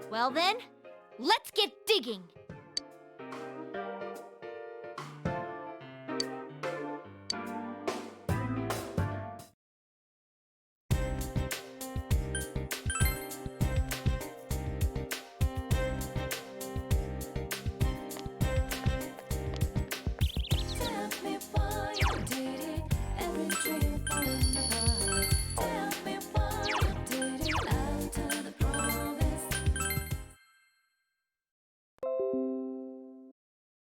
Well then, let's get digging.